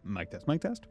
Mic test, mic test.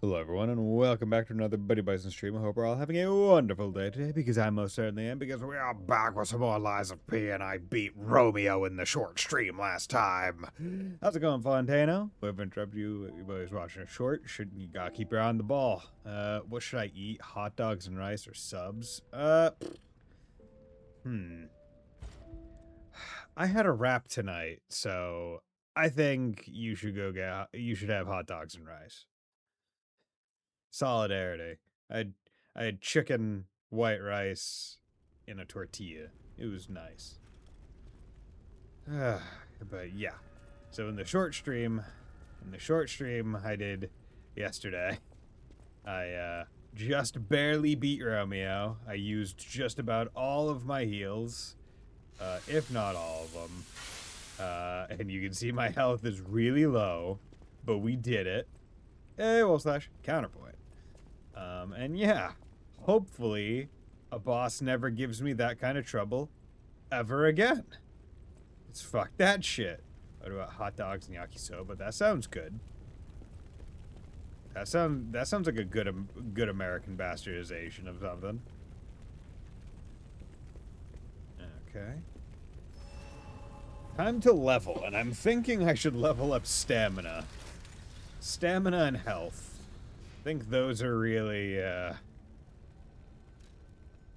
Hello everyone, and welcome back to another Buddy Bison stream. I hope we're all having a wonderful day today, because I most certainly am, because we are back with some more Lies of P, and I beat Romeo in the short stream last time. How's it going, Fontano? Whoever interrupted you, you boys watching a short, you gotta keep your eye on the ball. What should I eat? Hot dogs and rice or subs? I had a wrap tonight, so I think you should you should have hot dogs and rice. Solidarity. I had, I had chicken, white rice, in a tortilla. It was nice. But yeah. So in the short stream I did yesterday, I just barely beat Romeo. I used just about all of my heals, if not all of them. And you can see my health is really low, but we did it. Well, slash counterpoint. And yeah, hopefully a boss never gives me that kind of trouble ever again. It's fuck that shit. What about hot dogs and yakisoba? That sounds good. That sounds like a good American bastardization of something. Okay. Time to level, and I'm thinking I should level up stamina. Stamina and health. I think those are really, I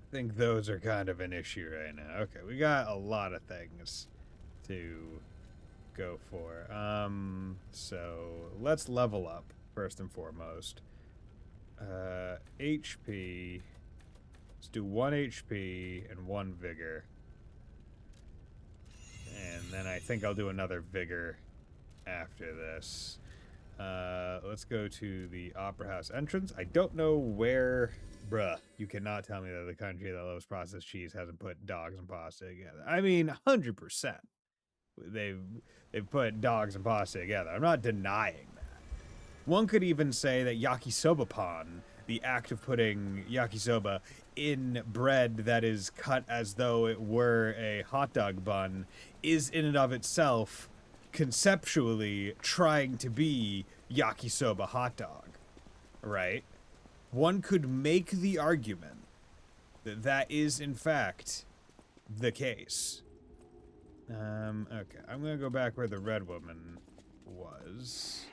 think those are kind of an issue right now. Okay, we got a lot of things to go for. So let's level up first and foremost. HP. Let's do 1 HP and 1 vigor. And then I think I'll do another vigor after this. Let's go to the Opera House entrance. I don't know where... Bruh, you cannot tell me that the country that loves processed cheese hasn't put dogs and pasta together. I mean, 100%. They've put dogs and pasta together. I'm not denying that. One could even say that yakisoba pan, the act of putting yakisoba in bread that is cut as though it were a hot dog bun, is in and of itself conceptually trying to be yakisoba hot dog, right? One could make the argument that that is in fact the case. Okay, I'm gonna go back where the red woman was,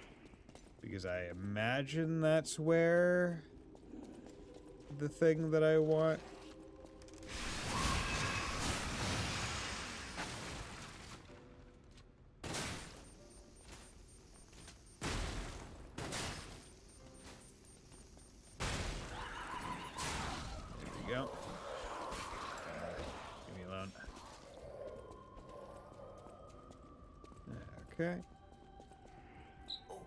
because I imagine that's where the thing that I want. There we go. Leave me alone. Okay. Oh,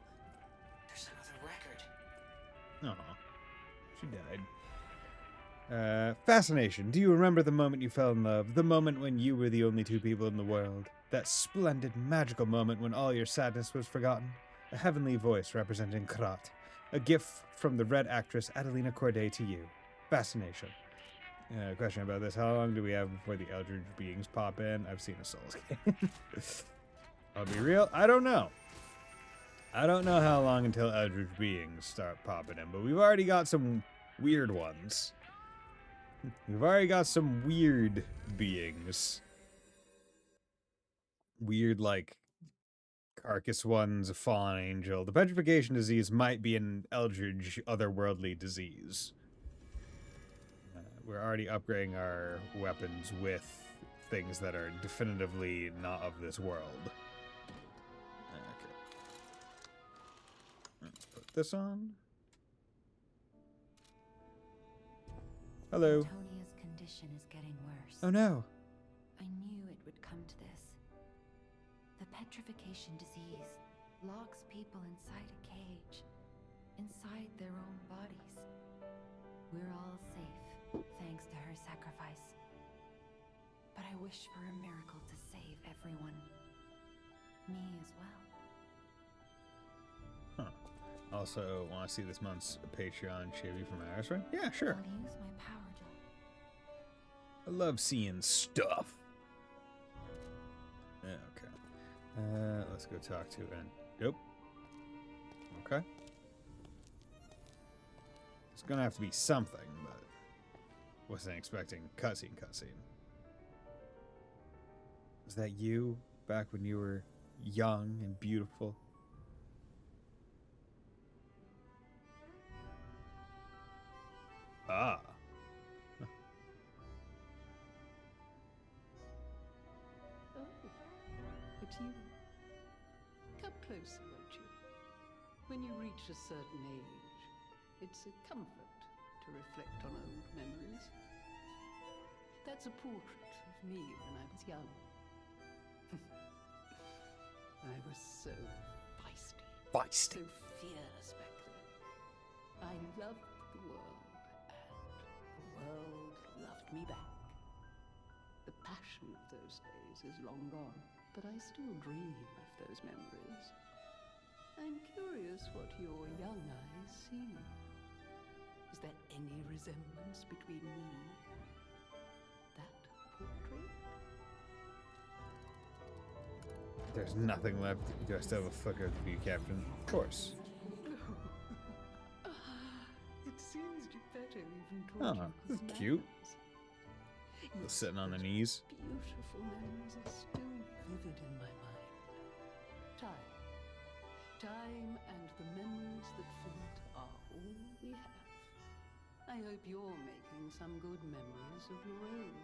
there's another record. Aw, she died. Fascination. Do you remember the moment you fell in love? The moment when you were the only two people in the world? That splendid, magical moment when all your sadness was forgotten? A heavenly voice representing Krat. A gift from the red actress Adelina Corday to you. Fascination. Question about this. How long do we have before the Eldritch beings pop in? I've seen a Souls game. I'll be real, I don't know. I don't know how long until Eldritch beings start popping in, but we've already got some weird ones. We've already got some weird beings. Weird, like, carcass ones, a fallen angel. The petrification disease might be an eldritch, otherworldly disease. We're already upgrading our weapons with things that are definitively not of this world. Okay. Let's put this on. Hello. Antonia's condition is getting worse. Oh no. I knew it would come to this. The petrification disease locks people inside a cage, inside their own bodies. We're all safe, thanks to her sacrifice. But I wish for a miracle to save everyone. Me as well. Also, want to see this month's Patreon Chevy from Iris, right? Yeah, sure. I'll use my power gel. I love seeing stuff. Yeah, okay. Let's go talk to and Nope. Okay. It's gonna have to be something, but wasn't expecting cutscene. Is that you back when you were young and beautiful? Ah. you. Come closer, won't you? When you reach a certain age, it's a comfort to reflect on old memories. That's a portrait of me when I was young. I was so feisty. Feisty. So fearless back then. I loved the world, and the world loved me back. The passion of those days is long gone, but I still dream of those memories. I'm curious what your young eyes see. Is there any resemblance between me, that portrait? There's nothing left. Do I still have a fuck up to you, Captain? Of course. It seems Geppetto even Oh, taught you that's good cute. manners. Just Yes, sitting on the those knees. Beautiful memories are still vivid in my mind. Time and the memories that fill it are all we have. I hope you're making some good memories of your own.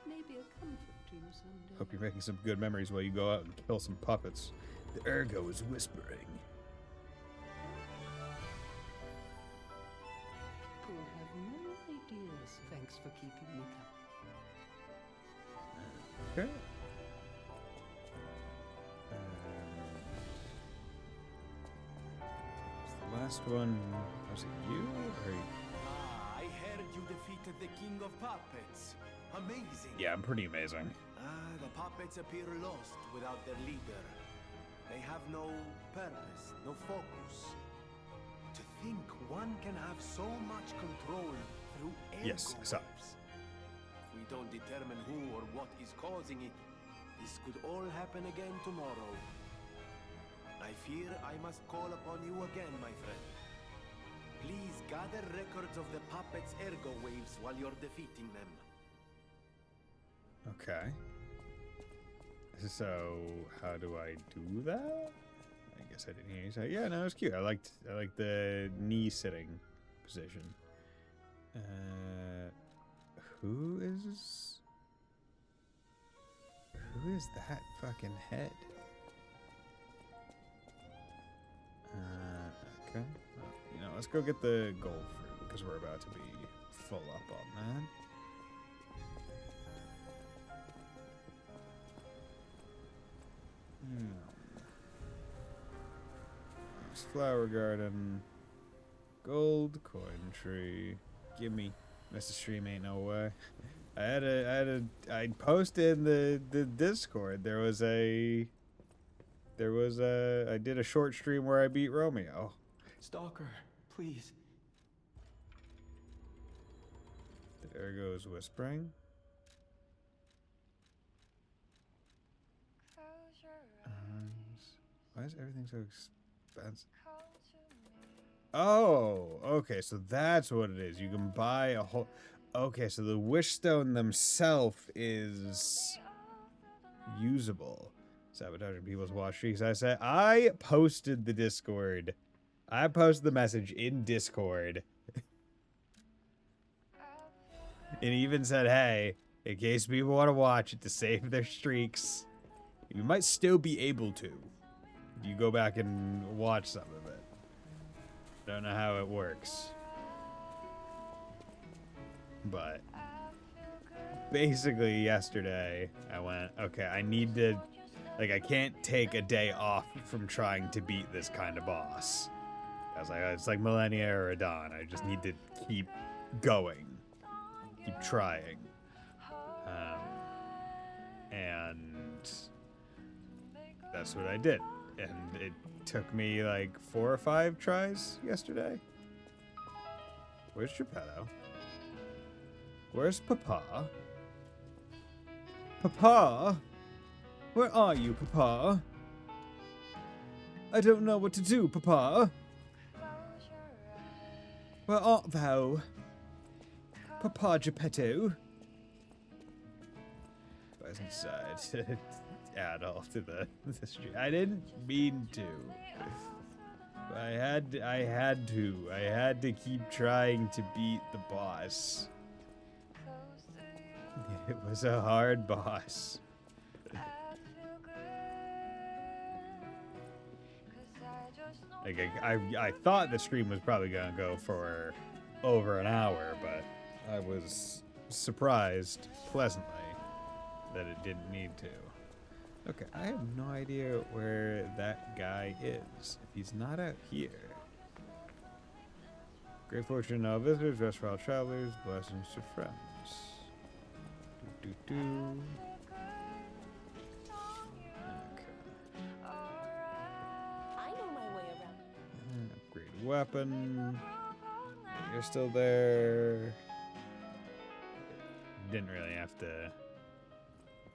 Maybe a comfort to you someday. Hope you're making some good memories while you go out and kill some puppets. The ergo is whispering. People have no ideas. Thanks for keeping me company. Okay. Was the last one, was it you? Or Ah, I heard you defeated the King of Puppets. Amazing. yeah, I'm pretty amazing. The puppets appear lost without their leader. They have no purpose, no focus. To think one can have so much control through Yes, I saw it. waves. If we don't determine who or what is causing it, this could all happen again tomorrow. I fear I must call upon you again, my friend. Please gather records of the puppets' ergo waves while you're defeating them. Okay. So how do I do that? I guess I didn't hear you say. Yeah, no, it's cute. I liked the knee sitting position. Who is that fucking head? Okay. Well, you know, let's go get the gold fruit because we're about to be full up on that. Flower garden, gold coin tree. Gimme, Mr. Stream ain't no way. I posted in the Discord. I did a short stream where I beat Romeo. Stalker, please. There goes whispering. Why is everything so expensive? Oh, okay, so that's what it is. You can buy a whole... Okay, so the wish stone themselves is usable. Sabotaging people's watch streaks. I posted the Discord. I posted the message in Discord. It even said, hey, in case people want to watch it to save their streaks, you might still be able to. If you go back and watch some of it. Don't know how it works. But basically yesterday I went, okay, I need to, like, I can't take a day off from trying to beat this kind of boss. I was like, it's like Millennia or Adon. I just need to keep going. Keep trying. And that's what I did. And it took me like 4 or 5 tries yesterday. Where's Geppetto? Where's Papa? Papa? Where are you, Papa? I don't know what to do, Papa. Where art thou? Papa Geppetto? I was inside to add all to the stream. I didn't mean to. I had to. I had to keep trying to beat the boss. It was a hard boss. Like, I thought the stream was probably going to go for over an hour, but I was surprised pleasantly that it didn't need to. Okay, I have no idea where that guy is. If he's not out here. Great fortune to all visitors, rest for all travelers, blessings to friends. Do. I know my way around. Upgrade weapon. You're still there. Didn't really have to.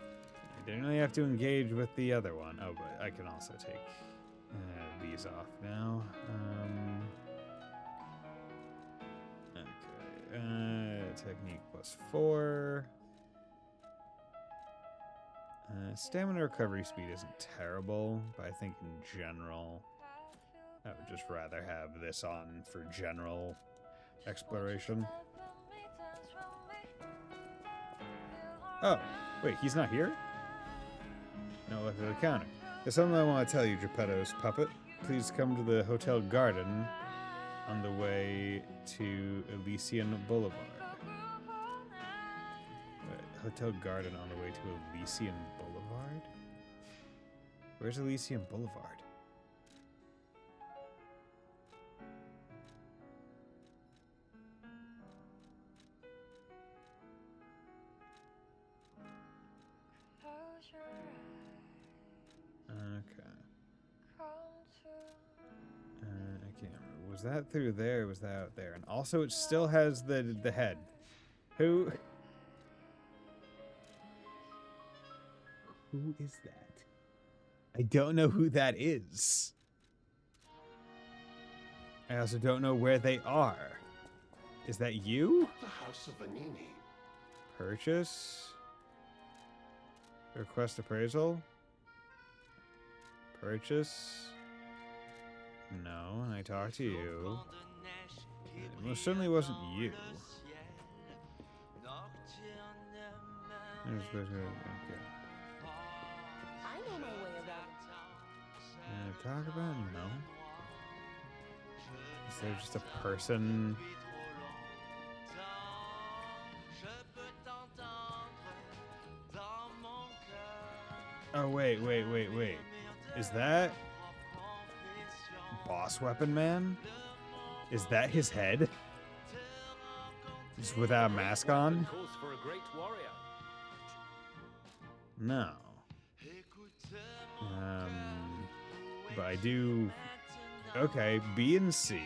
I didn't really have to engage with the other one. Oh, but I can also take these off now. Okay. Technique +4. Stamina recovery speed isn't terrible, but I think in general, I would just rather have this on for general exploration. Oh, wait, he's not here? No, look at the counter. There's something I want to tell you, Geppetto's puppet. Please come to the Hotel Garden on the way to Elysian Boulevard. Hotel Garden on the way to Elysian Boulevard? Where's Elysian Boulevard? Okay. I can't remember. Was that through there or was that out there? And also it still has the head. Who is that? I don't know who that is. I also don't know where they are. Is that you? The House of Vanini. Purchase? Request appraisal? Purchase? No, and I talked to you. It most certainly wasn't you. Okay. I know my way around. Talk about no. Is there just a person? Oh wait. Is that Boss Weapon Man? Is that his head? Just without a mask on? For a great warrior. No. But I do. Okay, B and C.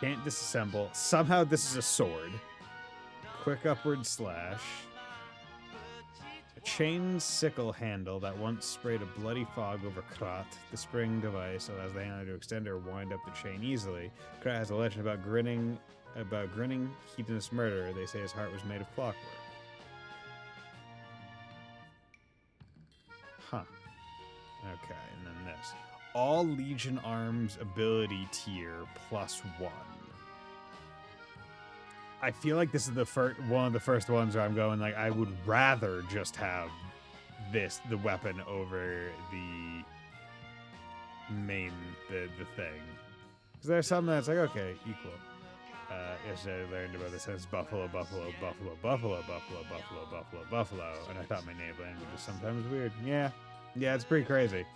Can't disassemble. Somehow this is a sword. Quick upward slash. A chain sickle handle that once sprayed a bloody fog over Krat. The spring device allows the handle to extend or wind up the chain easily. Krat has a legend about grinning hedonist murder. They say his heart was made of clockwork. Huh. Okay, and then this. All Legion Arms ability tier +1. I feel like this is the one of the first ones where I'm going like I would rather just have the weapon over the main the thing. Because there's some that's like okay, equal. Yesterday I learned about the sentence buffalo, and I thought my native language was sometimes weird. Yeah, it's pretty crazy.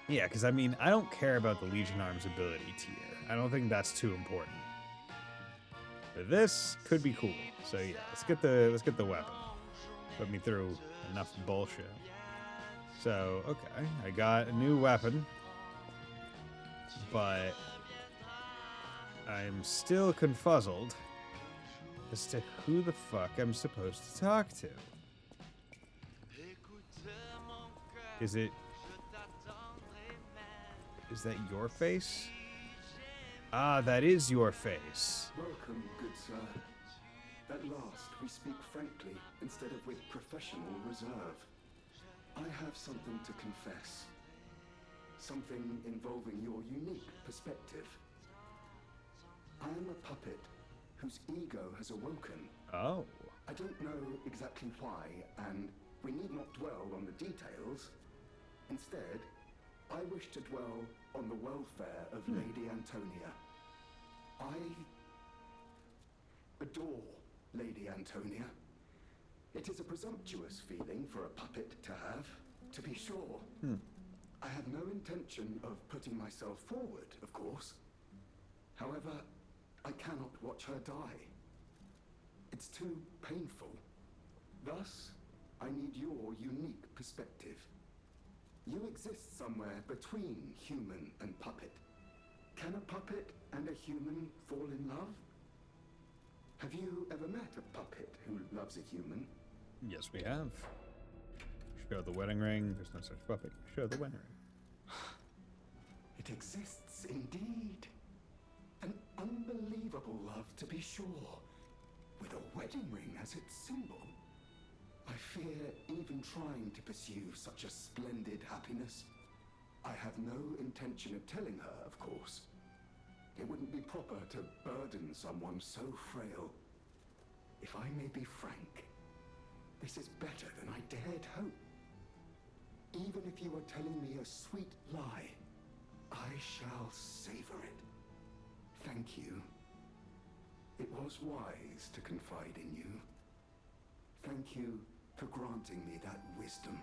Yeah, because I mean, I don't care about the Legion Arms ability tier. I don't think that's too important. But this could be cool. So yeah, let's get the weapon. Put me through enough bullshit. So okay, I got a new weapon, but I'm still confuzzled as to who the fuck I'm supposed to talk to. Is that your face? Ah, that is your face. Welcome, good sir. At last, we speak frankly instead of with professional reserve. I have something to confess. Something involving your unique perspective. I am a puppet whose ego has awoken. Oh. I don't know exactly why, and we need not dwell on the details. Instead, I wish to dwell on the welfare of Lady Antonia. I adore Lady Antonia. It is a presumptuous feeling for a puppet to have, to be sure. I have no intention of putting myself forward, of course. However, I cannot watch her die. It's too painful. Thus, I need your unique perspective. You exist somewhere between human and puppet. Can a puppet and a human fall in love? Have you ever met a puppet who loves a human? Yes, we have. Show the wedding ring. There's no such puppet. Show the wedding ring. It exists indeed. An unbelievable love, to be sure, with a wedding ring as its symbol. I fear even trying to pursue such a splendid happiness. I have no intention of telling her, of course. It wouldn't be proper to burden someone so frail. If I may be frank, this is better than I dared hope. Even if you are telling me a sweet lie, I shall savor it. Thank you. It was wise to confide in you. Thank you for granting me that wisdom.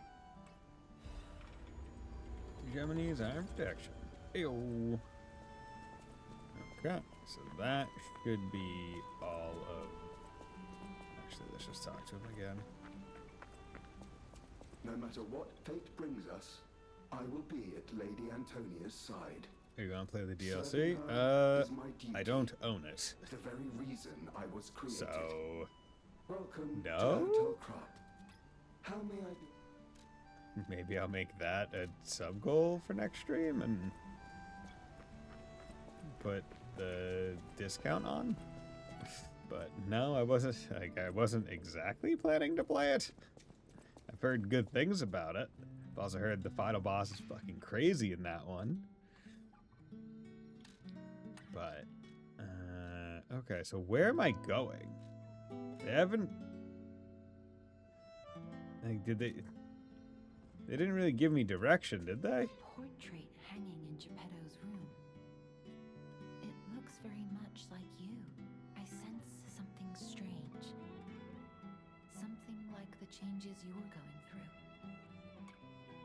Gemini's Iron Protection. Ew. Okay, so that should be all of... Actually, let's just talk to him again. No matter what fate brings us, I will be at Lady Antonia's side. Are you gonna play the DLC? Serving her is my duty. I don't own it. The very reason I was created. So... Welcome No? to Hotel Crop. How may I be? Maybe I'll make that a sub-goal for next stream and put the discount on. But no, I wasn't exactly planning to play it. I've heard good things about it. I've also heard the final boss is fucking crazy in that one. But okay, so where am I going? They haven't... Like, did they... They didn't really give me direction, did they? Portrait hanging in Geppetto's room. It looks very much like you. I sense something strange. Something like the changes you're going through.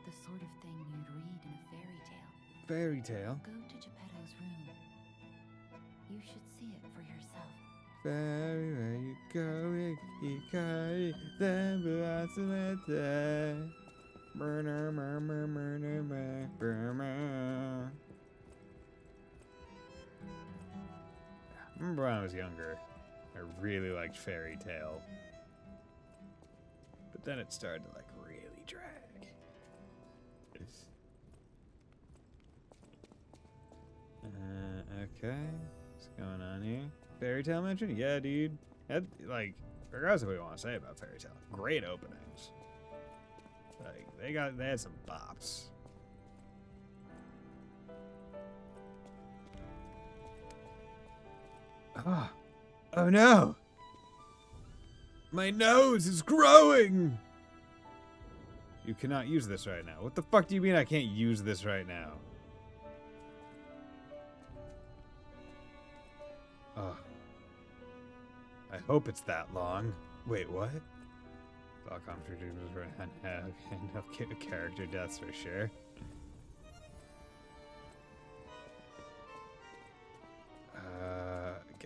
The sort of thing you'd read in a fairy tale. Fairy tale? Go to Geppetto's room. You should see it for yourself. Fairy, where you going? You carry them letter. Murder, murmur, murder, murmur. Remember when I was younger, I really liked Fairy Tale. But then it started to like really drag. Okay. What's going on here? Fairy Tale mention? Yeah, dude. Like, regardless of what you want to say about Fairy Tale, great openings. Like, they had some bops. Ah. Oh no! My nose is growing! You cannot use this right now. What the fuck do you mean I can't use this right now? Oh. I hope it's that long. Wait, what? Falcom traditions were no character deaths for sure.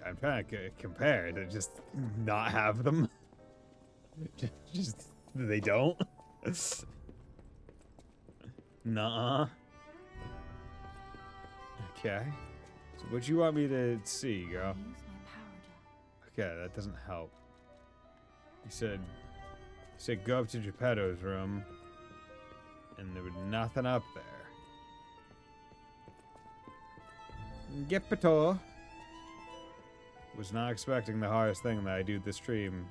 I'm trying to compare to just not have them. just they don't. Nuh-uh. Okay. So what you want me to see, girl? Use my power to... Okay, that doesn't help. You said go up to Geppetto's room, and there was nothing up there. Geppetto was not expecting the hardest thing that I do this stream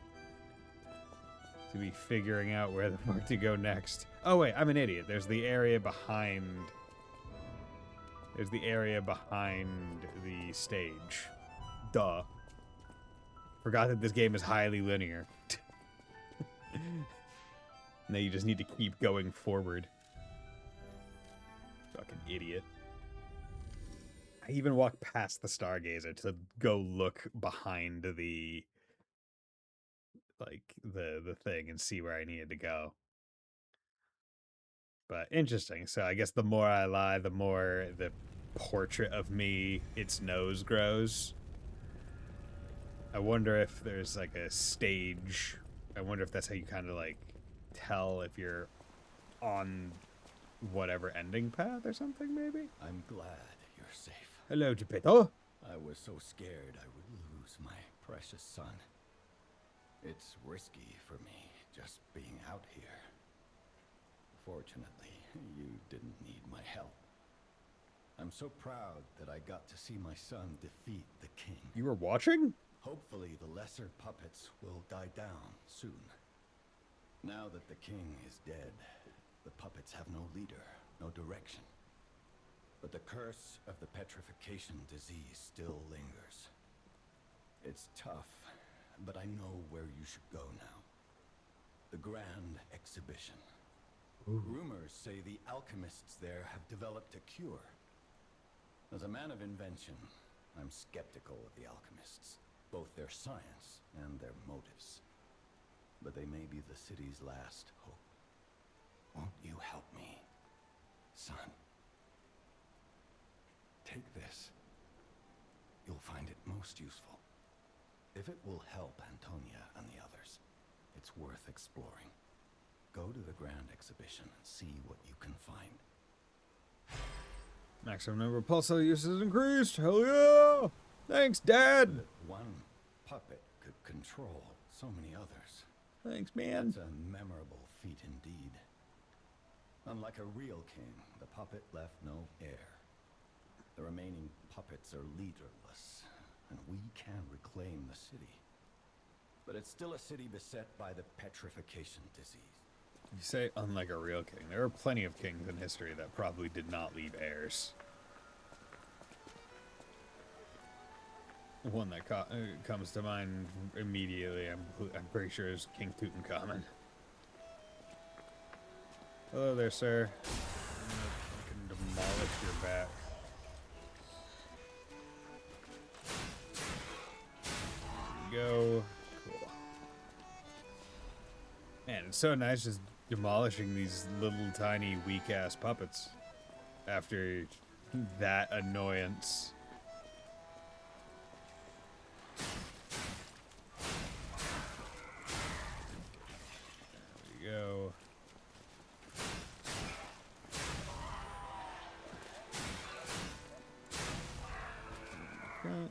to be figuring out where the fuck to go next. Oh wait, I'm an idiot. There's the area behind. There's the area behind the stage. Duh. Forgot that this game is highly linear. Now you just need to keep going forward. Fucking idiot. I even walked past the Stargazer to go look behind the the thing and see where I needed to go. But interesting. So I guess the more I lie, the more the portrait of me, its nose grows. I wonder if there's like a stage. I wonder if that's how you kind of like tell if you're on whatever ending path or something, maybe? I'm glad you're safe. Hello, Geppetto. I was so scared I would lose my precious son. It's risky for me just being out here. Fortunately, you didn't need my help. I'm so proud that I got to see my son defeat the king. You were watching? Hopefully the lesser puppets will die down soon. Now that the king is dead, the puppets have no leader, no direction. But the curse of the petrification disease still lingers. It's tough, but I know where you should go now. The Grand Exhibition. Ooh. Rumors say the alchemists there have developed a cure. As a man of invention, I'm skeptical of the alchemists, both their science and their motives. But they may be the city's last hope. Won't you help me, son? Take this. You'll find it most useful. If it will help Antonia and the others, it's worth exploring. Go to the Grand Exhibition and see what you can find. Maximum number of pulsar uses increased. Hell yeah! Thanks, Dad! One puppet could control so many others. Thanks, man. It's a memorable feat indeed. Unlike a real king, the puppet left no heir. The remaining puppets are leaderless, and we can reclaim the city. But it's still a city beset by the petrification disease. You say unlike a real king. There are plenty of kings in history that probably did not leave heirs. One that comes to mind immediately, I'm pretty sure, is King Tutankhamun. Hello there, sir. I can demolish your back. There we go. Cool. Man, it's so nice just demolishing these little tiny weak ass puppets after that annoyance. There we go. Okay.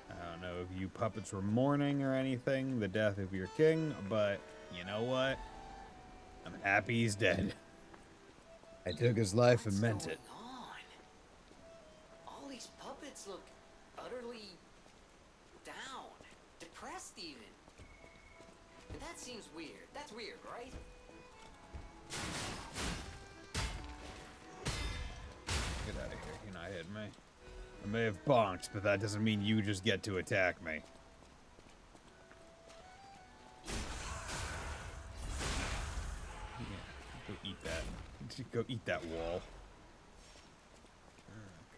I don't know if you puppets were mourning or anything, the death of your king, but you know what? I'm happy he's dead. I took his life and meant it. What's going on? All these puppets look utterly down, depressed even. And that seems weird. That's weird, right? Get out of here. You're not hitting me. I may have bonked, but that doesn't mean you just get to attack me. Yeah, go eat that. Just go eat that wall.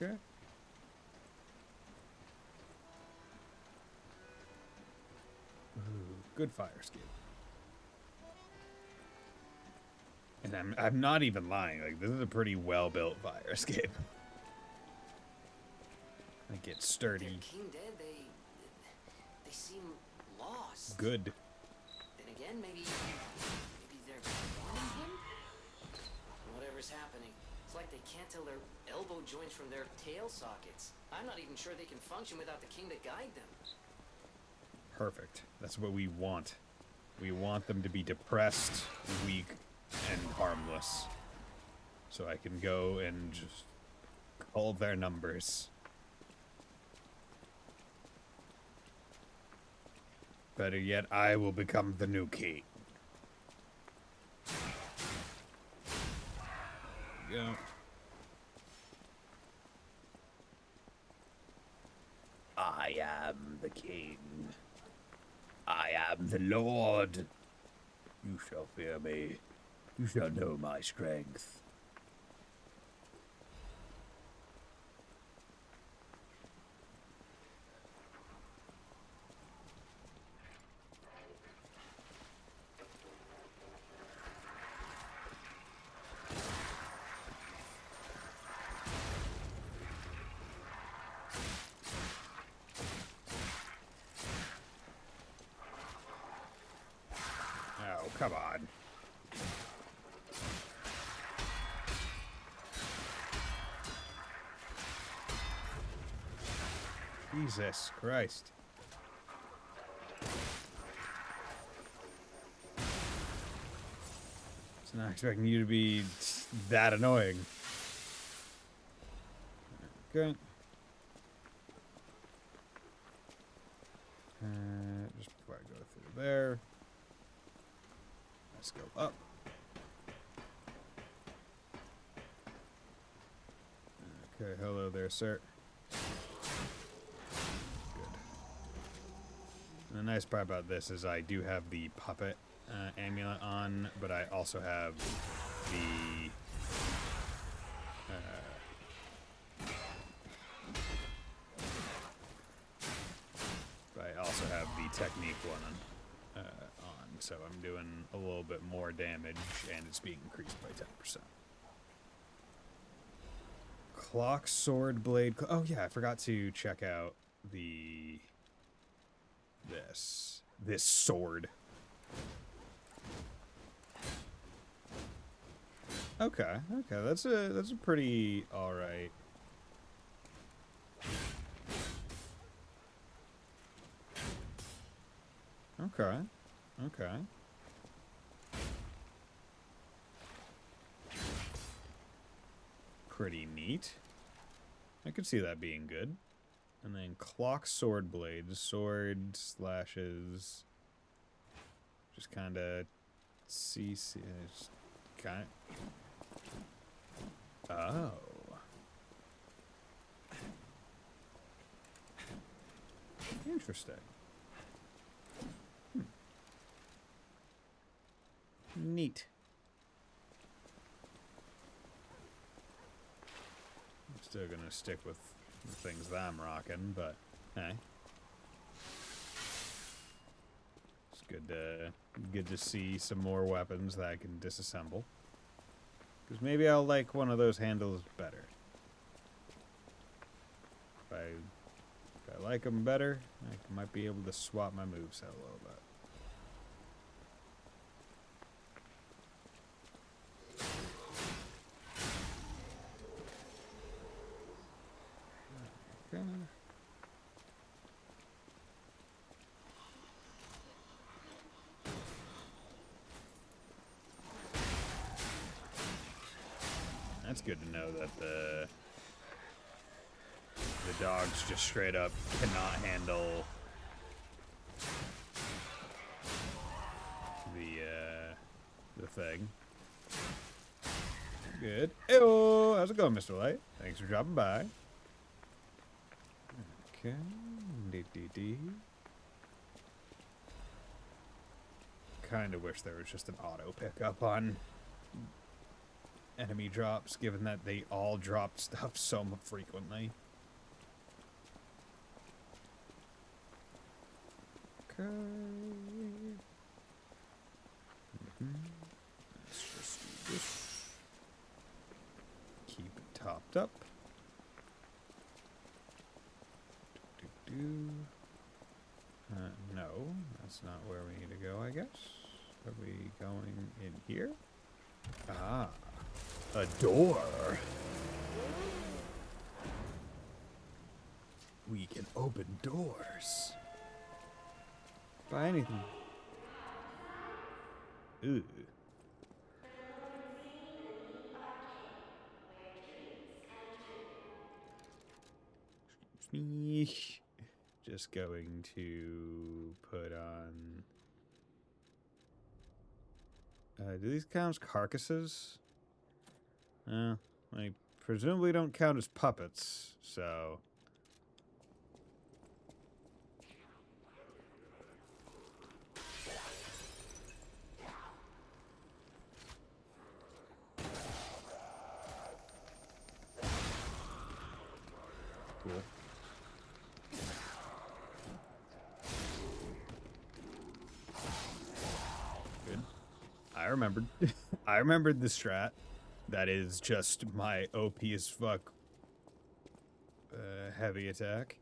Okay. Ooh, good fire escape. And I'm not even lying. Like, this is a pretty well built fire escape. I get sturdy. Their king dead, they seem lost. Good. Then again, maybe they're warning him? Whatever's happening, it's like they can't tell their elbow joints from their tail sockets. I'm not even sure they can function without the king to guide them. Perfect. That's what we want. We want them to be depressed, weak, and harmless. So I can go and just call their numbers. Better yet, I will become the new king. There we go. I am the king. I am the Lord. You shall fear me. You shall know my strength. Come on. Jesus Christ. I was not expecting you to be that annoying. Okay. Just before I go through there, let's go up. Okay, hello there, sir. Good. And the nice part about this is I do have the puppet amulet on, but I also have the technique one on, so I'm doing a little bit more damage, and it's being increased by 10%. Clock, sword, blade. Oh yeah, I forgot to check out this sword. Okay, that's a pretty all right. Okay. Pretty neat. I could see that being good. And then clock, sword blades, sword slashes. Just kind of kind of. Oh. Interesting. Neat. I'm still gonna stick with the things that I'm rocking, but hey. It's good to see some more weapons that I can disassemble. Because maybe I'll like one of those handles better. If I like them better, I might be able to swap my moveset a little bit. Okay. That's good to know that the dogs just straight up cannot handle the thing. Good. Eyo, how's it going, Mr. Light? Thanks for dropping by. Okay. Kind of wish there was just an auto pickup on enemy drops, given that they all drop stuff so frequently. Okay. Let's just do this. Keep it topped up. No, that's not where we need to go, I guess. Are we going in here? Ah, a door. We can open doors. Buy anything. Ooh. Excuse me. Just going to put on... do these count as carcasses? They presumably don't count as puppets, so... Cool. Good. I remembered. I remembered the strat. That is just my OP as fuck heavy attack.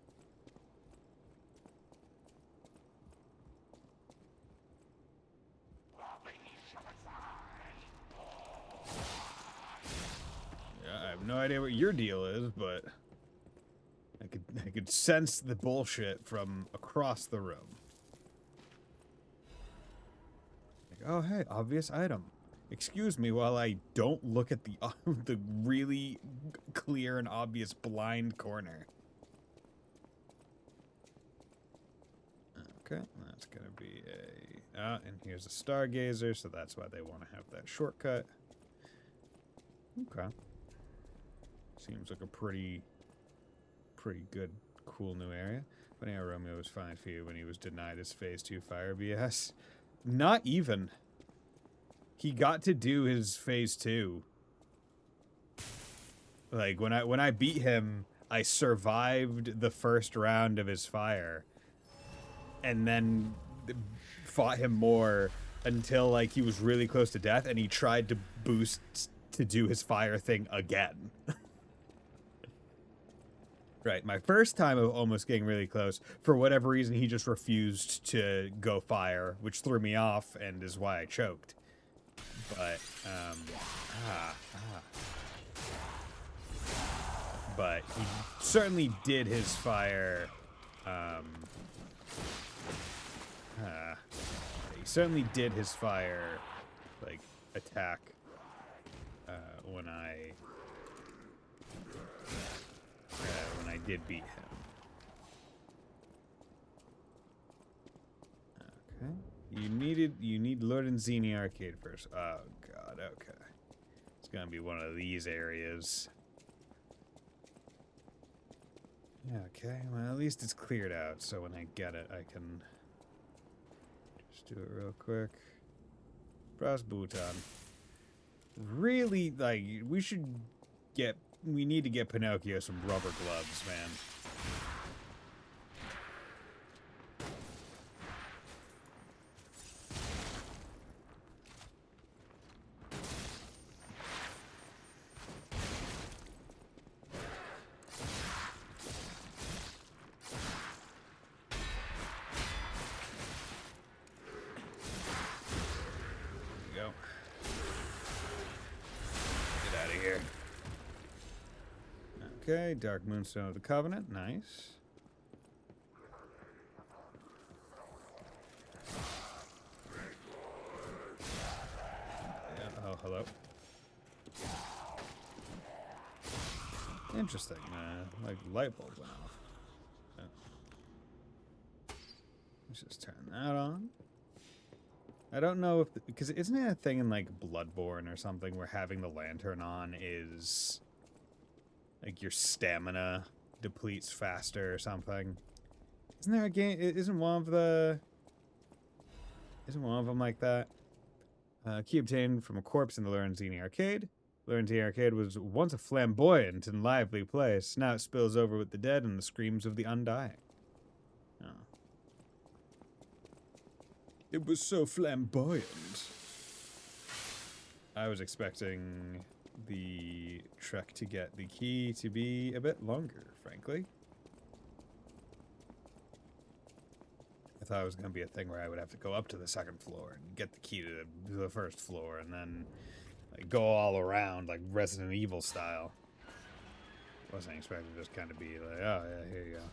have no idea what your deal is, but I could sense the bullshit from across the room. Like, oh hey, obvious item. Excuse me while I don't look at the the really clear and obvious blind corner. Okay, that's gonna be a and here's a stargazer, so that's why they want to have that shortcut. Okay. Seems like a pretty good, cool new area. Funny how Romeo was fine for you when he was denied his Phase 2 fire BS. Not even. He got to do his Phase 2. Like, when I beat him, I survived the first round of his fire. And then fought him more until, like, he was really close to death, and he tried to boost to do his fire thing again. Right, my first time of almost getting really close, for whatever reason, he just refused to go fire, which threw me off and is why I choked. But, but he certainly did his fire, he certainly did his fire, like, attack, when I did beat him. Okay. You need Lorenzini Arcade first. Oh god, okay. It's gonna be one of these areas. Yeah, okay. Well, at least it's cleared out, so when I get it, I can just do it real quick. Brass Bhutan. Really, like, we need to get Pinocchio some rubber gloves, man. There we go. Get out of here. Okay, Dark Moonstone of the Covenant, nice. Yeah, oh, hello. Interesting, like light bulb went off. Oh. Let's just turn that on. I don't know if, because isn't it a thing in like Bloodborne or something where having the lantern on is like your stamina depletes faster or something? Isn't there a game? Isn't one of them like that? Key obtained from a corpse in the Lorenzini Arcade. Lorenzini Arcade was once a flamboyant and lively place. Now it spills over with the dead and the screams of the undying. Oh. It was so flamboyant. I was expecting the trek to get the key to be a bit longer, frankly. I thought it was going to be a thing where I would have to go up to the second floor and get the key to the first floor and then like, go all around like Resident Evil style. Wasn't expecting to just kind of be like, oh yeah, here you go.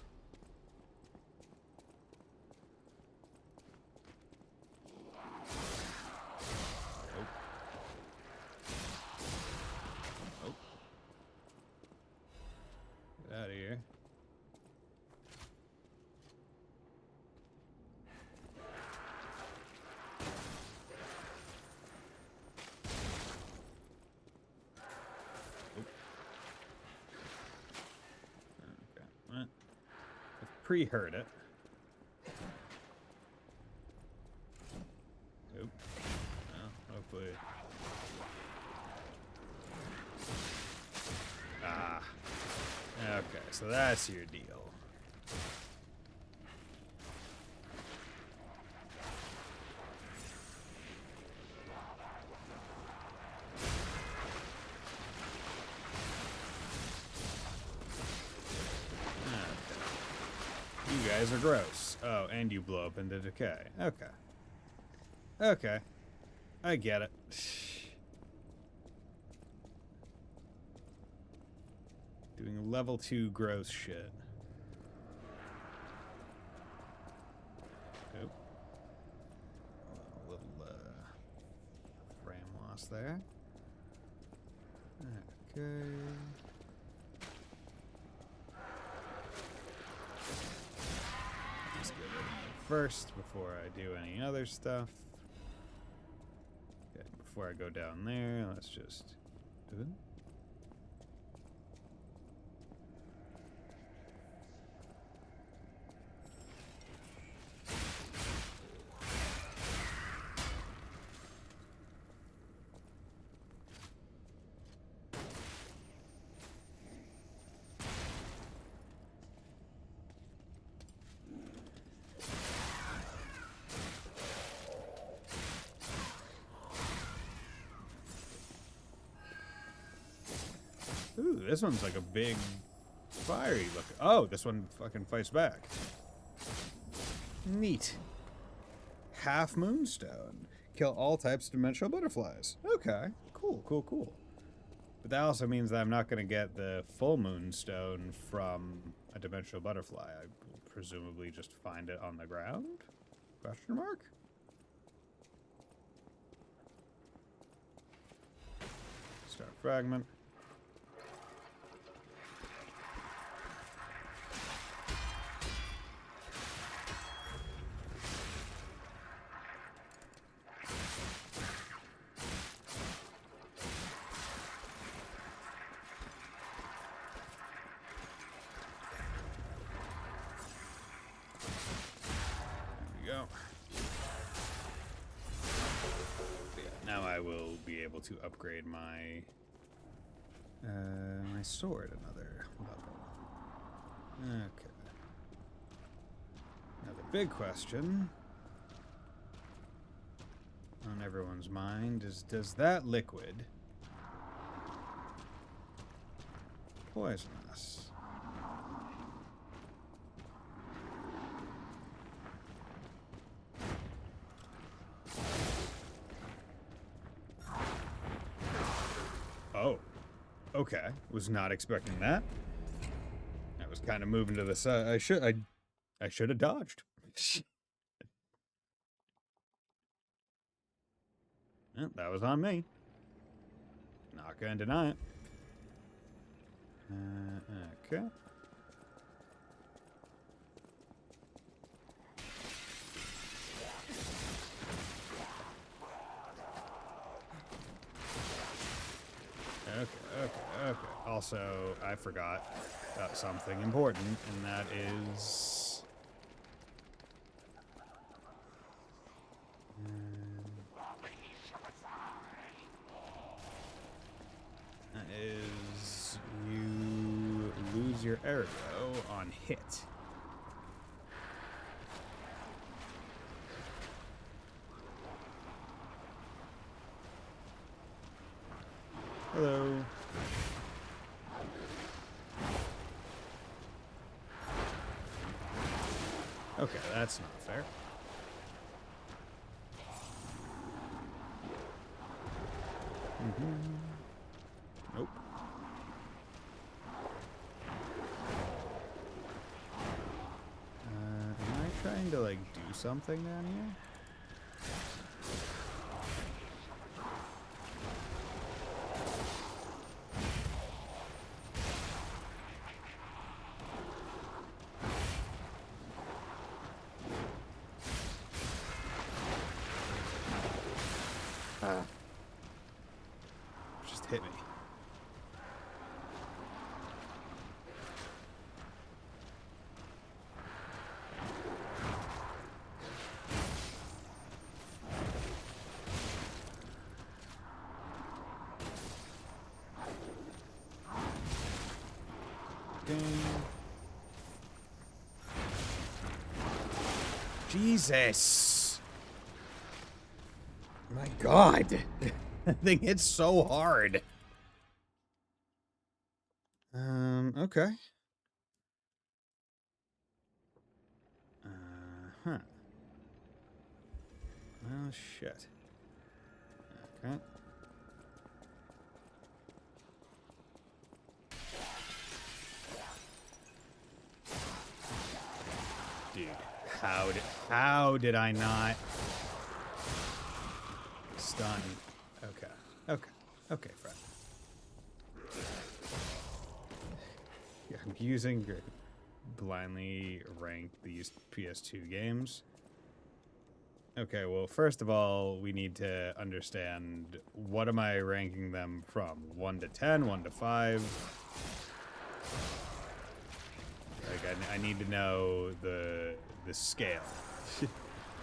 Out of here. Oop. Okay. Well, I've pre-heard it. Oop. Well, hopefully. Ah. Okay, so that's your deal. Okay. You guys are gross. Oh, and you blow up into decay. Okay. Okay. I get it. Doing level 2 growth shit. Oop. A little frame loss there. Okay. Let's get rid of it first before I do any other stuff. Okay, before I go down there, let's just... Ooh. Ooh, this one's like a big fiery look. Oh, this one fucking fights back. Neat. Half moonstone. Kill all types of dimensional butterflies. Okay. Cool, cool, cool. But that also means that I'm not going to get the full moonstone from a dimensional butterfly. I will presumably just find it on the ground? Question mark? Star fragment. To upgrade my my sword another level. Okay. Now the big question on everyone's mind is, does that liquid poison us? Oh, okay. Was not expecting that. I was kind of moving to the side. I should have dodged. Well, that was on me. Not gonna deny it. Okay. Okay. Also, I forgot about something important, and that is... you lose your ergo on hit. Hello. Okay, that's not fair. Nope. Am I trying to, like, do something down here? Just hit me. Jesus. My God. That thing hits so hard. Okay. Huh. Well, shit. Okay. Dude, how did I not stun? Okay, friend. Yeah, I'm using blindly rank these PS2 games. Okay, well, first of all, we need to understand what am I ranking them from? 1 to 10, 1 to 5? Like, I need to know the scale.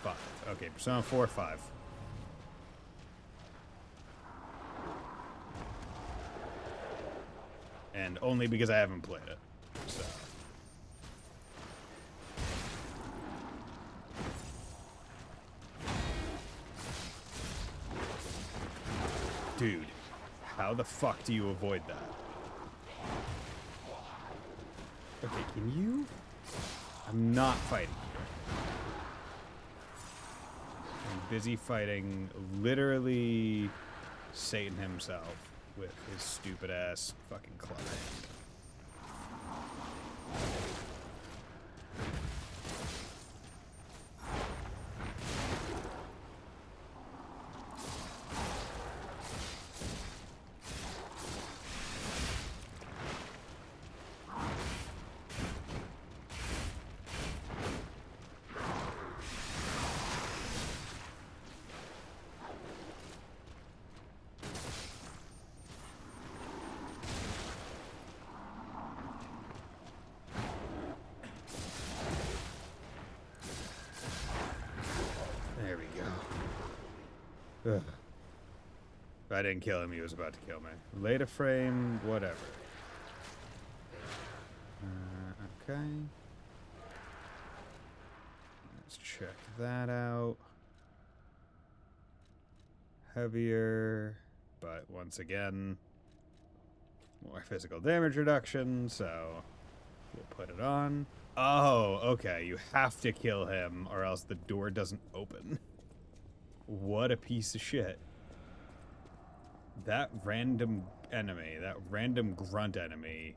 5. Okay, Persona 4, 5. And only because I haven't played it. So. Dude, how the fuck do you avoid that? Okay, can you? I'm not fighting you. I'm busy fighting literally Satan himself with his stupid ass fucking club hand. There we go. Ugh. If I didn't kill him, he was about to kill me. Later frame, whatever. Okay. Let's check that out. Heavier, but once again, more physical damage reduction, so we'll put it on. Oh, okay, you have to kill him or else the door doesn't open. What a piece of shit. That random enemy, that random grunt enemy,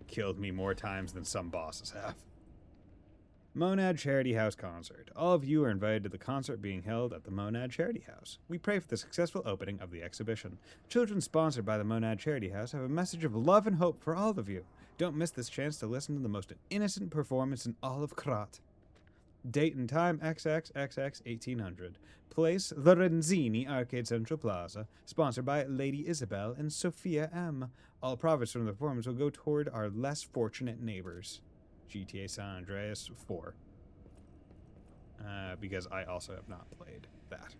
killed me more times than some bosses have. Monad Charity House Concert. All of you are invited to the concert being held at the Monad Charity House. We pray for the successful opening of the exhibition. Children sponsored by the Monad Charity House have a message of love and hope for all of you. Don't miss this chance to listen to the most innocent performance in all of Krat. Date and time XXXX 1800. Place the Renzini Arcade Central Plaza. Sponsored by Lady Isabel and Sophia M. All profits from the performance will go toward our less fortunate neighbors. GTA San Andreas 4. Because I also have not played that.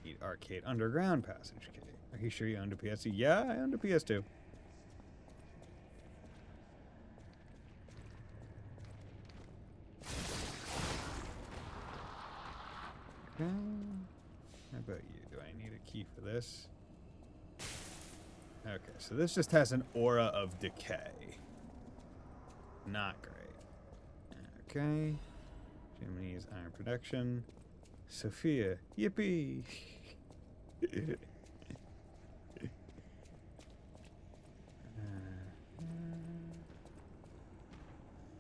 Need Arcade Underground Passage key. Are you sure you owned a PS2? Yeah, I owned a PS2. Okay. How about you? Do I need a key for this? Okay, so this just has an aura of decay. Not great. Okay. Jiminy's Iron Production. Sophia. Yippee!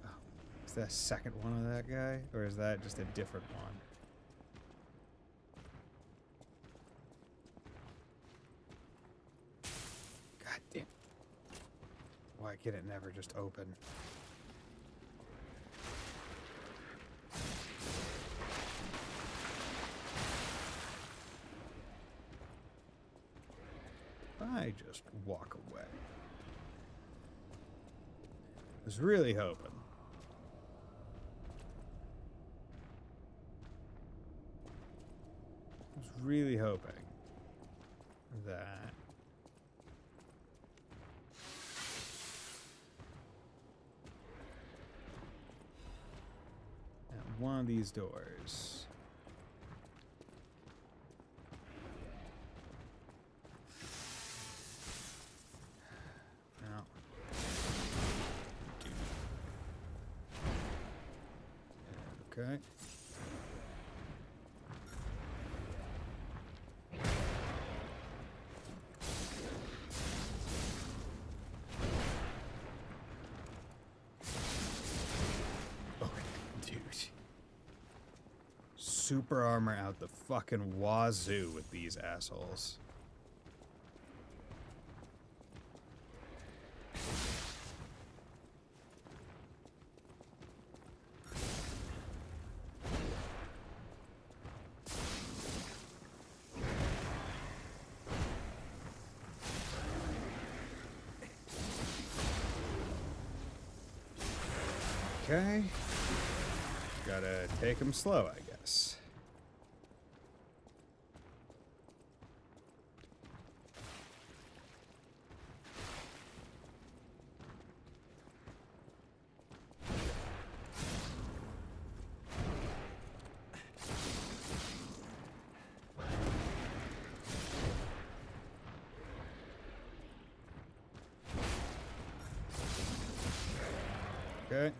Oh, is that a second one of that guy? Or is that just a different one? God damn. Why can it never just open? I just walk away. I was really hoping. That at one of these doors. Okay. super armor out the fucking wazoo with these assholes. Okay. Gotta take him slow, I guess. Okay.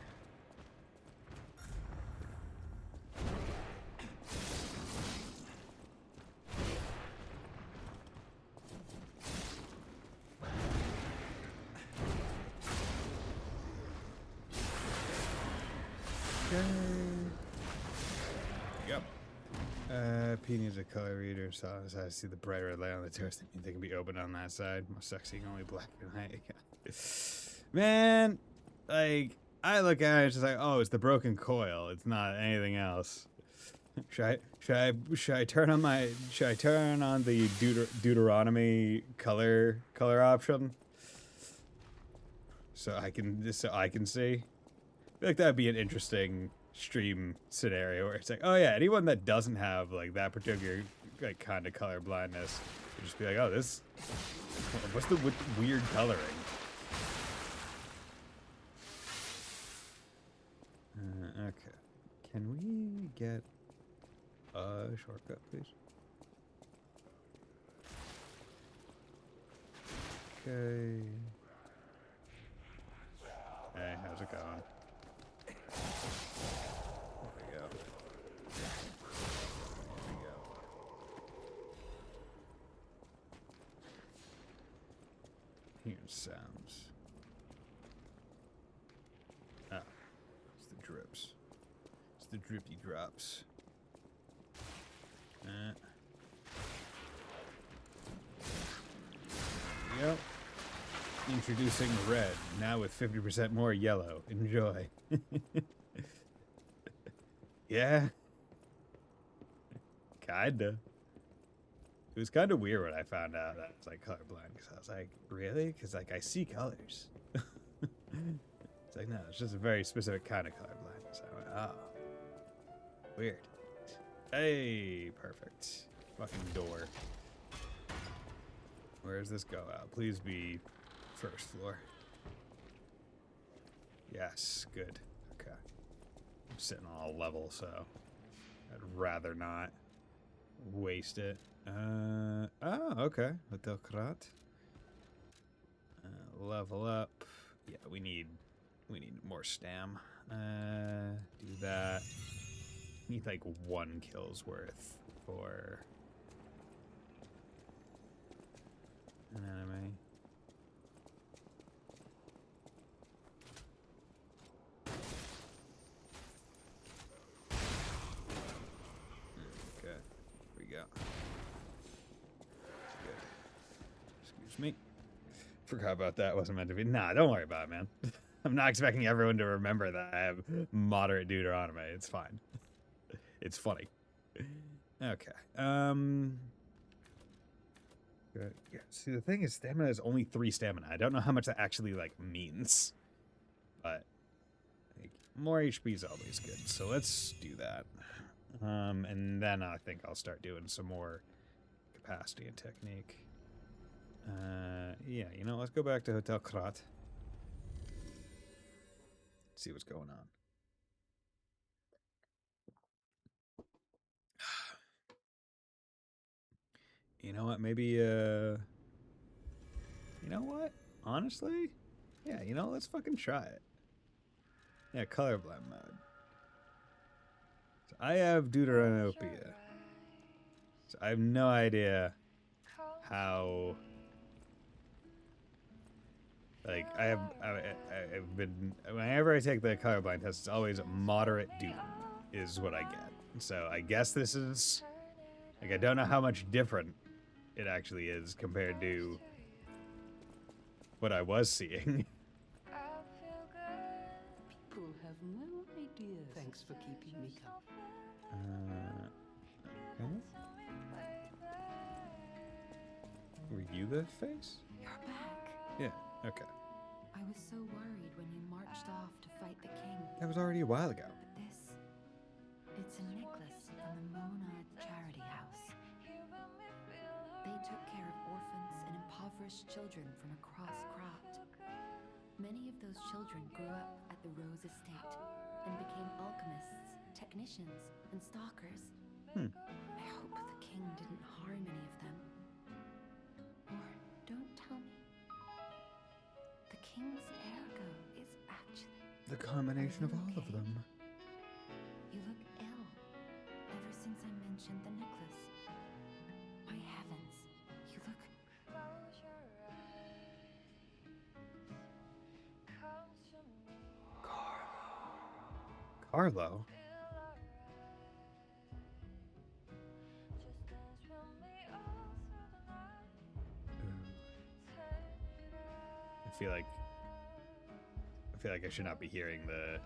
Yep. P needs a color reader, so as I see the bright red light on the terrace, that means they can be open on that side. Most sexy, only black and white. Man, like, I look at it, it's just like, oh, it's the broken coil. It's not anything else. Should I turn on the Deuteronomy color option? So I can see. I feel like that'd be an interesting stream scenario where it's like, oh yeah, anyone that doesn't have like that particular like kind of color blindness would just be like, oh, this, what's the weird coloring? Okay, can we get a shortcut, please? Okay. Hey, how's it going? There we go. Here's sounds. Ah, it's the drips. It's the drippy drops. Yep. Introducing red, now with 50% more yellow. Enjoy. Yeah. Kinda. It was kind of weird when I found out that I was like colorblind, because I was like, really? Because like I see colors. It's like, no, it's just a very specific kind of colorblind. So I went, oh, weird. Hey, perfect. Fucking door. Where does this go out? Please be first floor. Yes, good. Okay. I'm sitting on a level, so I'd rather not waste it. Oh, okay. Hotel Krat. Level up. Yeah, we need more stam. Do that. Need like 1 kill's worth for an enemy. Okay, here we go. Good. Excuse me. Forgot about that. Wasn't meant to be. Nah, don't worry about it, man. I'm not expecting everyone to remember that I have moderate Deuteronomy. It's fine. It's funny. Okay. Good. Yeah. See, the thing is, stamina is only 3 stamina. I don't know how much that actually like means, but like, more HP is always good. So let's do that. And then I think I'll start doing some more capacity and technique. Yeah. You know, let's go back to Hotel Krat. See what's going on. You know what? Maybe, you know what? Honestly? Yeah, you know, let's fucking try it. Yeah, colorblind mode. So I have Deuteranopia. So I have no idea how... Like, I've been... Whenever I take the colorblind test, it's always moderate Deut is what I get. So I guess this is... Like, I don't know how much different it actually is compared to what I was seeing. People have no idea. Thanks for keeping me company. Okay. Were you the face? You're back. Yeah, okay. I was so worried when you marched off to fight the king. That was already a while ago. But this, it's a necklace from the Mona Charity House. They took care of orphans and impoverished children from across Croft. Many of those children grew up at the Rose Estate and became alchemists, technicians, and stalkers. I hope the king didn't harm any of them. Or don't tell me. The king's ergo is actually... The combination of all of them. You look ill ever since I mentioned the necklace. My heavens, you look... Carlo? I feel like I should not be hearing the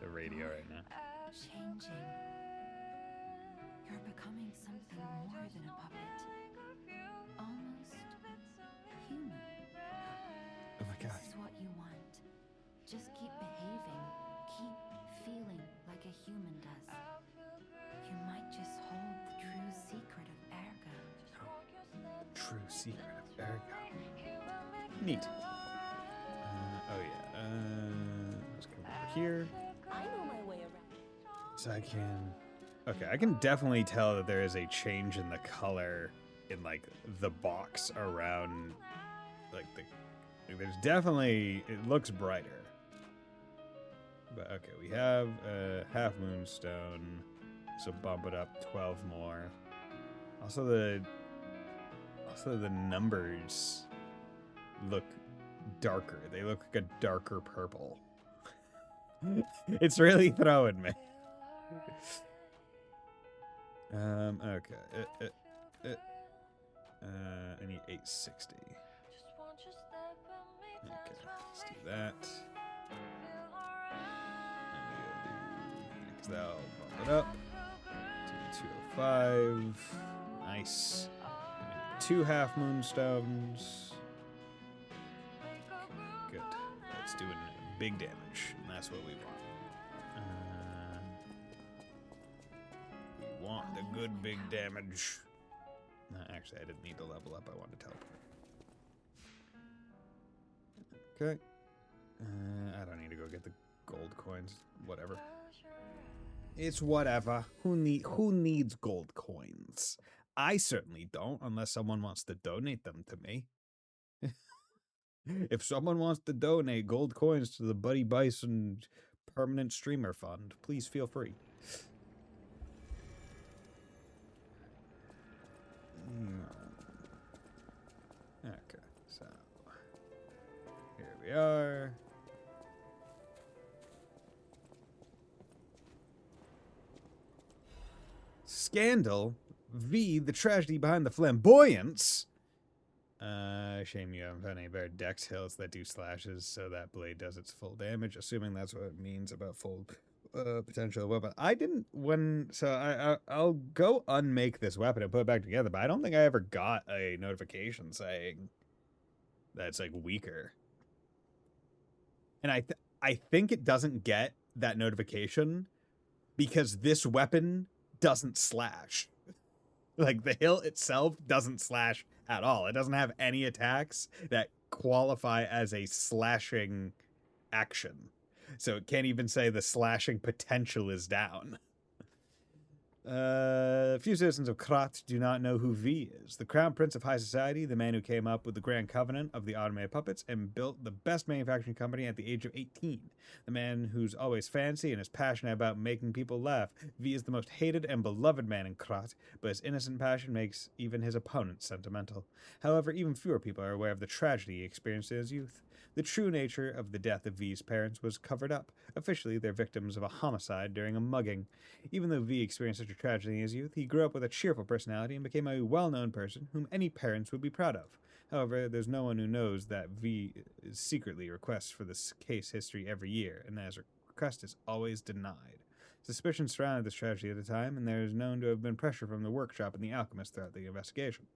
radio right now. Changing. You're becoming something more than a puppet. Almost human. Oh my god. This is what you want. Just keep behaving. Keep feeling like a human does. You might just hold the true secret of ergo. True secret of ergo. Neat. Oh yeah. Let's come over here. I know my way around. So I can... Okay, I can definitely tell that there is a change in the color in, like, the box around, like, there's definitely... It looks brighter. But, okay, we have a half moonstone, so bump it up 12 more. Also, the numbers look darker. They look like a darker purple. It's really throwing me. Okay. I need 860. Okay, let's do that. Because that'll bump it up to 205. Nice. I need 2 half moonstones. Good. That's doing big damage, and that's what we want. We want the good big damage. Actually, I didn't need to level up. I wanted to teleport. Okay. I don't need to go get the gold coins. Whatever. It's whatever. Who needs gold coins? I certainly don't, unless someone wants to donate them to me. If someone wants to donate gold coins to the Buddy Bison Permanent Streamer Fund, please feel free. Okay, so here we are. Scandal v. The tragedy behind the flamboyance. Shame you haven't found any better dex hills that do slashes, so that blade does its full damage. Assuming that's what it means about full potential weapon. I didn't I'll go unmake this weapon and put it back together, but I don't think I ever got a notification saying that it's like weaker. And I think it doesn't get that notification because this weapon doesn't slash. Like, the hilt itself doesn't slash at all. It doesn't have any attacks that qualify as a slashing action. So it can't even say the slashing potential is down. Few citizens of Krat do not know who V is. The crown prince of high society, the man who came up with the grand covenant of the automated puppets and built the best manufacturing company at the age of 18. The man who's always fancy and is passionate about making people laugh. V is the most hated and beloved man in Krat, but his innocent passion makes even his opponents sentimental. However, even fewer people are aware of the tragedy he experienced in his youth. The true nature of the death of V's parents was covered up. Officially, they're victims of a homicide during a mugging. Even though V experienced such a tragedy in his youth, he grew up with a cheerful personality and became a well-known person whom any parents would be proud of. However, there's no one who knows that V secretly requests for this case history every year, and that his request is always denied. Suspicion surrounded this tragedy at the time, and there is known to have been pressure from the workshop and the alchemist throughout the investigation.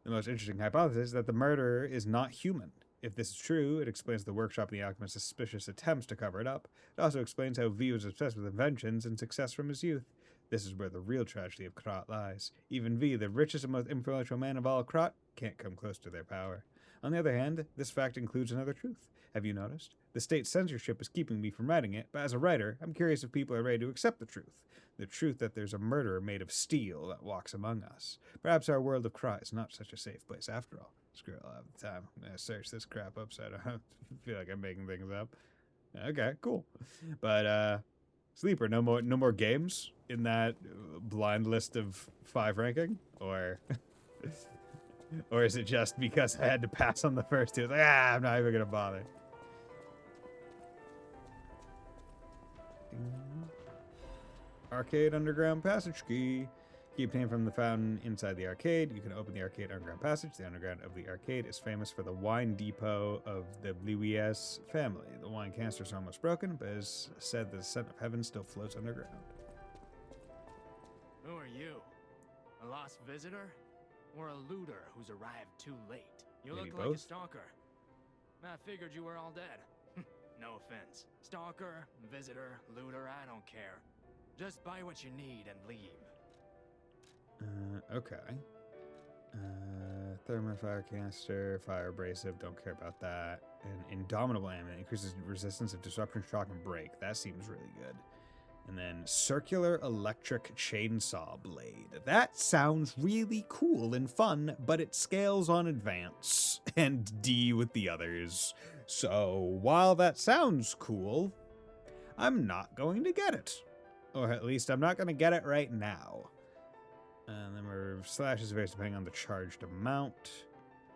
The most interesting hypothesis is that the murderer is not human. If this is true, it explains the workshop and the alchemist's suspicious attempts to cover it up. It also explains how V was obsessed with inventions and success from his youth. This is where the real tragedy of Krat lies. Even V, the richest and most influential man of all Krat, can't come close to their power. On the other hand, this fact includes another truth. Have you noticed? The state censorship is keeping me from writing it, but as a writer, I'm curious if people are ready to accept the truth. The truth that there's a murderer made of steel that walks among us. Perhaps our world of Krat is not such a safe place after all. Screw it, I'll have the time. I'm gonna search this crap up so I don't feel like I'm making things up. Okay, cool. But Sleeper, no more games in that blind list of 5 ranking? Or or is it just because I had to pass on the first 2? It's like, I'm not even gonna bother. Arcade underground passage key. Key obtained from the fountain inside the arcade. You can open the arcade underground passage. The underground of the arcade is famous for the wine depot of the Bliues family. The wine canister is almost broken, but it is said the scent of heaven still floats underground. Who are you? A lost visitor? Or a looter who's arrived too late? You Maybe look like a both? stalker. I figured you were all dead. No offense. Stalker, visitor, looter, I don't care. Just buy what you need and leave. Okay. Thermal fire canister, fire abrasive, don't care about that. And indomitable ammo increases resistance of disruption, shock, and break. That seems really good. And then circular electric chainsaw blade. That sounds really cool and fun, but it scales on advance and D with the others. So while that sounds cool, I'm not going to get it. Or at least I'm not going to get it right now. And then we're slashes varies depending on the charged amount.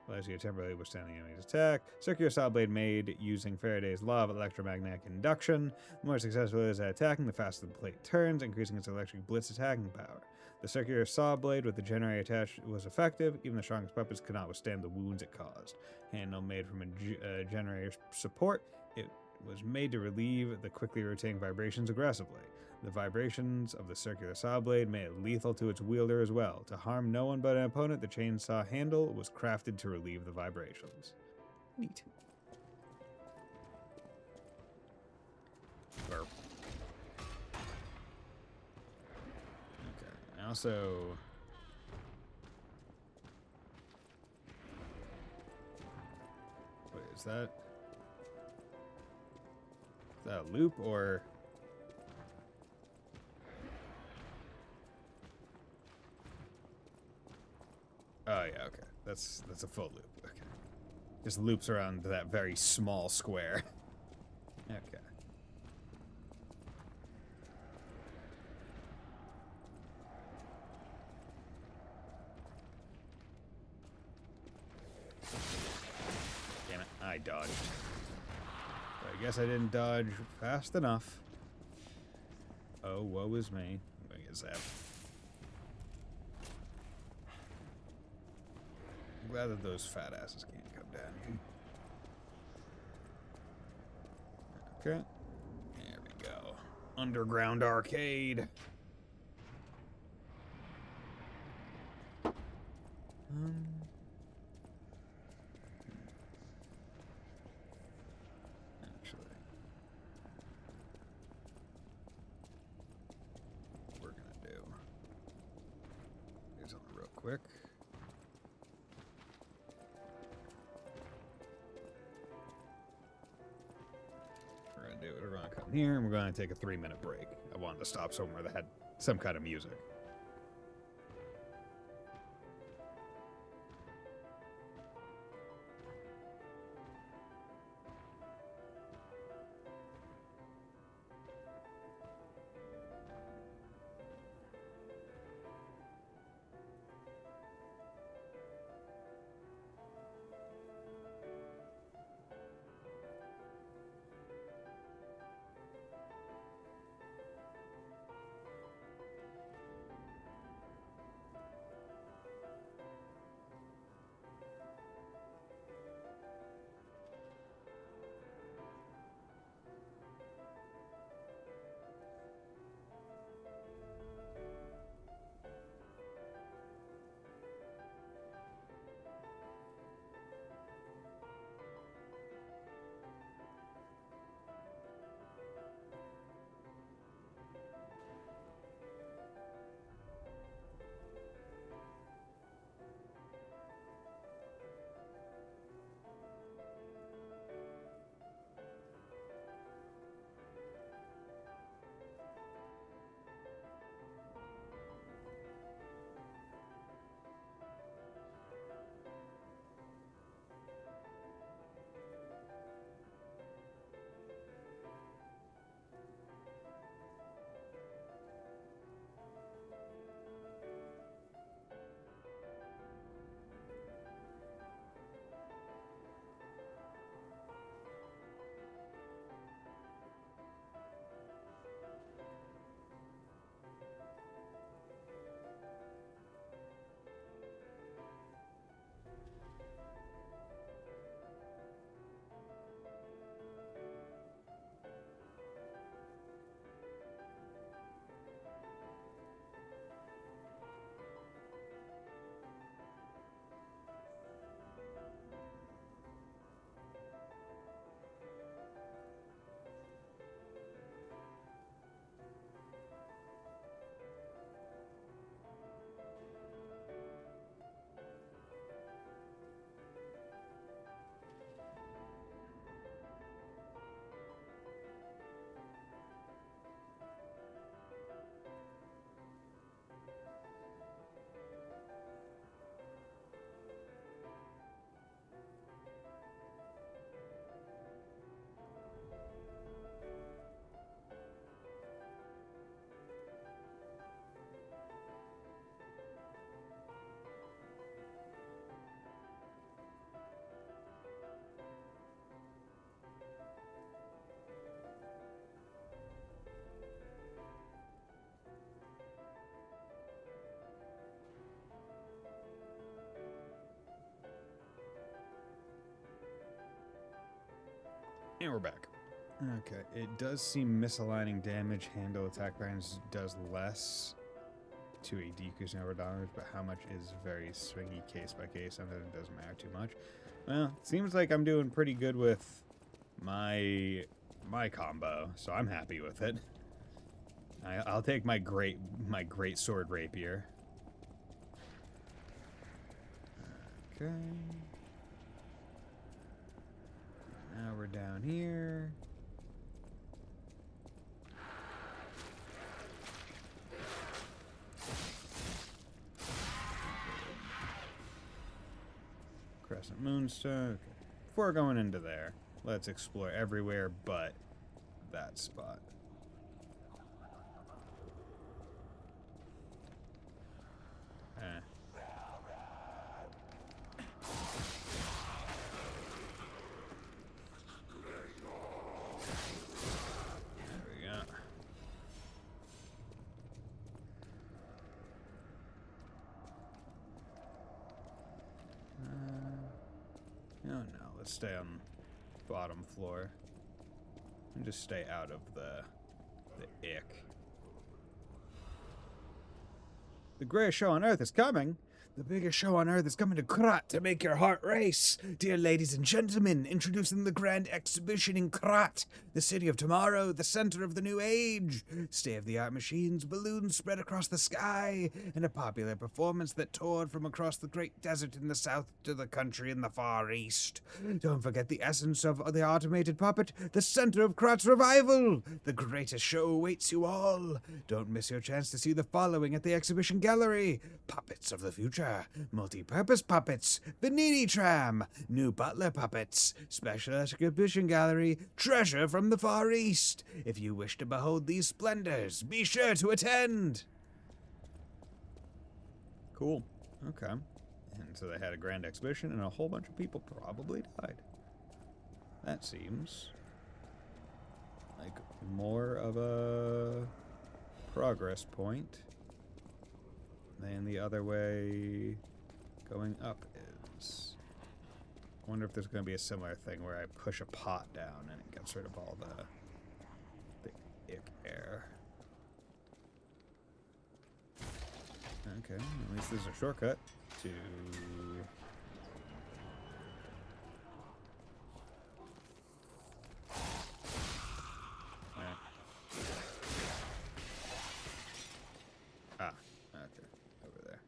Allows you to temporarily withstand the enemy's attack. Circular saw blade made using Faraday's law of electromagnetic induction. The more successful it is at attacking, the faster the blade turns, increasing its electric blitz attacking power. The circular saw blade with the generator attached was effective. Even the strongest puppets could not withstand the wounds it caused. Handle made from a generator support, it was made to relieve the quickly rotating vibrations aggressively. The vibrations of the circular saw blade made it lethal to its wielder as well. To harm no one but an opponent, the chainsaw handle was crafted to relieve the vibrations. Neat. Burp. Okay. I also... Wait, is that a loop or... Oh yeah, okay. That's a full loop. Okay. Just loops around that very small square. Okay. Damn it, I dodged. But I guess I didn't dodge fast enough. Oh, woe is me. I'm gonna get zapped. I'm glad that those fat asses can't come down here. Okay. There we go. Underground arcade. Actually, what we're gonna do is something real quick. We're gonna come here and we're gonna take a 3-minute break. I wanted to stop somewhere that had some kind of music. And we're back. Okay, it does seem misaligning damage, handle, attack patterns does less to a decrease in overall damage, but how much is very swingy case by case. Sometimes it doesn't matter too much. Well, it seems like I'm doing pretty good with my combo, so I'm happy with it. I'll take my great sword rapier. Okay. Now we're down here. Crescent Moonstone. Okay. Before going into there, let's explore everywhere but that spot. Let's stay on the bottom floor and just stay out of the ick. The greatest show on earth is coming. The biggest show on earth is coming to Krat to make your heart race. Dear ladies and gentlemen, introducing the grand exhibition in Krat, the city of tomorrow, the center of the new age. State-of-the-art machines, balloons spread across the sky, and a popular performance that toured from across the great desert in the south to the country in the far east. Don't forget the essence of the automated puppet, the center of Krat's revival. The greatest show awaits you all. Don't miss your chance to see the following at the exhibition gallery. Puppets of the future, multi-purpose puppets, Benini Tram, new butler puppets, special exhibition gallery, treasure from the Far East. If you wish to behold these splendors, be sure to attend. Cool. Okay. And so they had a grand exhibition and a whole bunch of people probably died. That seems like more of a progress point than the other way going up is. I wonder if there's going to be a similar thing where I push a pot down and it gets rid of all the ick air. Okay, at least there's a shortcut to... Ah, okay, over there.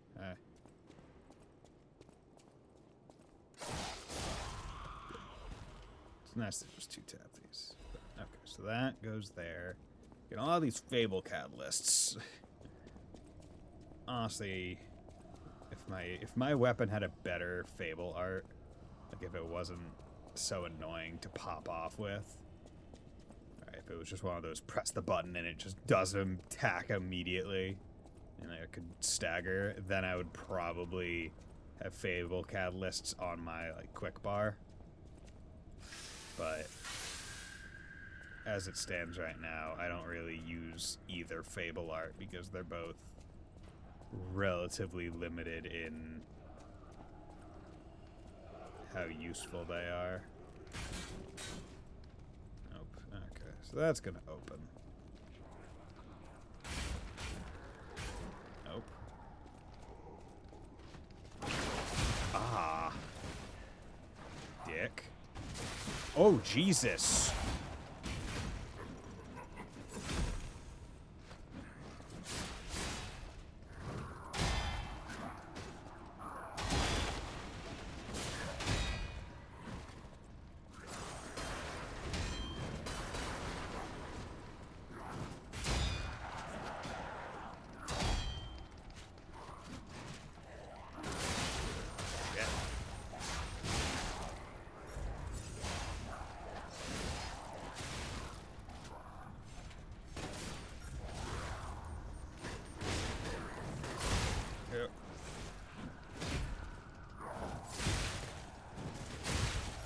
It's nice to just two-tap these. Okay, so that goes there. Get all these Fable catalysts. Honestly, if my weapon had a better Fable art, like if it wasn't so annoying to pop off with, right, if it was just one of those press the button and it just doesn't attack immediately, and I could stagger, then I would probably have Fable catalysts on my like quick bar. But as it stands right now, I don't really use either Fable art because they're both relatively limited in how useful they are. Nope. Okay, so that's gonna open. Nope. Ah. Dick. Oh, Jesus.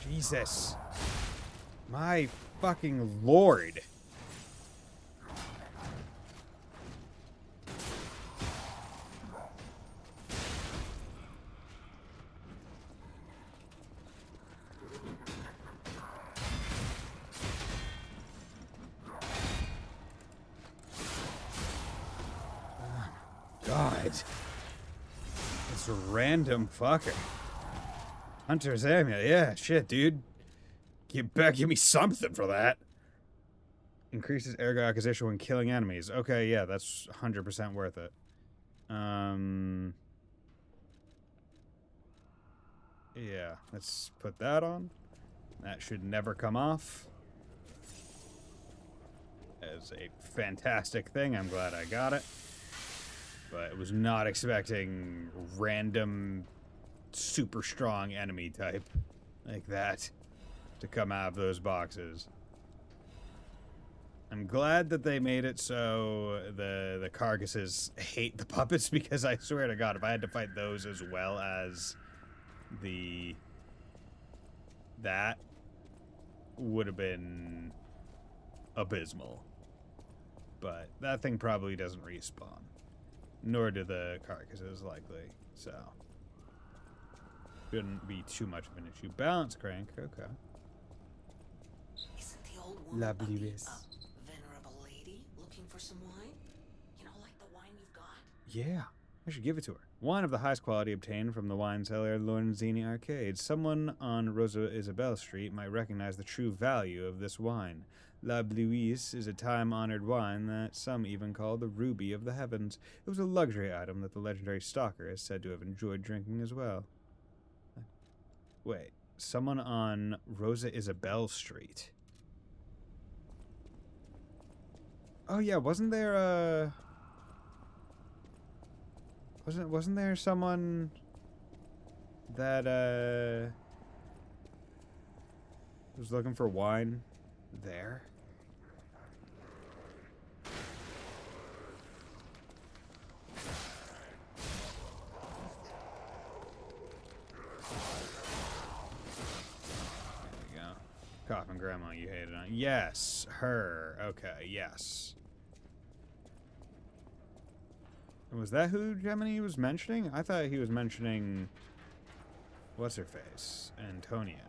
Jesus. My fucking lord. God. It's a random fucker. Hunter's Amulet, yeah, shit, dude. Give me something for that. Increases ergo acquisition when killing enemies. Okay, yeah, that's 100% worth it. Yeah, let's put that on. That should never come off. As a fantastic thing, I'm glad I got it. But I was not expecting random super strong enemy type like that to come out of those boxes. I'm glad that they made it so the carcasses hate the puppets, because I swear to God, if I had to fight those as well as that would have been abysmal. But that thing probably doesn't respawn. Nor do the carcasses, likely. So shouldn't be too much of an issue. Balance crank, okay. Isn't the old woman Lovely a this. venerable lady looking for some wine? You know, like the wine you've got. Yeah, I should give it to her. Wine of the highest quality obtained from the wine cellar at Lorenzini Arcade. Someone on Rosa Isabel Street might recognize the true value of this wine. La Bluise is a time-honored wine that some even call the ruby of the heavens. It was a luxury item that the legendary stalker is said to have enjoyed drinking as well. Wait, someone on Rosa Isabel Street. Oh yeah, wasn't there wasn't there someone that was looking for wine there? There we go. Coffin Grandma you hated on. Yes, her. Okay, yes. Was that who Gemini was mentioning? I thought he was mentioning... What's her face? Antonia.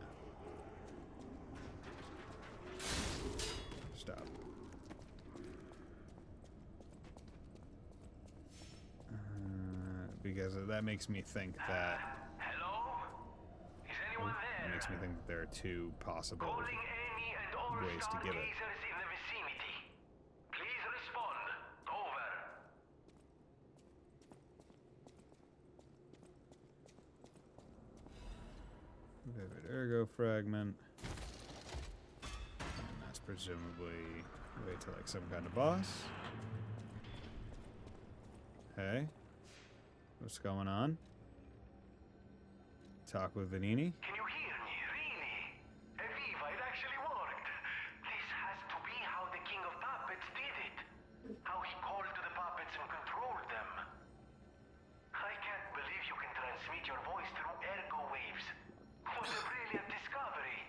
Stop. Because that makes me think that... Hello? Is anyone there? It makes me think that there are two possible Calling any and all ways to give it. stargazers in the vicinity. Please respond. Over. Vivid ergo fragment. And that's presumably way to like some kind of boss. Hey. What's going on? Talk with Vanini? Can you hear me? Really? Eviva, it actually worked. This has to be how the King of Puppets did it. How he called to the puppets and controlled them. I can't believe you can transmit your voice through ergo waves. What a brilliant discovery.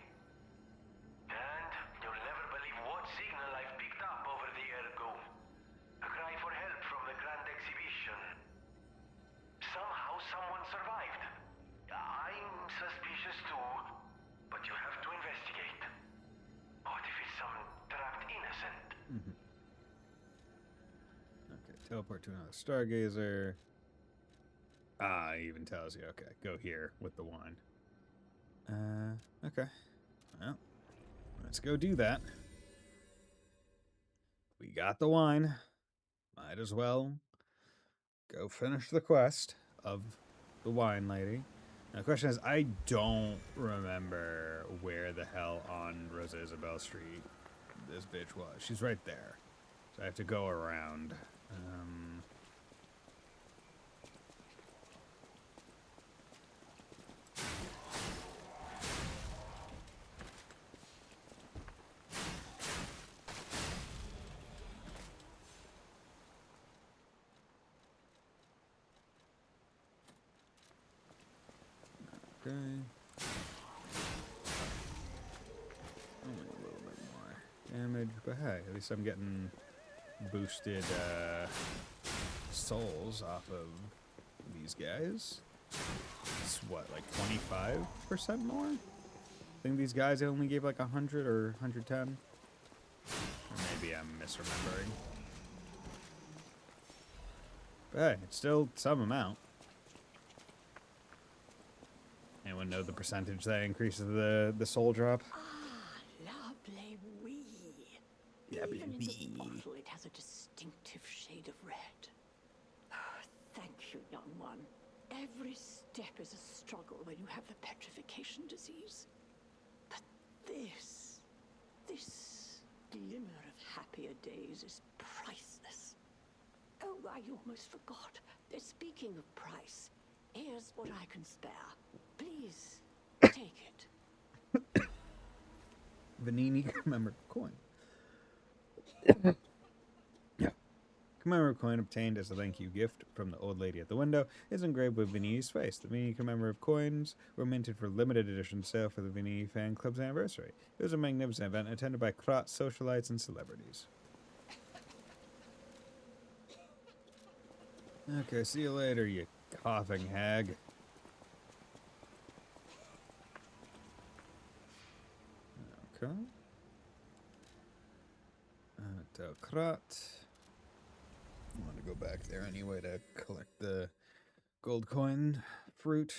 And you'll never believe what signal I've picked up over the ergo. A cry for help from the Grand Exhibition. Somehow someone survived. I'm suspicious too, but you have to investigate. What if it's some trapped innocent? Okay, teleport to another stargazer. Ah, it even tells you. Okay, go here with the wine. Okay. Well, let's go do that. We got the wine. Might as well go finish the quest of the wine lady. Now, the question is, I don't remember where the hell on Rosa Isabel Street this bitch was. She's right there. So I have to go around. Okay. Only a little bit more damage, but hey, at least I'm getting boosted souls off of these guys. It's what, like 25% more? I think these guys only gave like 100 or 110. Or maybe I'm misremembering. But hey, it's still some amount. Anyone know the percentage that increases the soul drop? Lovely wee. Lovely Even in wee. the bottle, it has a distinctive shade of red. Thank you, young one. Every step is a struggle when you have the petrification disease. But this glimmer of happier days is priceless. Oh, I almost forgot. Speaking of price, here's what I can spare. Please, take it. Vanini commemorative coin. Yeah. Commemorative coin obtained as a thank you gift from the old lady at the window is engraved with Vanini's face. The Vanini commemorative coins were minted for limited edition sale for the Vanini fan club's anniversary. It was a magnificent event attended by Krot, socialites, and celebrities. Okay, see you later, you coughing hag. Okay. Krot. I want to go back there anyway to collect the gold coin fruit,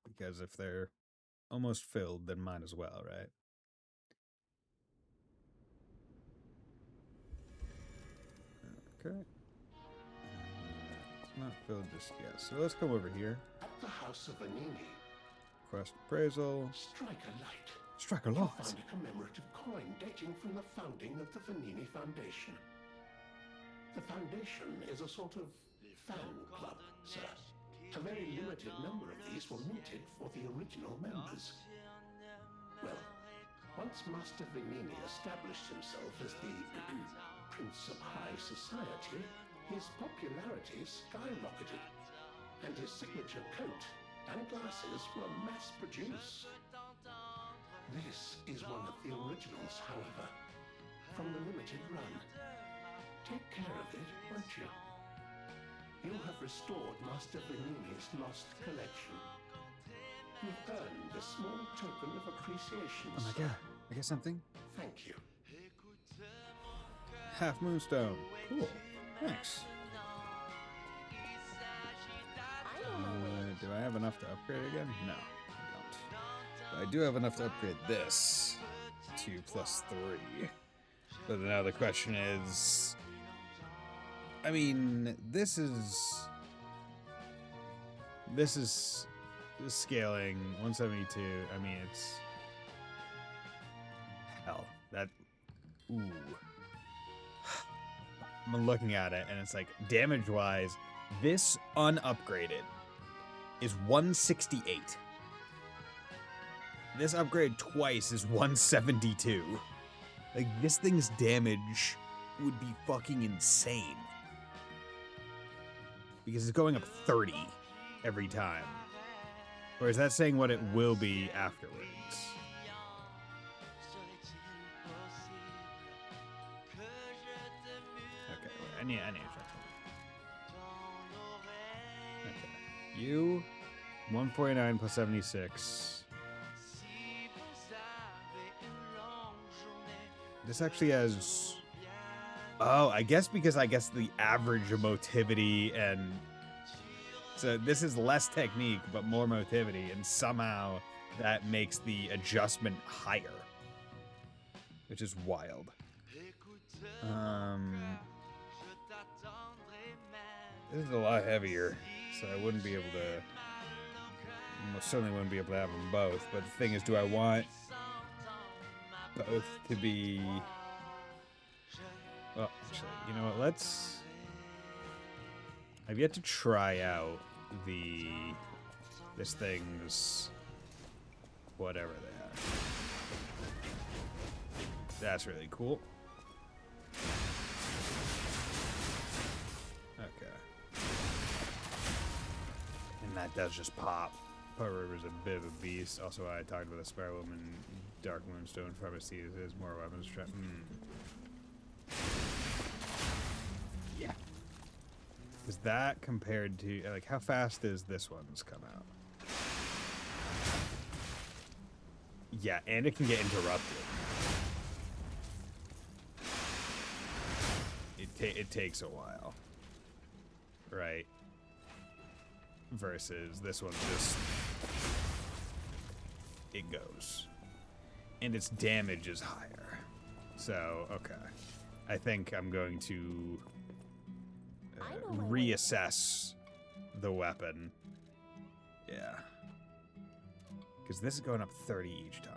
because if they're almost filled, then might as well, right? Okay. It's not filled just yet, so let's come over here. At the House of Vanini, Quest appraisal. strike a light. Strike a You'll light. find a commemorative coin dating from the founding of the Vanini Foundation. The Foundation is a sort of fan club, sir. A very limited number of these were minted for the original members. Well, once Master Vanini established himself as the Prince of High Society, his popularity skyrocketed, and his signature coat and glasses were mass-produced. This is one of the originals, however, from the limited run. Take care of it, won't you? You have restored Master Vanini's lost collection. You've earned a small token of appreciation, Oh my sir. god. I get something? Thank you. Half moonstone. Cool. Thanks. Do I have enough to upgrade again? No, I don't. But I do have enough to upgrade this to +3. But now the question is, I mean, this is scaling 172. I mean, it's hell. That ooh. I'm looking at it and it's like damage-wise, this unupgraded is 168. This upgrade twice is 172. Like, this thing's damage would be fucking insane. Because it's going up 30 every time. Or is that saying what it will be afterwards? Okay, wait, I need to try something. Okay. You, 149 plus 76. This actually has... Oh, I guess because the average motivity and... So this is less technique, but more motivity, and somehow that makes the adjustment higher. Which is wild. This is a lot heavier, so I wouldn't be able to... Most certainly wouldn't be able to have them both, but the thing is, do I want both to be... Well, actually, you know what, let's... I've yet to try out this thing's... whatever they are. That's really cool. Okay. And that does just pop. Pearl River's a bit of a beast. Also, I talked with a Spare Woman, Dark Moonstone, Pharmacy is more weapons. Yeah. Is that compared to, like, how fast is this one's come out? Yeah, and it can get interrupted. It takes a while. Right? Versus this one just... It goes. And its damage is higher. So, okay. I think I'm going to reassess the weapon. Yeah. Because this is going up 30 each time.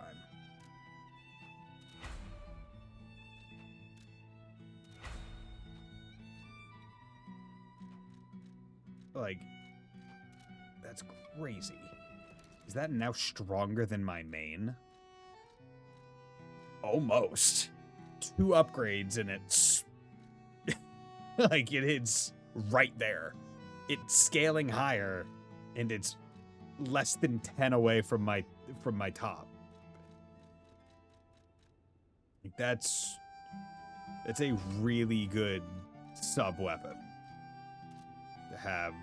Like, that's crazy. Is that now stronger than my main? Almost. 2 upgrades and it's... like, it's right there. It's scaling higher, and it's less than 10 away from my top. Like, that's a really good sub-weapon to have,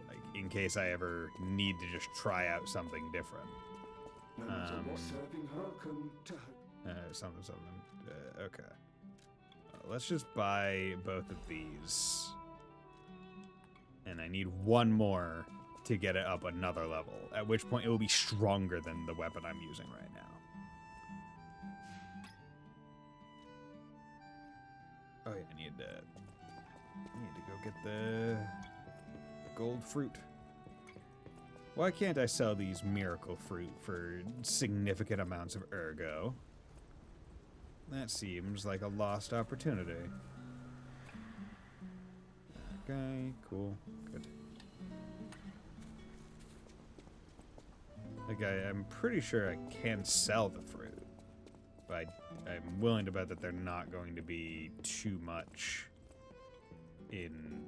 like, in case I ever need to just try out something different. Something. Okay. Let's just buy both of these. And I need one more to get it up another level, at which point it will be stronger than the weapon I'm using right now. Oh yeah, I need to go get the gold fruit. Why can't I sell these miracle fruit for significant amounts of ergo? That seems like a lost opportunity. Okay, cool, good. Like, I'm pretty sure I can sell the fruit, but I'm willing to bet that they're not going to be too much in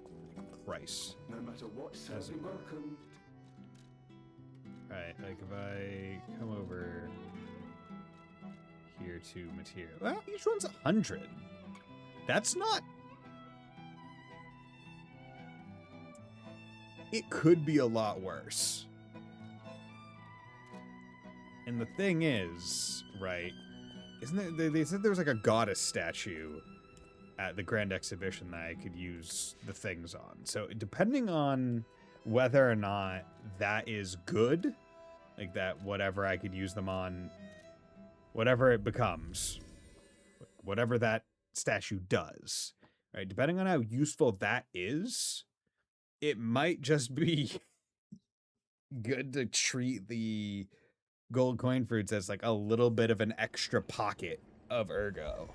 price. No matter what, sir, be welcome. Right, like if I come over here to material, well, each one's 100. That's not. It could be a lot worse. And the thing is, right, isn't there, they said there was like a goddess statue at the Grand Exhibition that I could use the things on. So depending on whether or not that is good, like that whatever I could use them on, whatever it becomes, whatever that statue does, right, depending on how useful that is, it might just be good to treat the gold coin fruits as like a little bit of an extra pocket of ergo.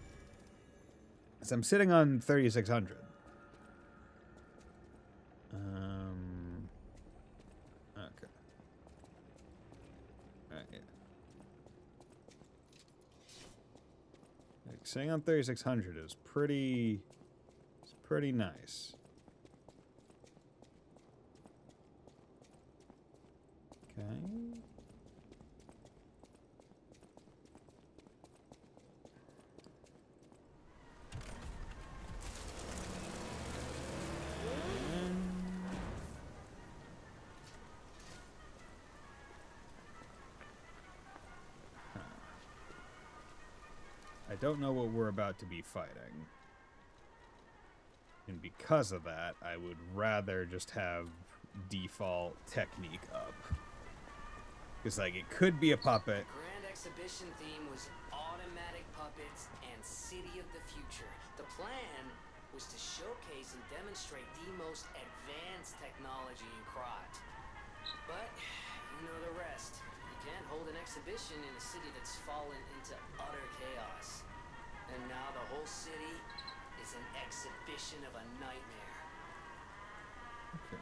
So I'm sitting on 3,600. Okay. Alright, yeah. Like, sitting on 3,600 is pretty nice. Okay. I don't know what we're about to be fighting. And because of that, I would rather just have default technique up. Because, like, it could be a puppet. Grand Exhibition theme was automatic puppets and City of the Future. The plan was to showcase and demonstrate the most advanced technology in Krot. But, you know the rest. You can't hold an exhibition in a city that's fallen into utter chaos. And now the whole city is an exhibition of a nightmare. Okay.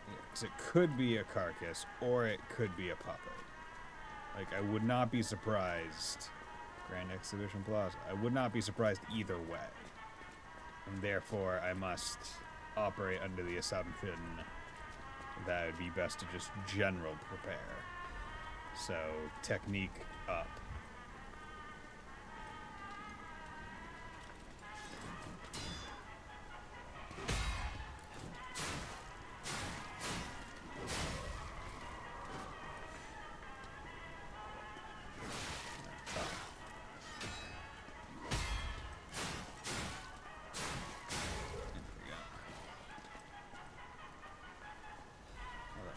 Yeah, because it could be a carcass, or it could be a puppet. Like, I would not be surprised. Grand Exhibition Plaza. I would not be surprised either way. And therefore, I must operate under the assumption that it would be best to just general prepare. So, technique up.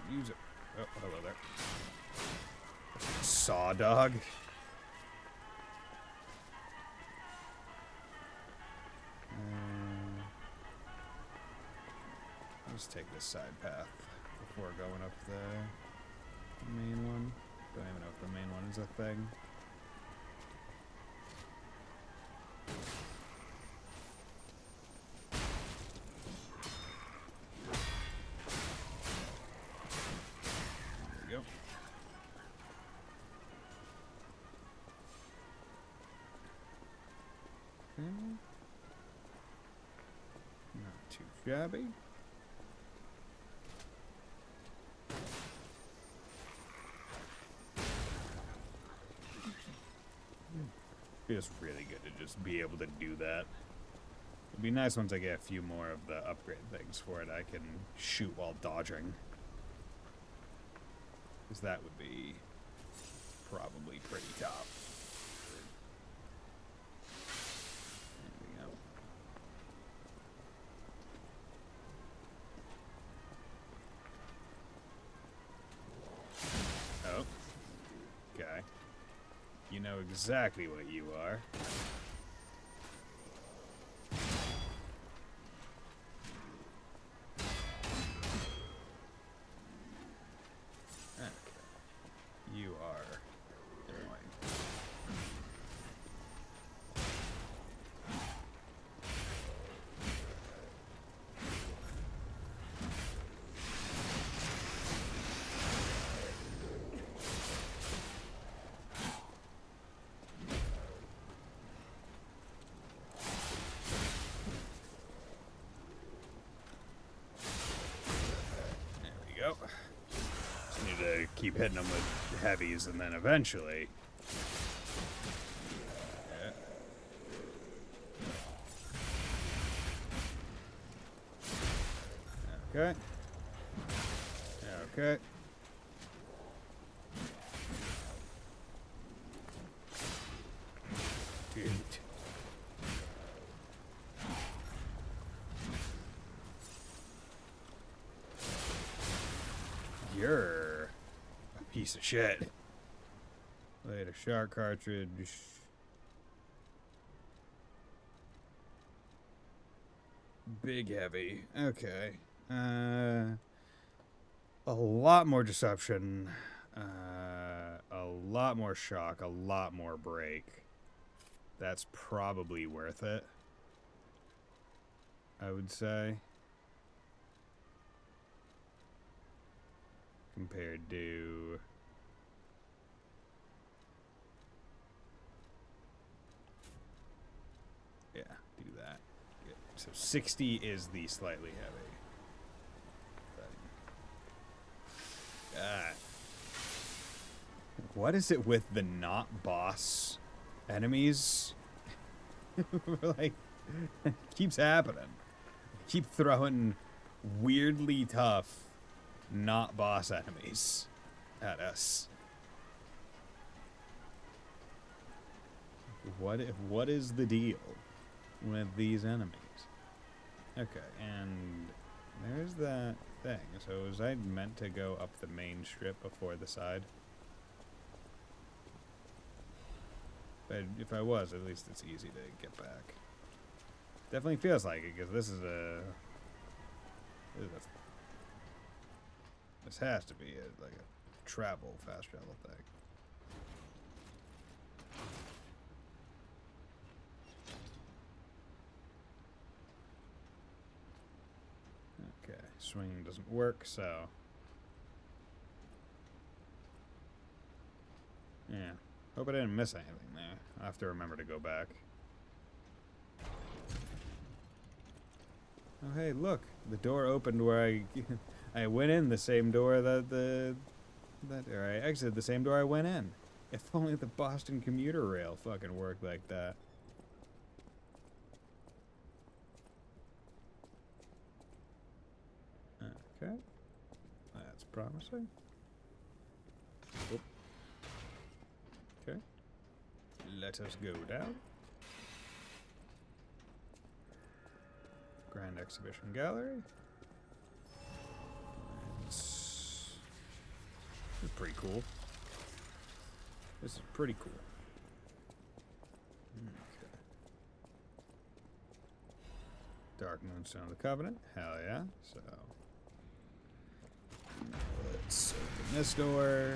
Use it. Oh, hello there. Saw dog. Let's take this side path before going up the main one. Don't even know if the main one is a thing. Not too shabby. Feels really good to just be able to do that. It'd be nice once I get a few more of the upgrade things for it. I can shoot while dodging. Because that would be probably pretty tough. There we go. You know exactly what you are. Okay. You are annoying. There we go. Just need to keep hitting them with heavies, and then eventually. Yeah. Okay. Okay. Dude. You're a piece of shit. Wait, a shark cartridge. Big heavy. Okay. A lot more deception. A lot more shock. A lot more break. That's probably worth it, I would say. Compared to... Yeah, do that. Good. So 60 is the slightly heavy. God. What is it with the not boss enemies? Like, it keeps happening. Keep throwing weirdly tough not boss enemies at us. What is the deal with these enemies? Okay, and there's that thing. So was I meant to go up the main strip before the side? But if I was, at least it's easy to get back. Definitely feels like it, because this has to be like a fast travel thing. Okay, swinging doesn't work, so... Yeah, hope I didn't miss anything there. I'll have to remember to go back. Oh hey, look, the door opened where I went in the same door or I exited the same door I went in. If only the Boston commuter rail fucking worked like that. Okay, that's promising. Oop. Okay, let us go down. Grand Exhibition Gallery. This is pretty cool. This is pretty cool. Okay. Dark Moonstone of the Covenant. Hell yeah. So let's open this door.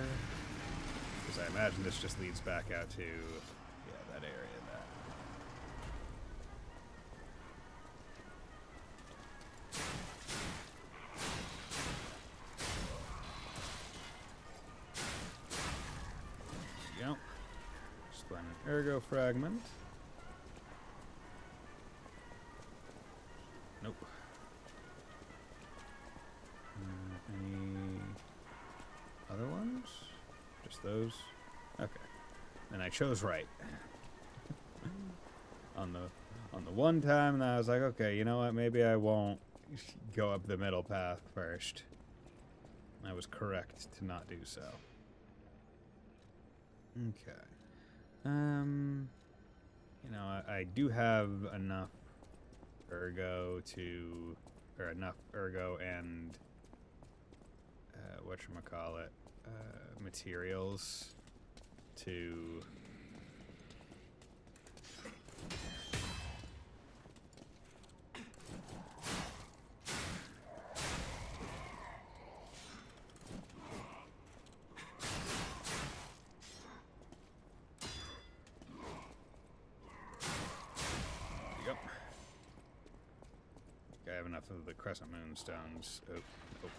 Because I imagine this just leads back out to that area. Splendid Ergo Fragment. Nope. Any other ones? Just those? Okay. And I chose right. on the one time that I was like, okay, you know what? Maybe I won't go up the middle path first. I was correct to not do so. Okay. You know, I do have enough ergo enough ergo and, whatchamacallit, materials to half of the Crescent Moonstones. Oh, oh.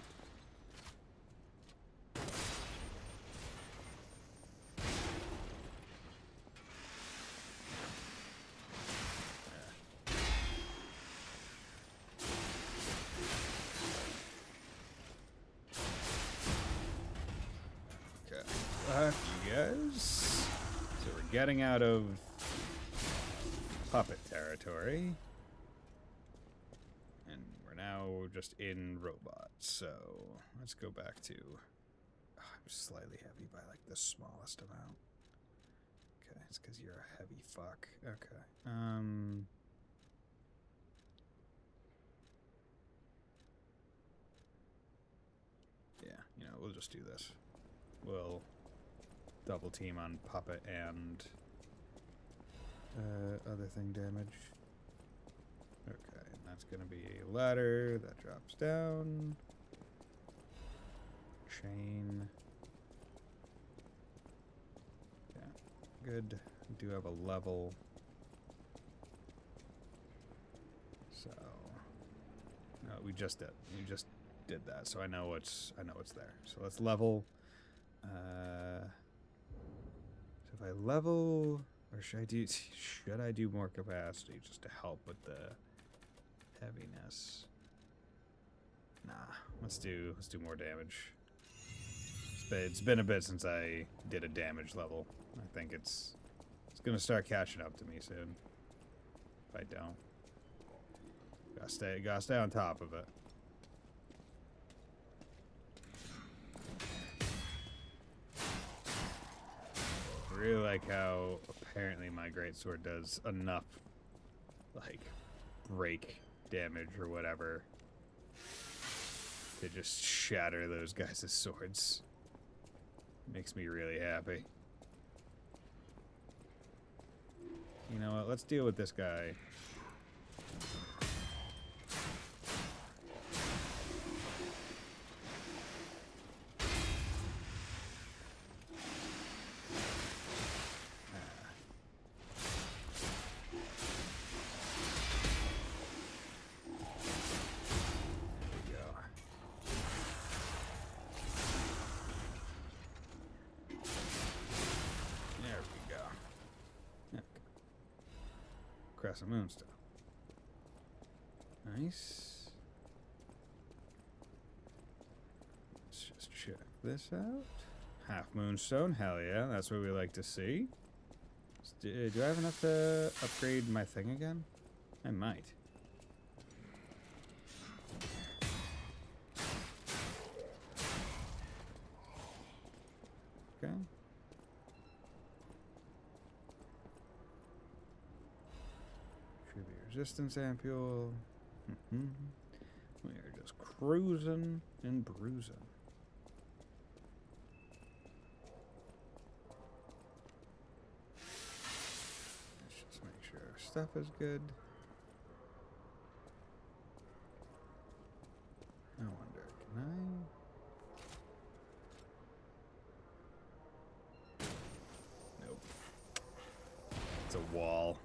Okay. Fuck you guys. So we're getting out of puppet territory. And we're now just in robots. So let's go back to... Oh, I'm slightly heavy by like the smallest amount. Okay, it's because you're a heavy fuck. Okay. Yeah, you know, we'll just do this. We'll double team on puppet and other thing damage. Okay, and that's gonna be a ladder that drops down. Chain. Yeah, good. We do have a level. So no, we just did. We just did that, so I know what's there. So let's level. So if I level, or should I do more capacity just to help with the heaviness? Nah, let's do more damage. It's been a bit since I did a damage level. I think it's gonna start catching up to me soon. If I don't, gotta stay on top of it. I really like how apparently my greatsword does enough, like, break damage or whatever to just shatter those guys' swords. Makes me really happy. You know what? Let's deal with this guy. Crescent Moonstone. Nice. Let's just check this out. Half Moonstone, hell yeah, that's what we like to see. Do I have enough to upgrade my thing again? I might. Okay. Resistance ampule. We are just cruising and bruising. Let's just make sure our stuff is good. I wonder, can I? Nope. It's a wall.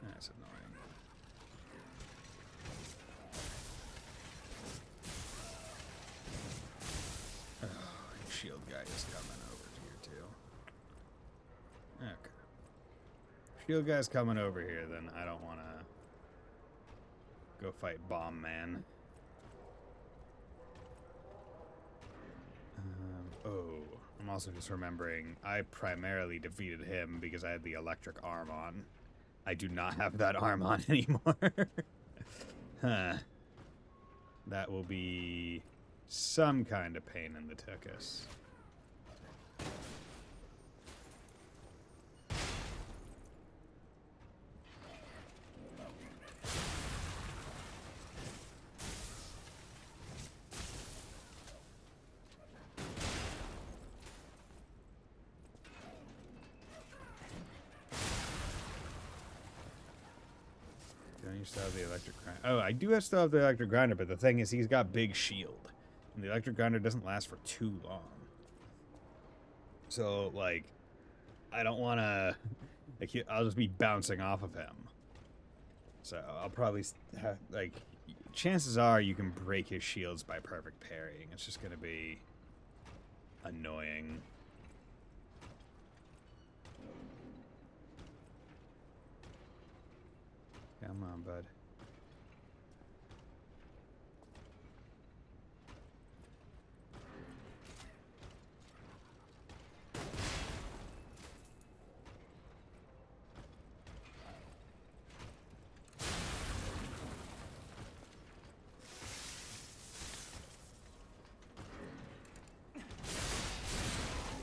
That's annoying. Oh, shield guy is coming over here too. Okay. Shield guy's coming over here, then I don't want to go fight Bomb Man. I'm also just remembering I primarily defeated him because I had the electric arm on. I do not have that arm on anymore. Huh. That will be some kind of pain in the tuchus. You still have the electric grinder. Oh, I do still have the electric grinder, but the thing is he's got big shield. And the electric grinder doesn't last for too long. So, like, I don't want to... Like, I'll just be bouncing off of him. So I'll probably have, like... Chances are you can break his shields by perfect parrying. It's just going to be annoying. Come on, bud.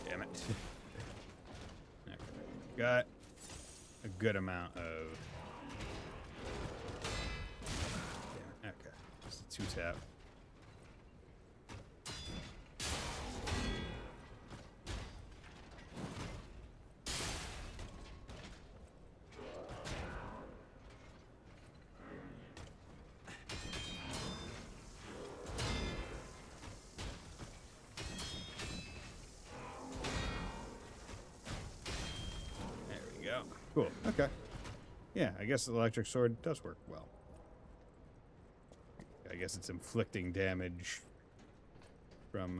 Damn it. Okay. Got a good amount of... Damn it. Okay. Just a 2-tap. Cool. Okay. Yeah, I guess the electric sword does work well. I guess it's inflicting damage from,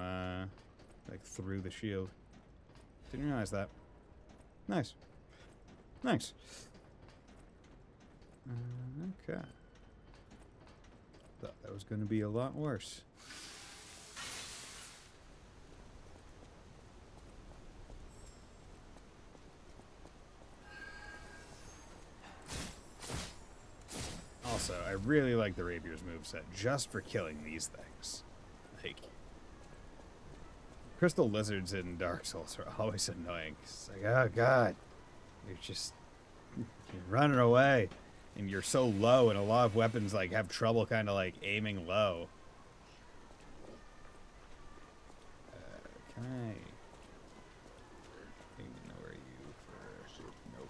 like, through the shield. Didn't realize that. Nice. Nice. Okay. Thought that was going to be a lot worse. Also, I really like the Rapier's moveset just for killing these things. Like, crystal lizards in Dark Souls are always annoying. It's like, oh god, you're running away, and you're so low, and a lot of weapons like have trouble kind of like aiming low. Can I? Ignore you for nope.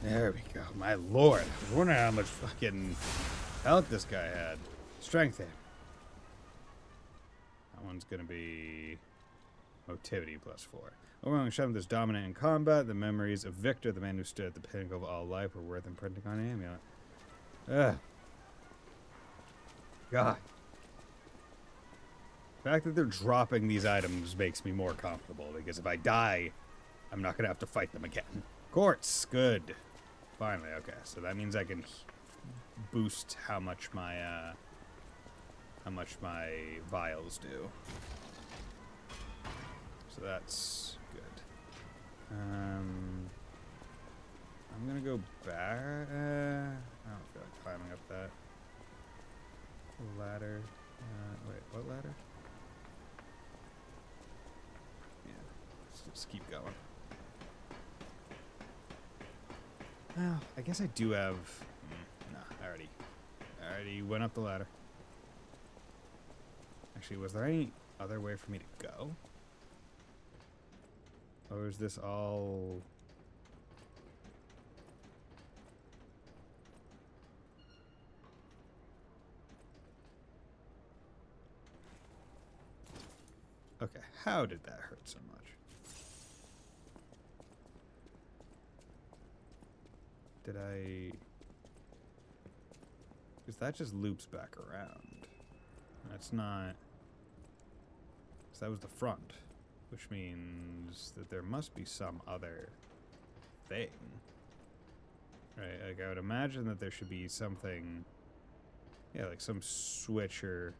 There we go. My lord. I was wondering how much fucking health this guy had. Strength him. That one's gonna be motivity +4. Overwhelming Shem is dominant in combat. The memories of Victor, the man who stood at the pinnacle of all life, were worth imprinting on an amulet. Ugh. God. The fact that they're dropping these items makes me more comfortable, because if I die, I'm not gonna have to fight them again. Quartz, good. Finally, okay. So that means I can boost how much my vials do. So that's good. I'm gonna go back. I don't feel like climbing up that ladder. Wait, what ladder? Yeah, let's just keep going. Well, I guess I do have... no, I already went up the ladder. Actually, was there any other way for me to go? Or is this all... Okay, how did that hurt so much? Did I... Because that just loops back around. That's not... Because that was the front. Which means that there must be some other thing. Right, like I would imagine that there should be something... Yeah, like some switch or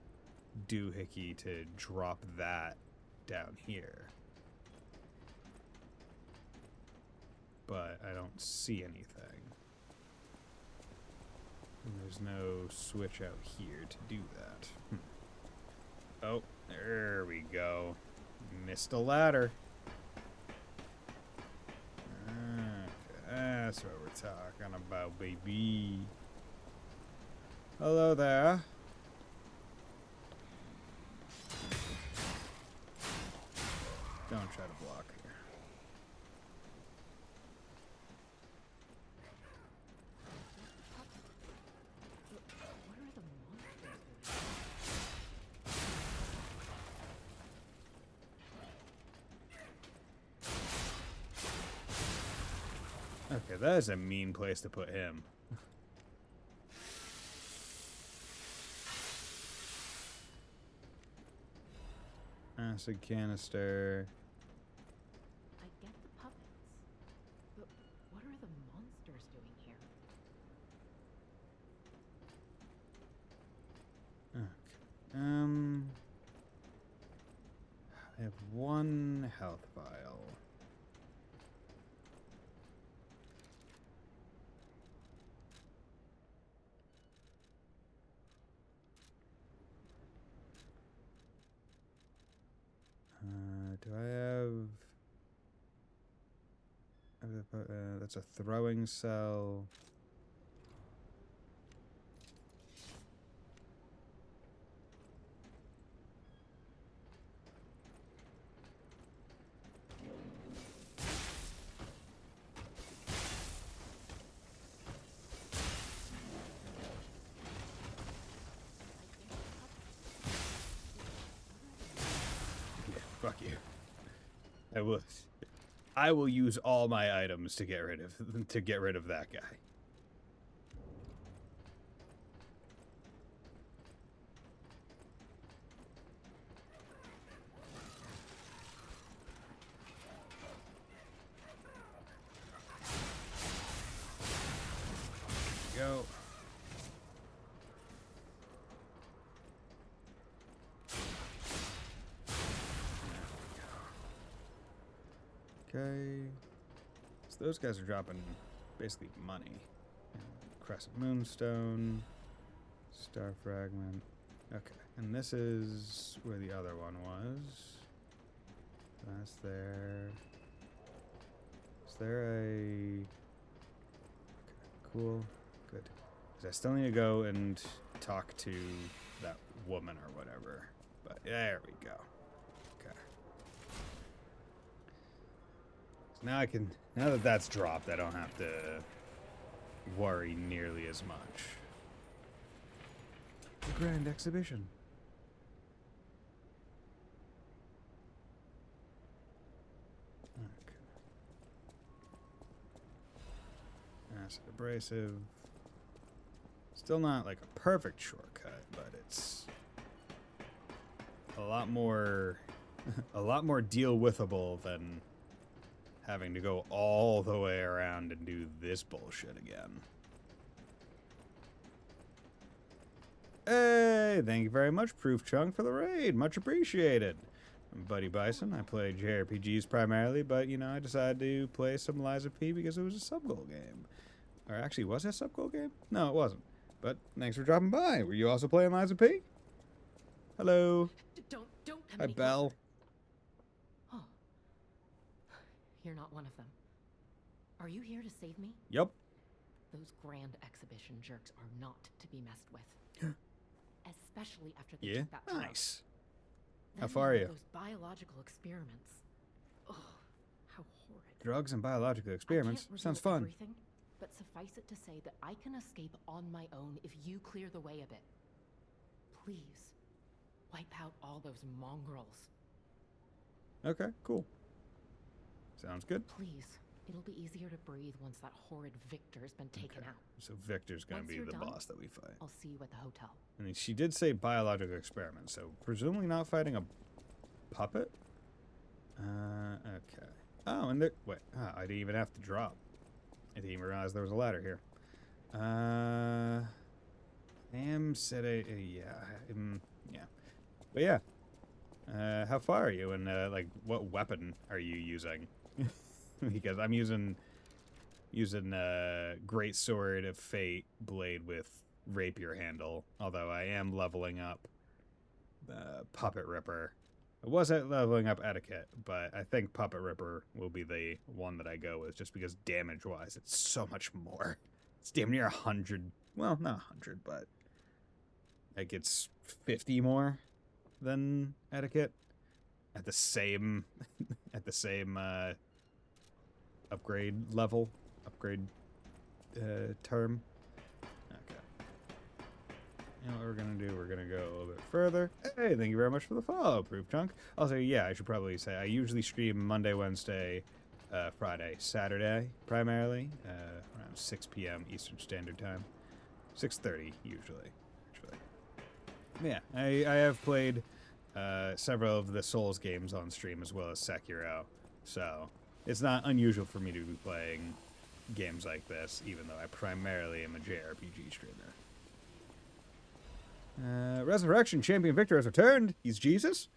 doohickey to drop that down here. But I don't see anything. And there's no switch out here to do that. Oh, there we go. Missed a ladder. Okay, that's what we're talking about, baby. Hello there. Don't try to block here. What are the monsters doing? Okay, that is a mean place to put him. Acid canister. I get the puppets, but what are the monsters doing here? Okay. I have one health vial. Do I have... that's a throwing cell. Yeah, fuck you. I will use all my items to get rid of that guy. Go. Okay. So those guys are dropping basically money. Crescent Moonstone, Star Fragment. Okay. And this is where the other one was. That's there. Is there a... Okay, cool. Good. Because I still need to go and talk to that woman or whatever. But there we go. Okay. So now I can... Now that that's dropped, I don't have to worry nearly as much. The Grand Exhibition. Okay. Acid Abrasive. Still not like a perfect shortcut, but it's a lot more deal withable than having to go all the way around and do this bullshit again. Hey, thank you very much, Proof Chunk, for the raid. Much appreciated. I'm Buddy Bison. I play JRPGs primarily, but, you know, I decided to play some Lies of P because it was a sub-goal game. Or actually, was it a sub-goal game? No, it wasn't. But thanks for dropping by. Were you also playing Lies of P? Hello. Don't come Hi, any Belle. closer. Oh. You're not one of them. Are you here to save me? Yep. Those Grand Exhibition jerks are not to be messed with. Especially after they Yeah, took that drug. nice. How Then far are there you? Those biological experiments. Oh, how horrid. Drugs and biological experiments. I can't Sounds reveal fun. everything, but suffice it to say that I can escape on my own if you clear the way a bit. Please, wipe out all those mongrels. Okay, cool. Sounds good. Please, it'll be easier to breathe once that horrid Victor's been taken out. So Victor's gonna Once be you're the done, boss that we fight. I'll see you at the hotel. I mean, she did say biological experiments, so presumably not fighting a puppet? Okay. Oh, and there... Wait, I didn't even have to drop. I didn't even realize there was a ladder here. Said yeah. But yeah. How far are you, and, like, what weapon are you using? Because I'm using Great Sword of Fate blade with rapier handle, although I am leveling up Puppet Ripper. I wasn't leveling up Etiquette, but I think Puppet Ripper will be the one that I go with, just because damage-wise, it's so much more. It's damn near 100. Well, not 100, but like it's 50 more than Etiquette at the same upgrade level, term. Okay. You know what we're gonna do? We're gonna go a little bit further. Hey, thank you very much for the follow, Proof Chunk. Also, yeah, I should probably say I usually stream Monday, Wednesday, Friday, Saturday, primarily, around 6 p.m. Eastern Standard Time. 6:30 usually, actually. Yeah, I have played several of the Souls games on stream as well as Sekiro, so it's not unusual for me to be playing games like this, even though I primarily am a JRPG streamer. Resurrection Champion Victor has returned. He's Jesus.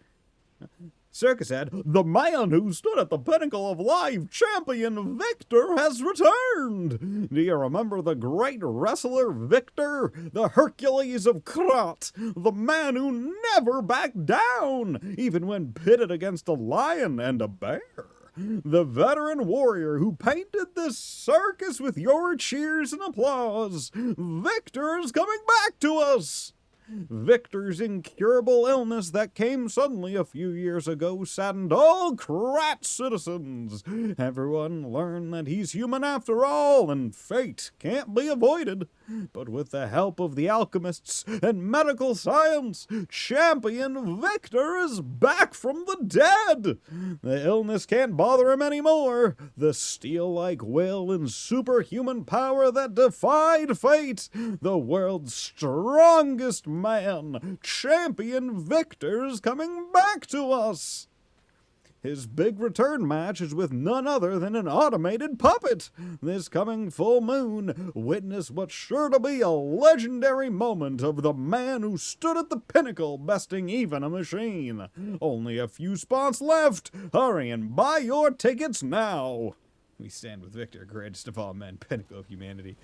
Circus said, the man who stood at the pinnacle of life, Champion Victor, has returned. Do you remember the great wrestler Victor? The Hercules of Krat, the man who never backed down, even when pitted against a lion and a bear. The veteran warrior who painted this circus with your cheers and applause. Victor is coming back to us. Victor's incurable illness that came suddenly a few years ago saddened all Krat citizens. Everyone learned that he's human after all, and fate can't be avoided. But with the help of the alchemists and medical science, Champion Victor is back from the dead. The illness can't bother him anymore. The steel-like will and superhuman power that defied fate. The world's strongest man, Champion Victor, is coming back to us. His big return match is with none other than an automated puppet. This coming full moon, witness what's sure to be a legendary moment of the man who stood at the pinnacle, besting even a machine. Only a few spots left. Hurry and buy your tickets now. We stand with Victor, greatest of all men, pinnacle of humanity.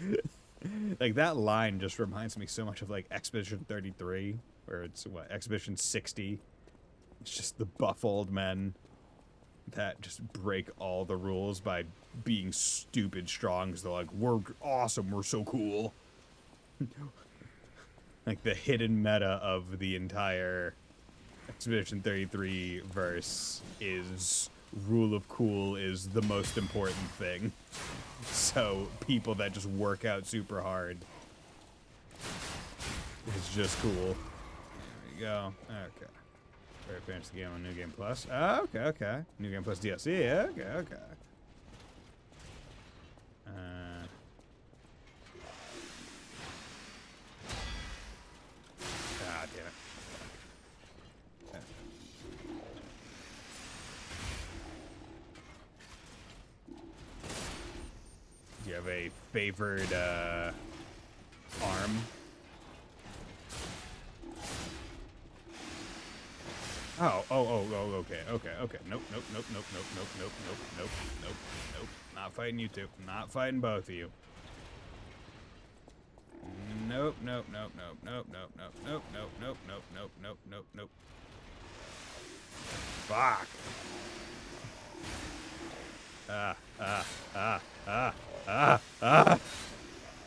Like, that line just reminds me so much of, like, Expedition 33, where it's, what, Expedition 60? It's just the buff old men that just break all the rules by being stupid strong, because they're like, we're awesome, we're so cool. Like, the hidden meta of the entire Expedition 33 verse is rule of cool is the most important thing. So people that just work out super hard, it's just cool. There we go. Okay. Very finish the game on New Game Plus. Oh, okay. New Game Plus DLC. Yeah, okay. Ah, damn it. Okay. Do you have a favored arm? Oh, okay. Nope. Not fighting you two. Not fighting both of you. Nope. Fuck.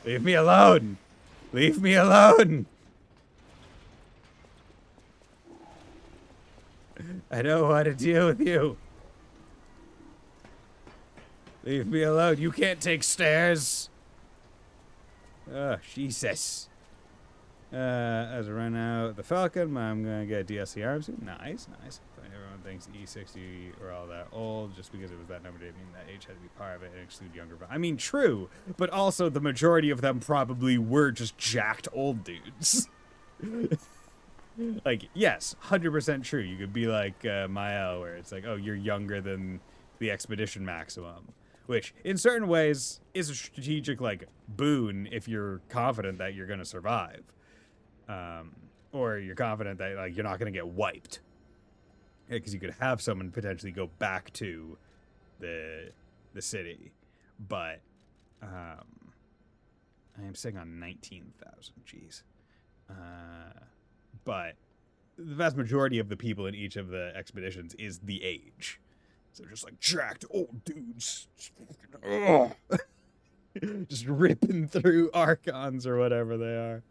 Leave me alone. Leave me alone. I don't want to deal with you. Leave me alone. You can't take stairs. Oh, Jesus. As I run out the Falcon, I'm going to get a DLC arms. Nice, nice. Everyone thinks E60 or all that old. Just because it was that number didn't mean that age had to be part of it and exclude younger. I mean, true. But also, the majority of them probably were just jacked old dudes. Like, yes, 100% true. You could be like Mael, where it's like, oh, you're younger than the expedition maximum. Which, in certain ways, is a strategic, like, boon if you're confident that you're going to survive. Or you're confident that, like, you're not going to get wiped. Because you could have someone potentially go back to the city. But, I am sitting on 19,000, jeez. But the vast majority of the people in each of the expeditions is the age. So just like jacked old dudes. Just ripping through Archons or whatever they are.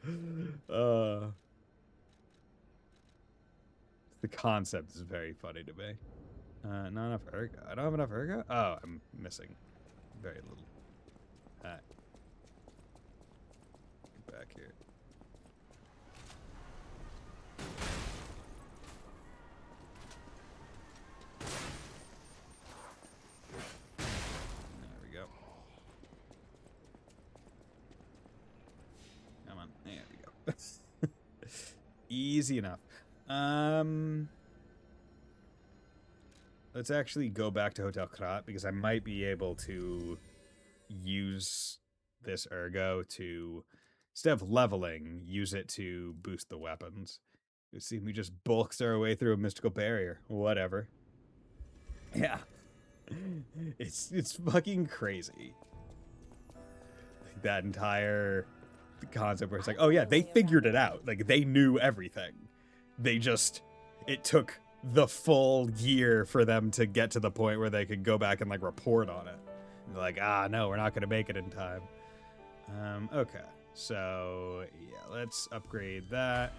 The concept is very funny to me. Not enough ergo. I don't have enough ergo? Oh, I'm missing very little. Alright. Get back here. There we go. Come on. There we go. Easy enough. Let's actually go back to Hotel Krat because I might be able to use this ergo to, instead of leveling, use it to boost the weapons. You see, we just bulked our way through a mystical barrier. Whatever. Yeah. It's fucking crazy. That entire concept where it's like, oh yeah, they figured it out. Like, they knew everything. They just, it took the full year for them to get to the point where they could go back and, like, report on it. And like, no, we're not going to make it in time. Okay. So, yeah, let's upgrade that.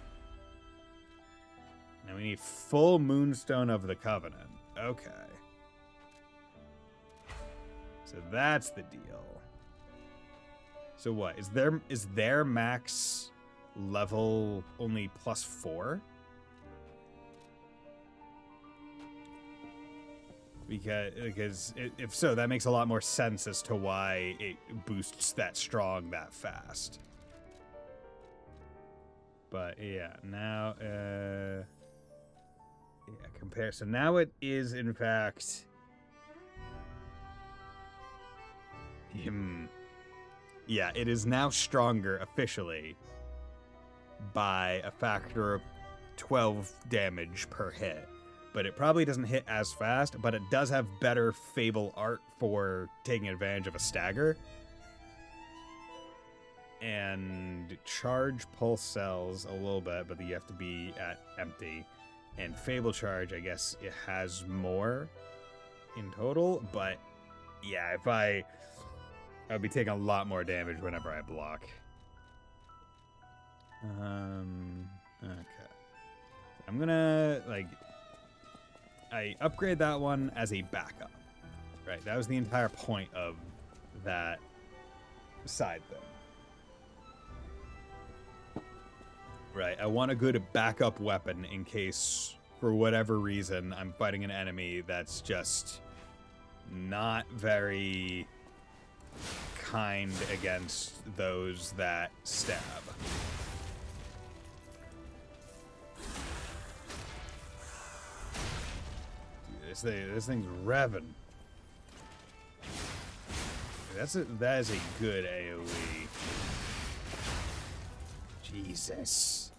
Now we need full Moonstone of the Covenant. Okay. So that's the deal. So what? Is their max level only +4? Because if so, that makes a lot more sense as to why it boosts that strong that fast. But yeah, now compare. So now it is in fact yeah, it is now stronger officially by a factor of 12 damage per hit. But it probably doesn't hit as fast, but it does have better Fable art for taking advantage of a stagger. And charge pulse cells a little bit, but you have to be at empty. And Fable charge, I guess it has more in total, but yeah, I'll be taking a lot more damage whenever I block. Okay. I'm gonna, like, I upgrade that one as a backup, right? That was the entire point of that side thing. Right, I want a good backup weapon in case, for whatever reason, I'm fighting an enemy that's just not very kind against those that stab. This thing's revving. That is a good AoE. Jesus.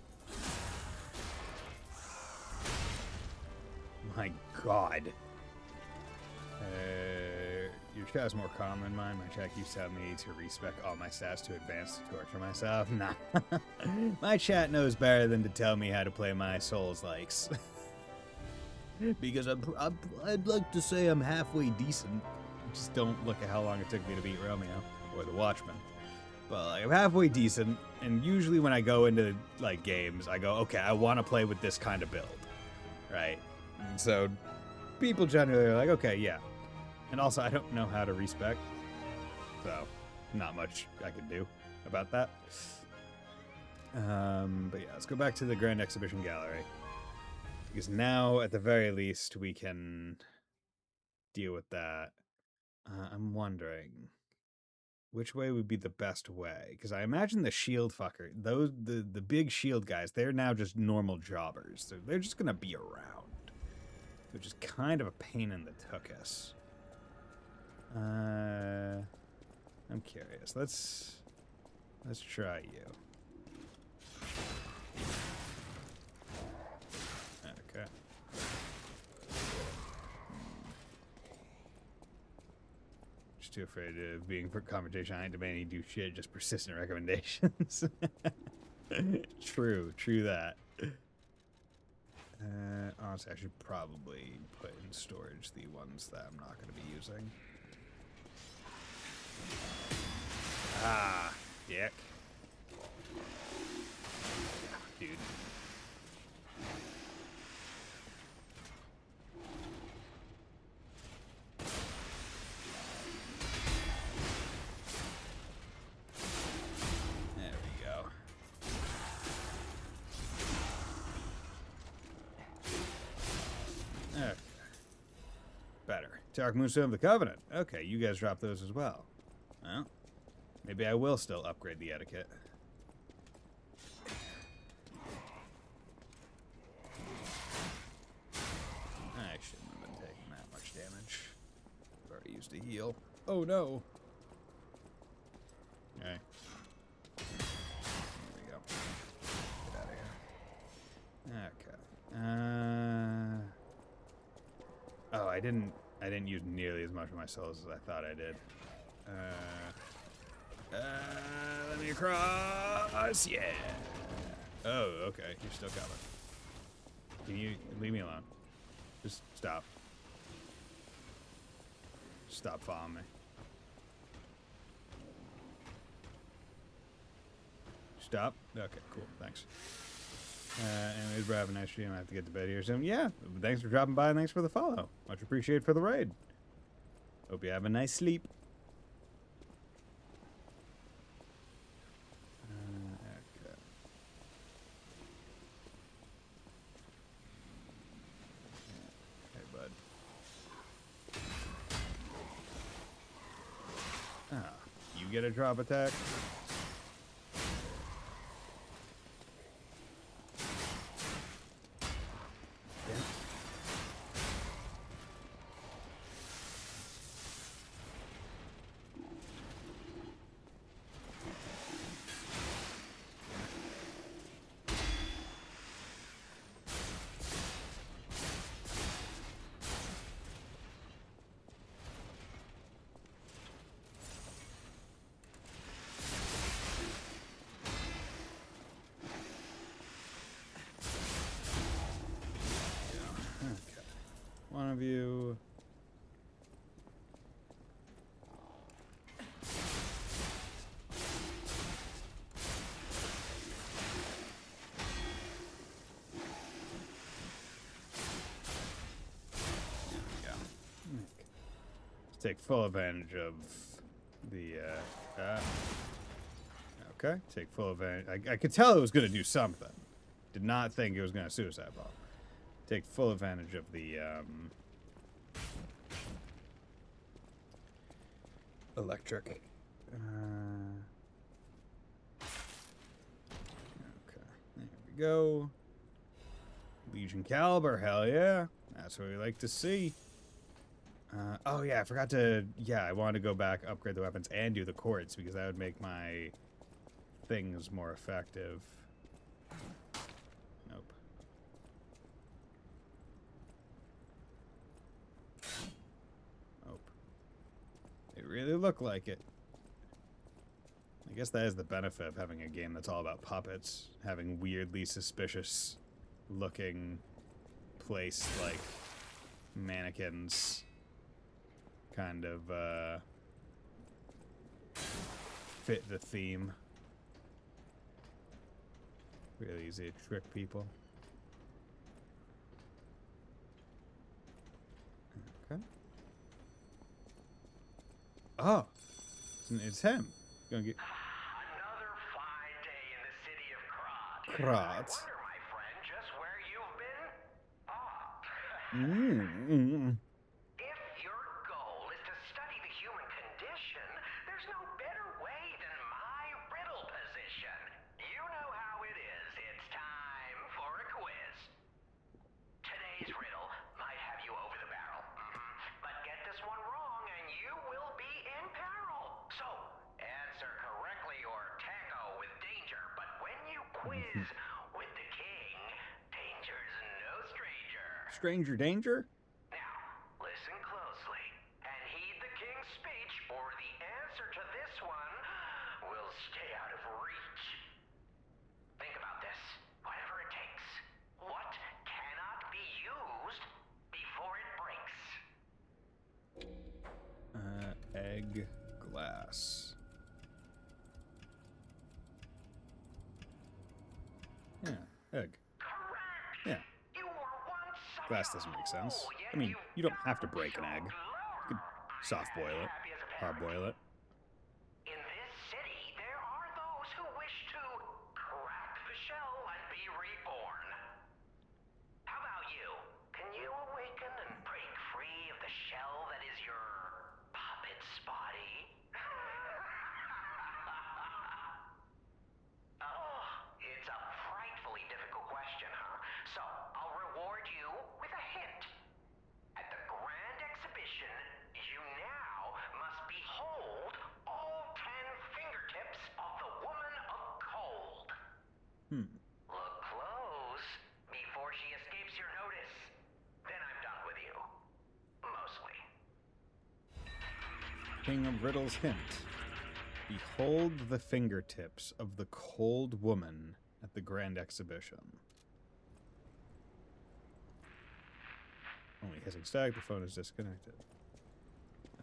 My God. Your chat is more common than mine. My chat keeps telling me to respec all my stats to advance to torture myself. Nah. My chat knows better than to tell me how to play my Souls-likes. Because I'd like to say I'm halfway decent. Just don't look at how long it took me to beat Romeo or the Watchmen. But like, I'm halfway decent, and usually when I go into like games, I go, okay, I want to play with this kind of build, right? And so people generally are like, okay, yeah. And also, I don't know how to respec, so not much I can do about that. But yeah, let's go back to the Grand Exhibition Gallery. Because now, at the very least, we can deal with that. I'm wondering which way would be the best way. Because I imagine the shield fucker, the big shield guys, they're now just normal jobbers. They're just going to be around. Which is kind of a pain in the tuchus. I'm curious. Let's try you. Okay. Just too afraid of being for confrontation. I ain't demanding you do shit, just persistent recommendations. True that. Honestly, I should probably put in storage the ones that I'm not going to be using. Ah, dick. Dude. There we go. Okay. Better. Tark Moonstone of the Covenant. Okay, you guys drop those as well. Well, maybe I will still upgrade the etiquette. I shouldn't have been taking that much damage. I've already used a heal. Oh no! Okay. There we go. Get out of here. Okay. Oh, I didn't use nearly as much of my souls as I thought I did. Let me across. Yeah. Oh, okay. You're still coming. Can you leave me alone? Just stop. Stop following me. Stop? Okay, cool. Thanks. Anyways, bro, have a nice stream. I have to get to bed here soon. Yeah, thanks for dropping by and thanks for the follow. Much appreciated for the raid. Hope you have a nice sleep. Okay. Hey, bud. Ah, you get a drop attack? One of you. There we go. Let's take full advantage of the, okay, take full advantage. I could tell it was going to do something. Did not think it was going to suicide bomb. Take full advantage of the, electric. Okay, there we go. Legion Caliber, hell yeah. That's what we like to see. Oh yeah, I forgot to, yeah, I wanted to go back, upgrade the weapons, and do the quartz, because that would make my things more effective. Nope. Nope. It really looked like it. I guess that is the benefit of having a game that's all about puppets. Having weirdly suspicious looking placed, like, mannequins kind of, fit the theme. Really easy to trick people. Okay. Oh, it's him. Gonna get Another fine day in the city of Krat. I Krat. wonder, my friend, just where you've been? If your goal is to study the human condition, there's no better way than my riddle position. You know how it is. It's time for a quiz. Today's riddle might have you over the barrel. But get this one wrong and you will be in peril. So, answer correctly or tango with danger. But when you quiz with the king, danger's no stranger. Stranger danger? Now, listen closely and heed the king's speech, or the answer to this one will stay out of reach. Think about this. Whatever it takes. What cannot be used before it breaks? Egg glass. Yeah, egg. Correct. Yeah. You were once such Glass a doesn't make sense. fool, I yet mean, you you don't have to never break an egg. showed You could love. soft boil it, Happy as a hard parrot. boil it. In this city, there are those who wish to crack the shell and be reborn. How about you? Can you awaken and break free of the shell that is your puppet's body? Oh, it's a frightfully difficult question, huh? So, I'll reward you with a hint. At the grand exhibition, you now must behold all 10 fingertips of the woman of cold. Look close before she escapes your notice. Then I'm done with you. Mostly. King of Riddles hint. Behold the fingertips of the cold woman at the grand exhibition. Only hissing stag, the phone is disconnected.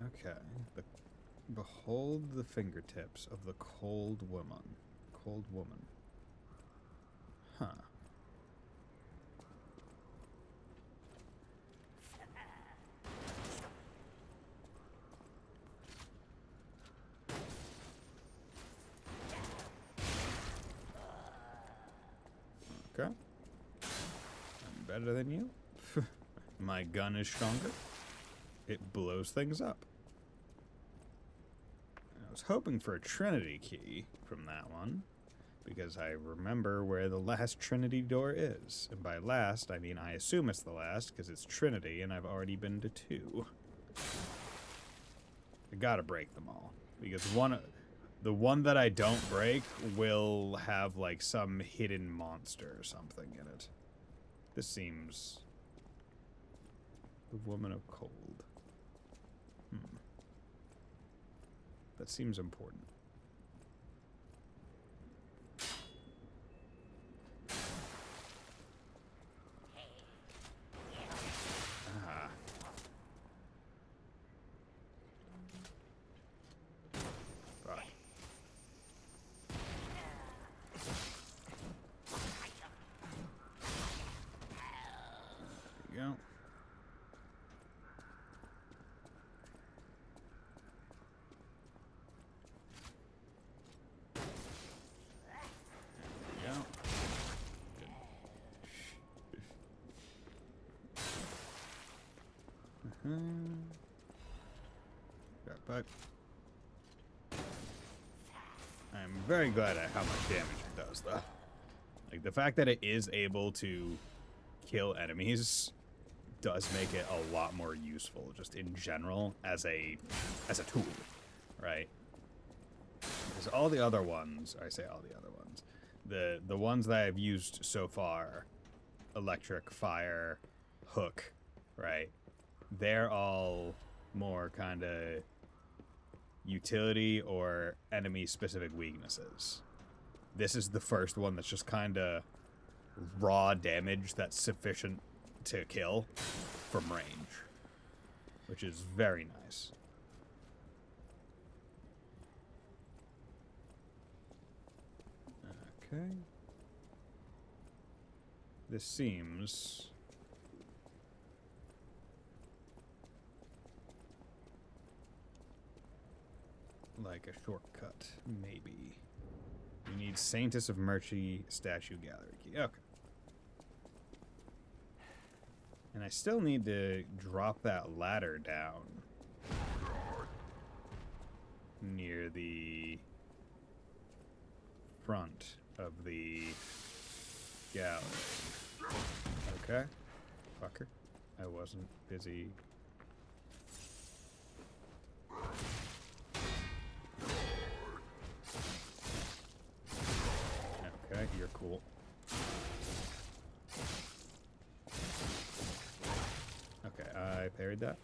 Okay. Behold the fingertips of the cold woman. Cold woman. Huh. Okay. I'm better than you. My gun is stronger. It blows things up. I was hoping for a Trinity key from that one, because I remember where the last Trinity door is. And by last, I mean I assume it's the last, because it's Trinity, and I've already been to 2. I gotta break them all, because the one that I don't break will have, like, some hidden monster or something in it. This seems... The Woman of Cold. That seems important. Ah. Fuck. There you go. Got back. I'm very glad at how much damage it does, though. Like, the fact that it is able to kill enemies does make it a lot more useful, just in general, as a tool, right? Because all the other ones, I say all the other ones, the ones that I've used so far, electric, fire, hook, right? They're all more kind of utility or enemy-specific weaknesses. This is the first one that's just kind of raw damage that's sufficient to kill from range, which is very nice. Okay. This seems... like a shortcut, maybe. You need Saintess of Mercy statue gallery key. Okay. And I still need to drop that ladder down near the front of the gallery. Okay. Fucker. I wasn't busy. Okay, you're cool. Okay, I parried that.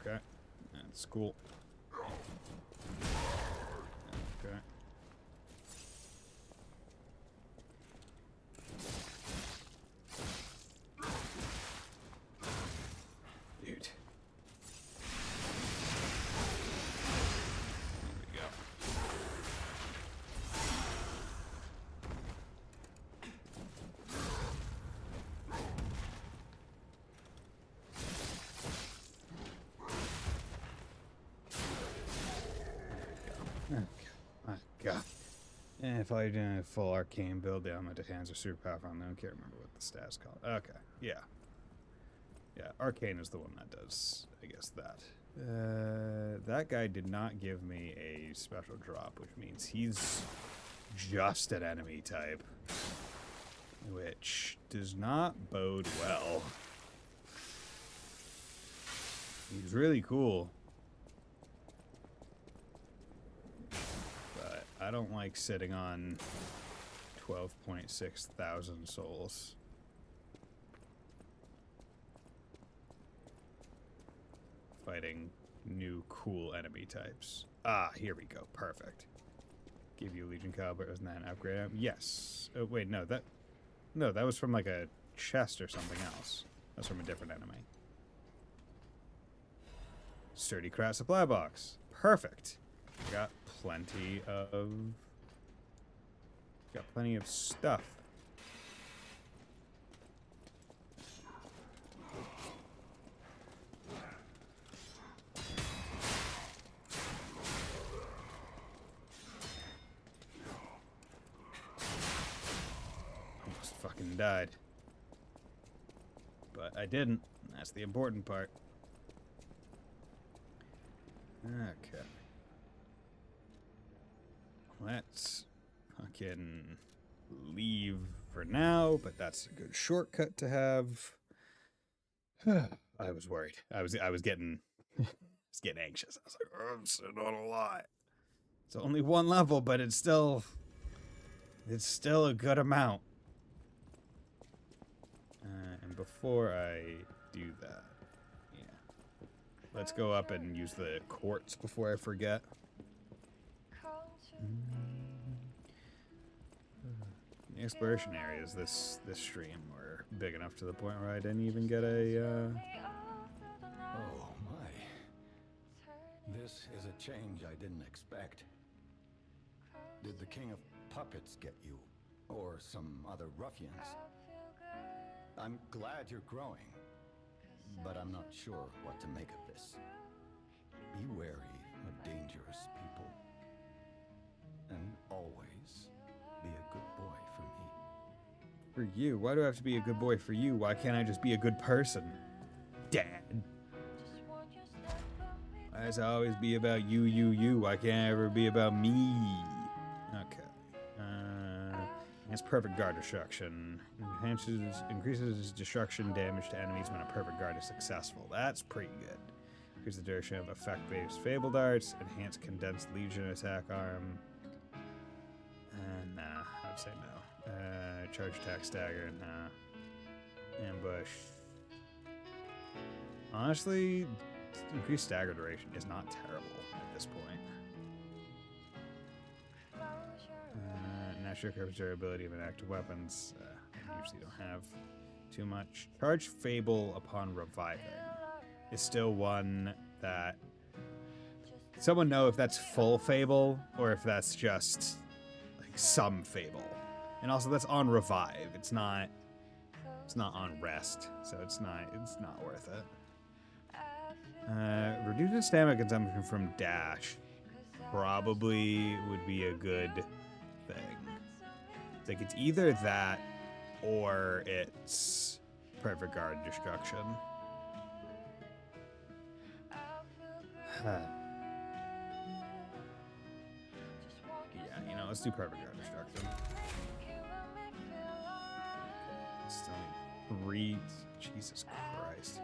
Okay, that's cool. Okay. Dude. There we go. My God. And if I did a full arcane build, the elemental hands are super powerful. I don't care remember what the stats called. Okay, yeah. Yeah, arcane is the one that does, I guess, that. That guy did not give me a special drop, which means he's just an enemy type. Which does not bode well. He's really cool. But I don't like sitting on 12.6 thousand souls. Fighting new cool enemy types. Ah, here we go. Perfect. Give you Legion Caliber. Isn't that an upgrade? Yes. Oh, wait, no, that was from like a chest or something else. That's from a different enemy. Sturdy Craft Supply Box. Perfect. Got plenty of stuff. Almost fucking died. But I didn't. That's the important part. Okay. Let's fucking leave for now, but that's a good shortcut to have. I was worried. I was getting anxious. I was like, oh, I'm sitting on a lot. It's only one level, but it's still a good amount. And before I do that, yeah, let's go up and use the quartz before I forget. The exploration areas this stream were big enough to the point where I didn't even get a. Oh my! This is a change I didn't expect. Did the King of Puppets get you, or some other ruffians? I'm glad you're growing, but I'm not sure what to make of this. Be wary of dangerous people, and always be a good boy for me. For you? Why do I have to be a good boy for you? Why can't I just be a good person? Dad. Why does it always be about you? Why can't it ever be about me? Okay. It's perfect guard destruction. Increases destruction damage to enemies when a perfect guard is successful. That's pretty good. Increase the duration of effect-based Fable Darts. Enhance condensed Legion attack arm. Nah, I'd say no. Charge attack stagger, nah. Ambush. Honestly, increased stagger duration is not terrible at this point. Natural coverage durability of inactive weapons. Usually don't have too much. Charge Fable upon reviving is still one that... Someone know if that's full Fable or if that's just like some Fable. And also that's on revive. It's not It's not on rest, so it's not worth it. Reduces stamina consumption from dash probably would be a good thing. It's like it's either that or it's perfect guard destruction. Yeah, you know, let's do perfect guard destruction. Still need 3. Jesus Christ.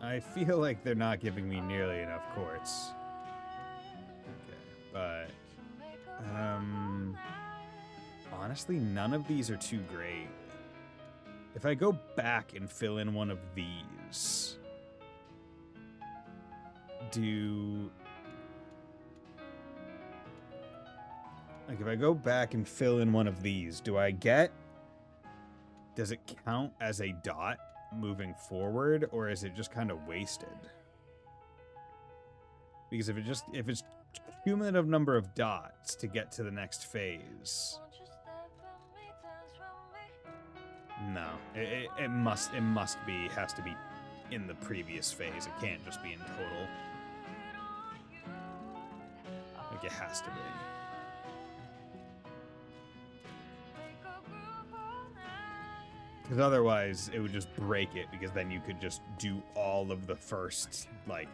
I feel like they're not giving me nearly enough quartz. Okay, but honestly, none of these are too great. If I go back and fill in one of these, if I go back and fill in one of these, does it count as a dot moving forward, or is it just kind of wasted? Because if it's cumulative number of dots to get to the next phase, no, has to be in the previous phase. It can't just be in total. Like, it has to be. Because otherwise, it would just break it, because then you could just do all of the first, like...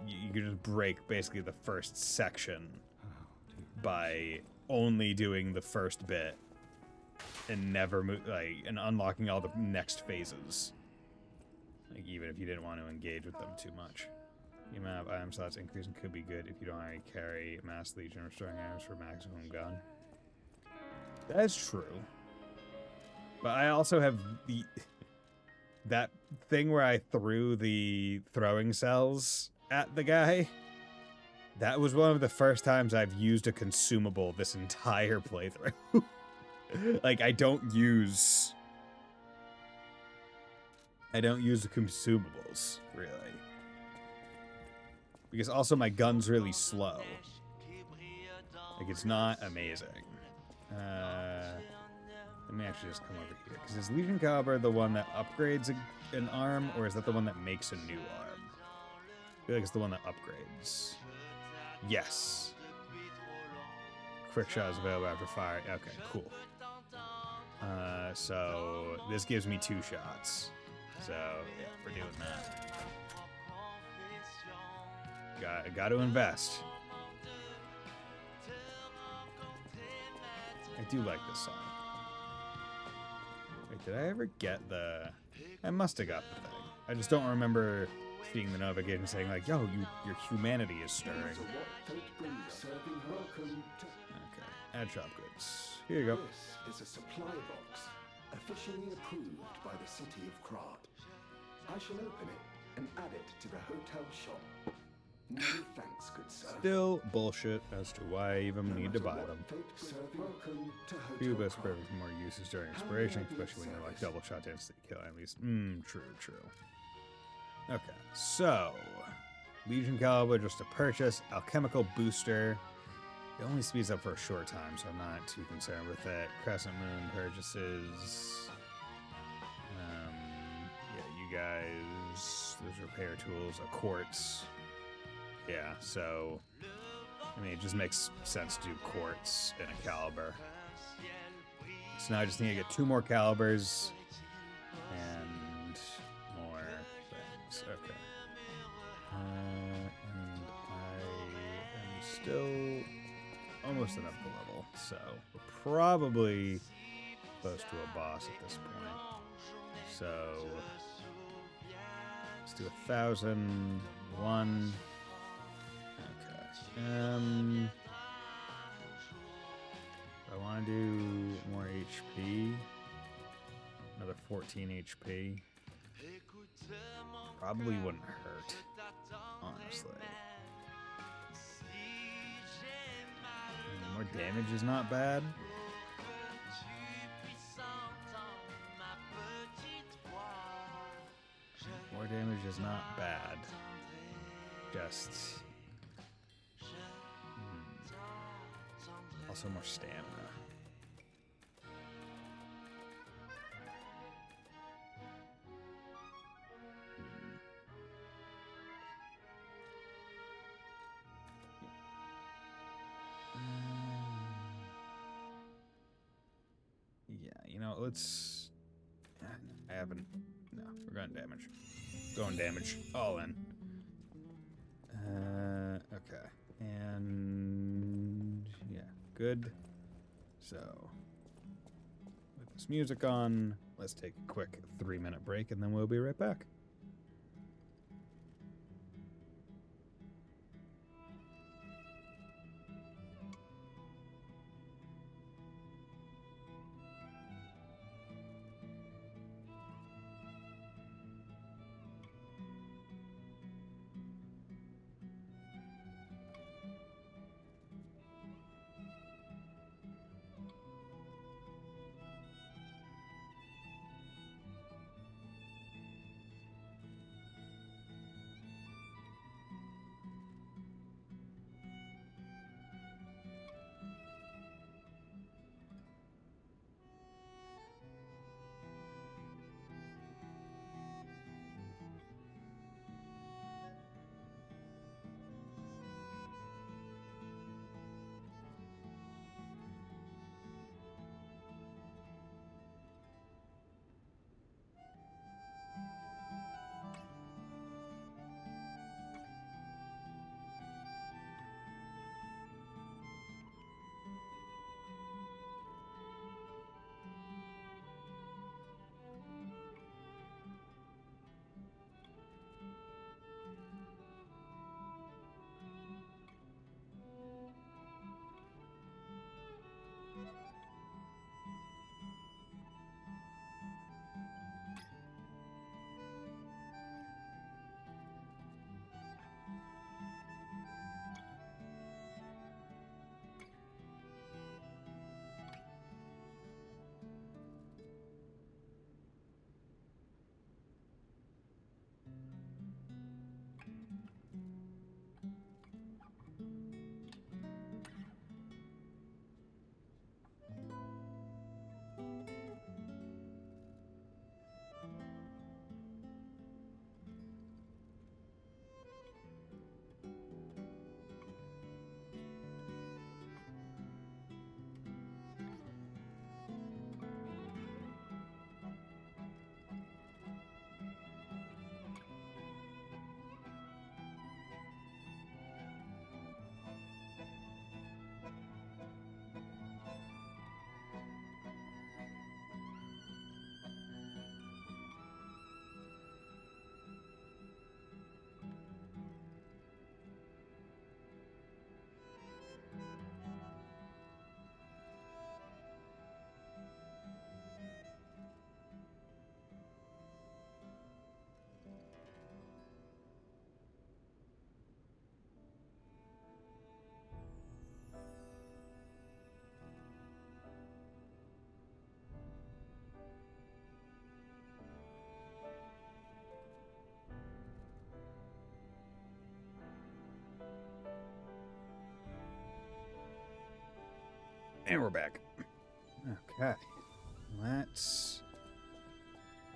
You could just break, basically, the first section by only doing the first bit and never and unlocking all the next phases. Like, even if you didn't want to engage with them too much. The amount of item slots increasing could be good if you don't already carry Mass Legion restoring items for maximum gun. That's true. But I also have that thing where I threw the throwing cells at the guy. That was one of the first times I've used a consumable this entire playthrough. Like, I don't use the consumables, really. Because also my gun's really slow. Like, it's not amazing. Let me actually just come over here. Because is Legion Caliber the one that upgrades an arm, or is that the one that makes a new arm? I feel like it's the one that upgrades. Yes. Quick shot is available after fire. Okay, cool. So this gives me 2 shots. So yeah, we're doing that. Got to invest. I do like this song. Wait, did I ever get the... I must have got the thing. I just don't remember seeing the notification saying, like, yo, your humanity is stirring. Okay, add shop goods. Here you go. This is a supply box, officially approved by the city of Krard. I shall open it and add it to the hotel shop. No thanks, good sir. Still bullshit as to why I even need to buy them. Few best for more uses during expiration, especially when you're like double shot to instantly kill enemies. True. Okay, so Legion Caliber just to purchase. Alchemical Booster. It only speeds up for a short time, so I'm not too concerned with it. Crescent Moon purchases. Yeah, you guys. Those repair tools. A quartz. Yeah, so, I mean, it just makes sense to do quartz and a caliber. So now I just need to get 2 more calibers and more things. Okay. And I am still almost enough to level, so we're probably close to a boss at this point. So, let's do 1,001. I want to do more HP. Another 14 HP. Probably wouldn't hurt, honestly. More damage is not bad. More damage is not bad. Just... also more stamina. Well, let's... I haven't... No, we're going damage. Going damage. All in. Okay. And... yeah, good. So... with this music on, let's take a quick 3-minute break, and then we'll be right back. And we're back. Okay. Let's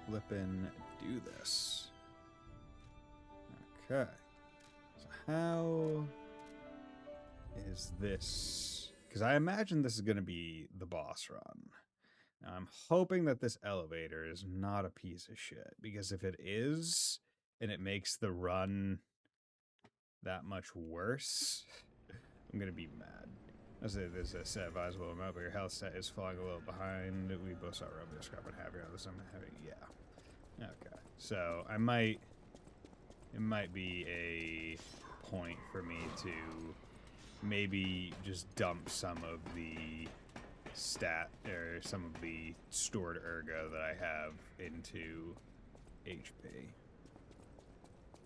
flippin' do this. Okay. So how is this? Because I imagine this is going to be the boss run. Now, I'm hoping that this elevator is not a piece of shit. Because if it is, and it makes the run that much worse, I'm going to be mad. I say there's a set advisable amount, but your health set is falling a little behind. We both saw Romeo scrapping heavier on this. I'm heavy. Yeah. Okay. So I might. It might be a point for me to maybe just dump some of the or some of the stored ergo that I have into HP.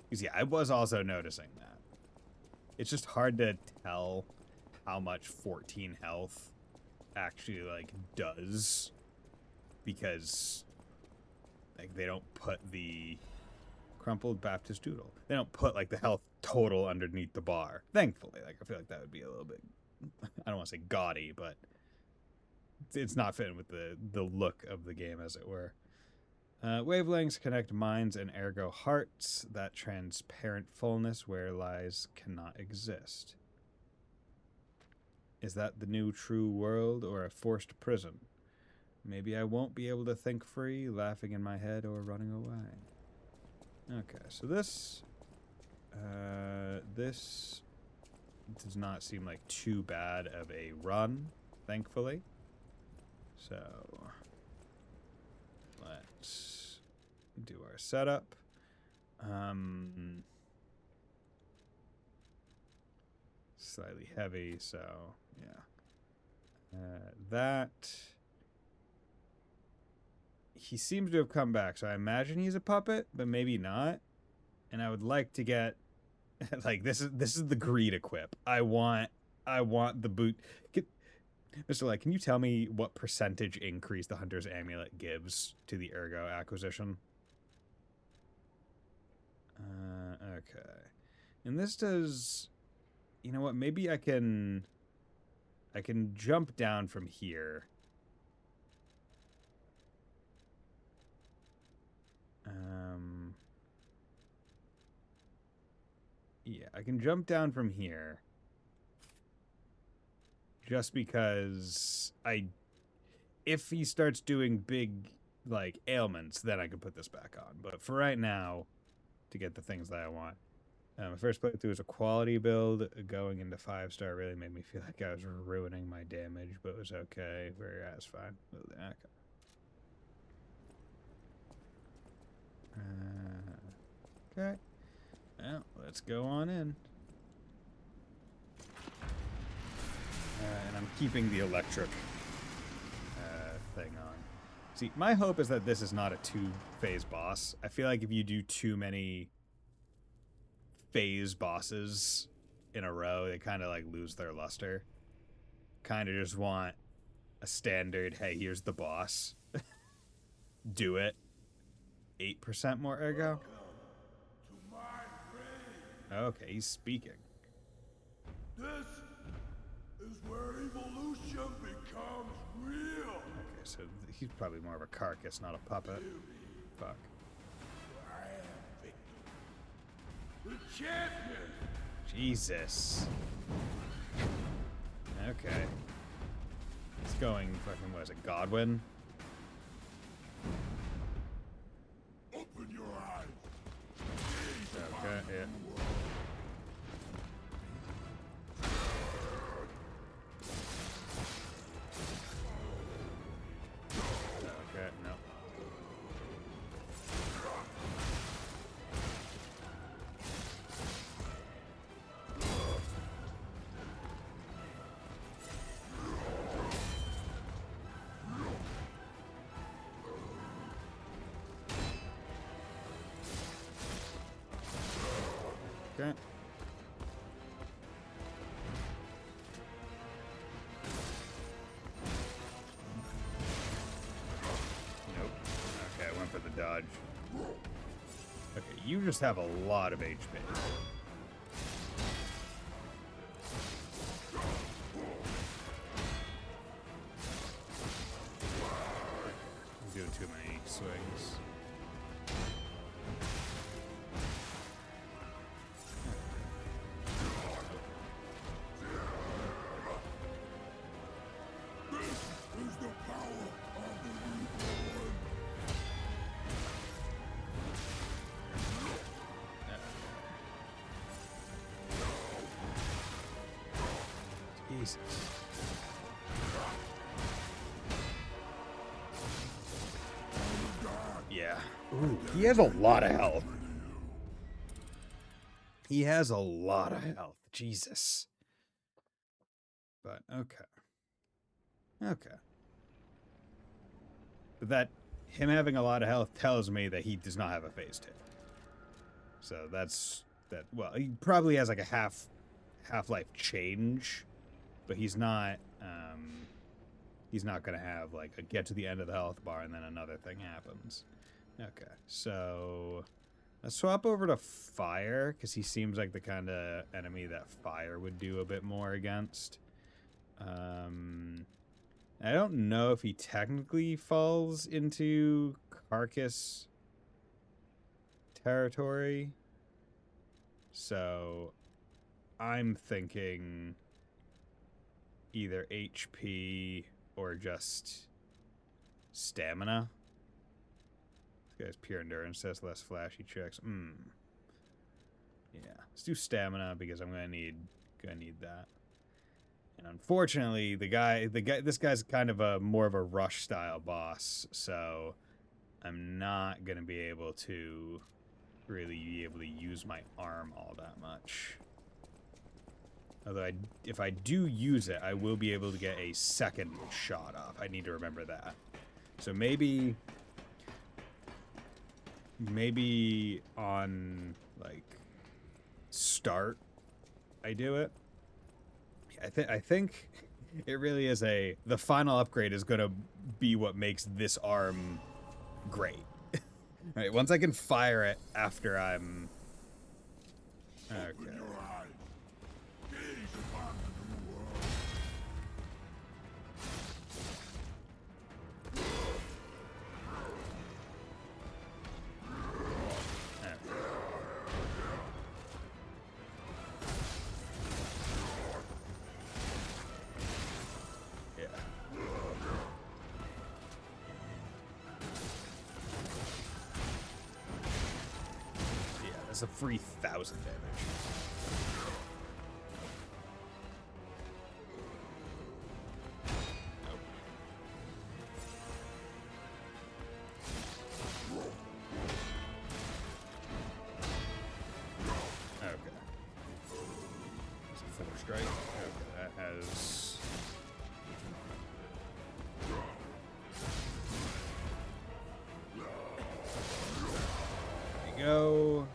Because yeah, I was also noticing that. It's just hard to tell how much 14 health actually like does, because like they don't put the crumpled Baptist doodle. They don't put like the health total underneath the bar. Thankfully, like I feel like that would be a little bit, I don't want to say gaudy, but it's not fitting with the look of the game, as it were. Wavelengths connect minds and ergo hearts. That transparent fullness where lies cannot exist. Is that the new true world or a forced prison? maybe I won't be able to think free, laughing in my head, or running away. Okay, so this does not seem like too bad of a run, thankfully. So let's do our setup. Slightly heavy, so yeah. That he seems to have come back, so I imagine he's a puppet, but maybe not. And I would like to get like this is the greed equip. I want the boot. Mr. Light, can you tell me what percentage increase the Hunter's Amulet gives to the Ergo acquisition? Okay. And this does... You know what? Maybe I can jump down from here. Yeah, I can jump down from here. Just because if he starts doing big, like, ailments, then I can put this back on. But for right now, to get the things that I want. My first playthrough was a quality build. Going into 5-star really made me feel like I was ruining my damage, but it was okay. That's fine. Okay. Well, let's go on in. And I'm keeping the electric thing on. See, my hope is that this is not a 2-phase boss. I feel like if you do too many phase bosses in a row, they kind of like lose their luster. Kind of just want a standard, hey, here's the boss. Do it. 8% more ergo? Okay, he's speaking. This is where evolution becomes real. Okay, so he's probably more of a carcass, not a puppet. Fuck. I am Victor, the champion. Jesus. Okay. He's going fucking, what is it, Godwin? Open your eyes. Okay, yeah. Okay, no. Okay. Nope. Okay, I went for the dodge. Okay, you just have a lot of HP. I'm doing too many swings. Jesus. Yeah. Ooh, he has a lot of health. He has a lot of health. Jesus. But, okay. Okay. But that, him having a lot of health tells me that he does not have a phase 2. So that's, that, well, he probably has like a half-life change, but he's not gonna have like a get to the end of the health bar and then another thing happens. Okay, so let's swap over to fire, because he seems like the kind of enemy that fire would do a bit more against. I don't know if he technically falls into carcass territory, so I'm thinking either HP or just Stamina. This guy's pure endurance, says less flashy checks. Yeah, let's do stamina because I'm gonna need that. And unfortunately, this guy's kind of a more of a rush style boss, so I'm not gonna be able to really use my arm all that much. Although if I do use it, I will be able to get a second shot off. I need to remember that. So maybe on like start I do it. I think it really is the final upgrade is gonna be what makes this arm great. Right, once I can fire it after I'm okay. That's a free 1,000 damage. Okay. That's a 4 strike. Okay, that has... There we go.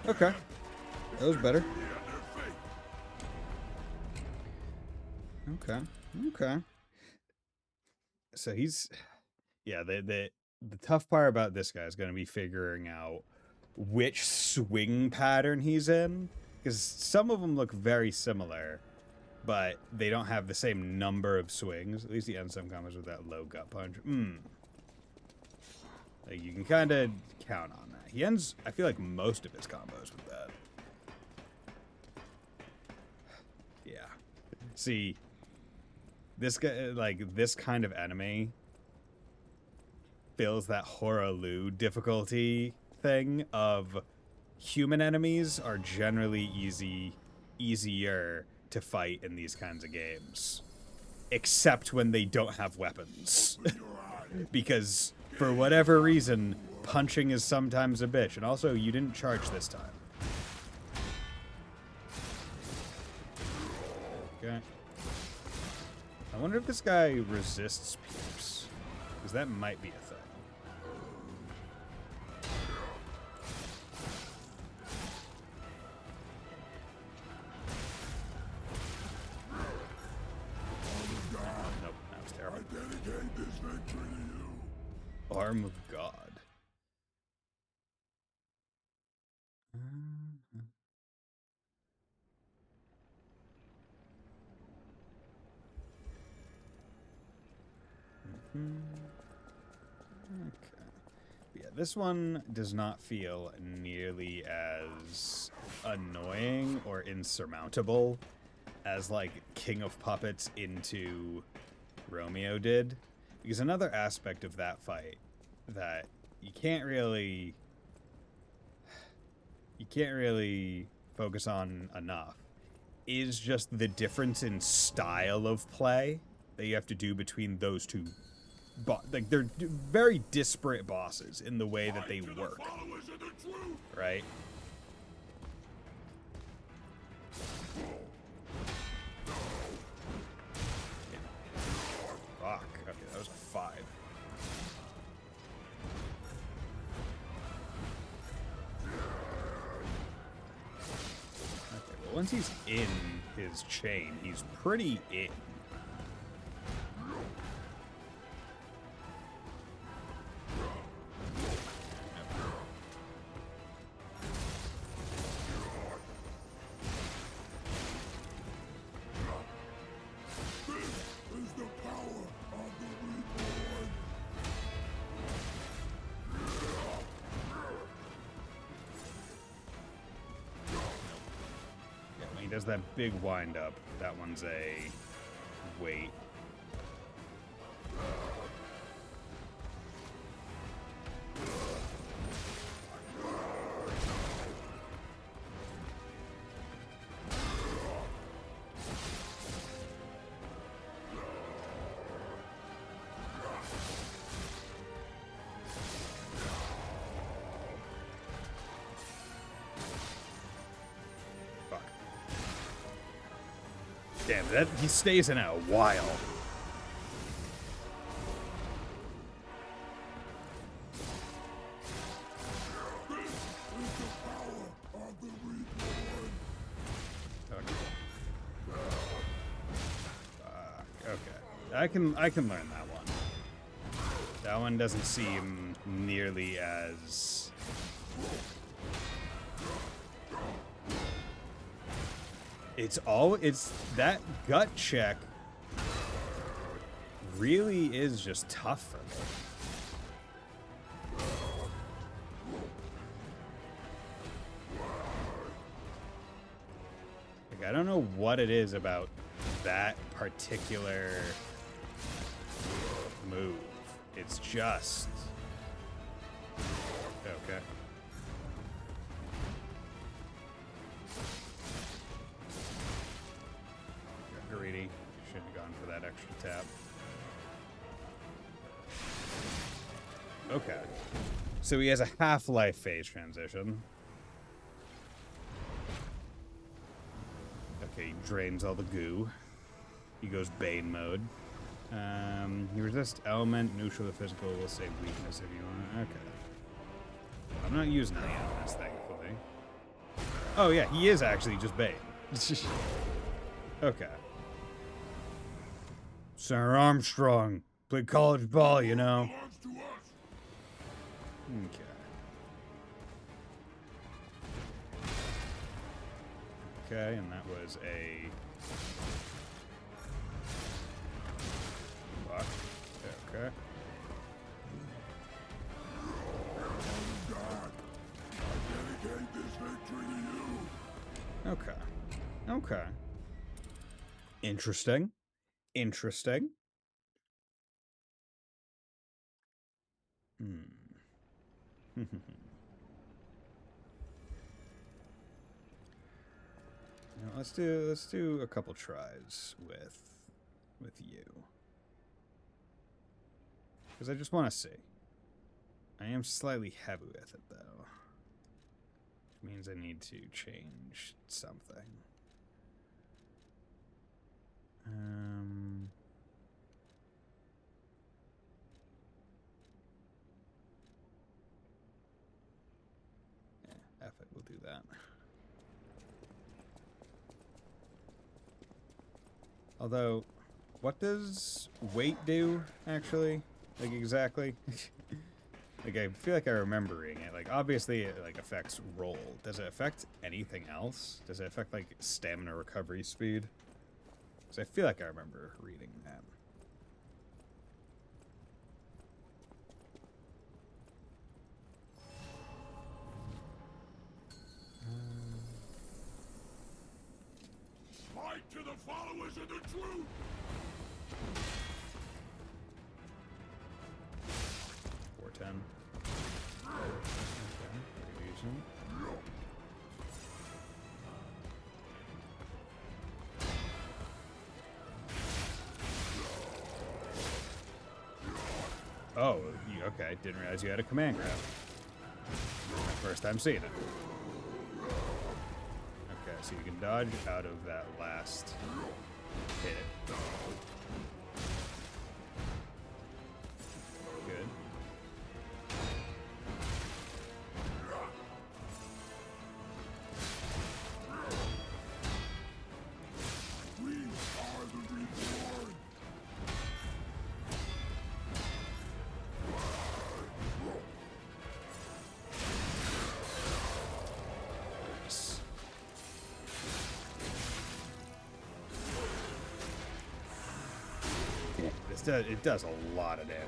Okay. That was better. Okay. Okay. So he's... Yeah, the tough part about this guy is going to be figuring out which swing pattern he's in. Because some of them look very similar, but they don't have the same number of swings. At least he ends some combos with that low gut punch. Like, you can kind of count on that. He ends, I feel like, most of his combos with that. Yeah. See, this guy, like, this kind of enemy feels that Horaloo difficulty thing of human enemies are generally easier to fight in these kinds of games. Except when they don't have weapons. Because, for whatever reason, punching is sometimes a bitch. And also, you didn't charge this time. Okay. I wonder if this guy resists pierce. Because that might be a thing. Nope, that was terrible. I dedicate this victory to you. Arm of God. Okay. Yeah, this one does not feel nearly as annoying or insurmountable as, like, King of Puppets into Romeo did. Because another aspect of that fight that you can't really focus on enough is just the difference in style of play that you have to do between those two. Like, they're very disparate bosses in the way that they work, right? Fuck. Okay, that was a 5. Okay, well, once he's in his chain, he's pretty in. does that big wind up. That one's a wait. Damn, that he stays in it a while. Okay, I can learn that one. That one doesn't seem nearly as it's that gut check really is just tough for me. Like, I don't know what it is about that particular move. It's just okay. Greedy. Should have gone for that extra tap. Okay. So he has a half-life phase transition. Okay, he drains all the goo. He goes Bane mode. You resist element, neutral to physical, will say weakness if you want. Okay. I'm not using any elements, thankfully. Oh yeah, he is actually just Bane. Okay. Sir Armstrong played college ball, you know. Okay. Okay, and that was a fuck. Okay. Okay. Okay. Interesting. Interesting. Now, let's do a couple tries with you. Because I just want to see. I am slightly heavy with it though. Which means I need to change something. Yeah, F it, we'll do that. Although, what does weight do, actually? Like, exactly? Like, I feel like I'm remembering it. Like, obviously, it, like, affects roll. Does it affect anything else? Does it affect, like, stamina recovery speed? Because I feel like I remember reading that. Fight to the followers of the truth! 410. Okay, pretty decent. Oh, okay. Didn't realize you had a command grab. My first time seeing it. Okay, so you can dodge out of that last hit. Good. We are the reborn! Nice. It does a lot of damage.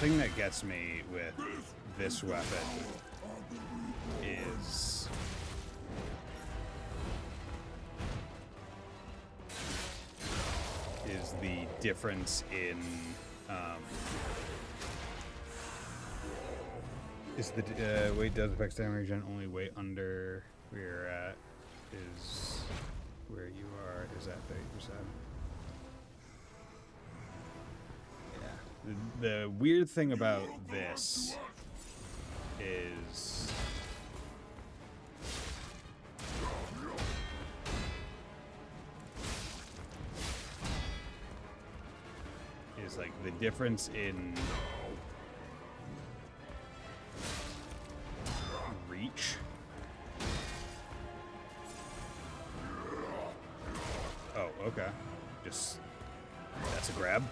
thing that gets me with this weapon is the difference in is the weight does affect damage and only weight under where you're at is where you are is at 30%. Yeah. The weird thing about this is like the difference in reach. Oh, okay. Just that's a grab.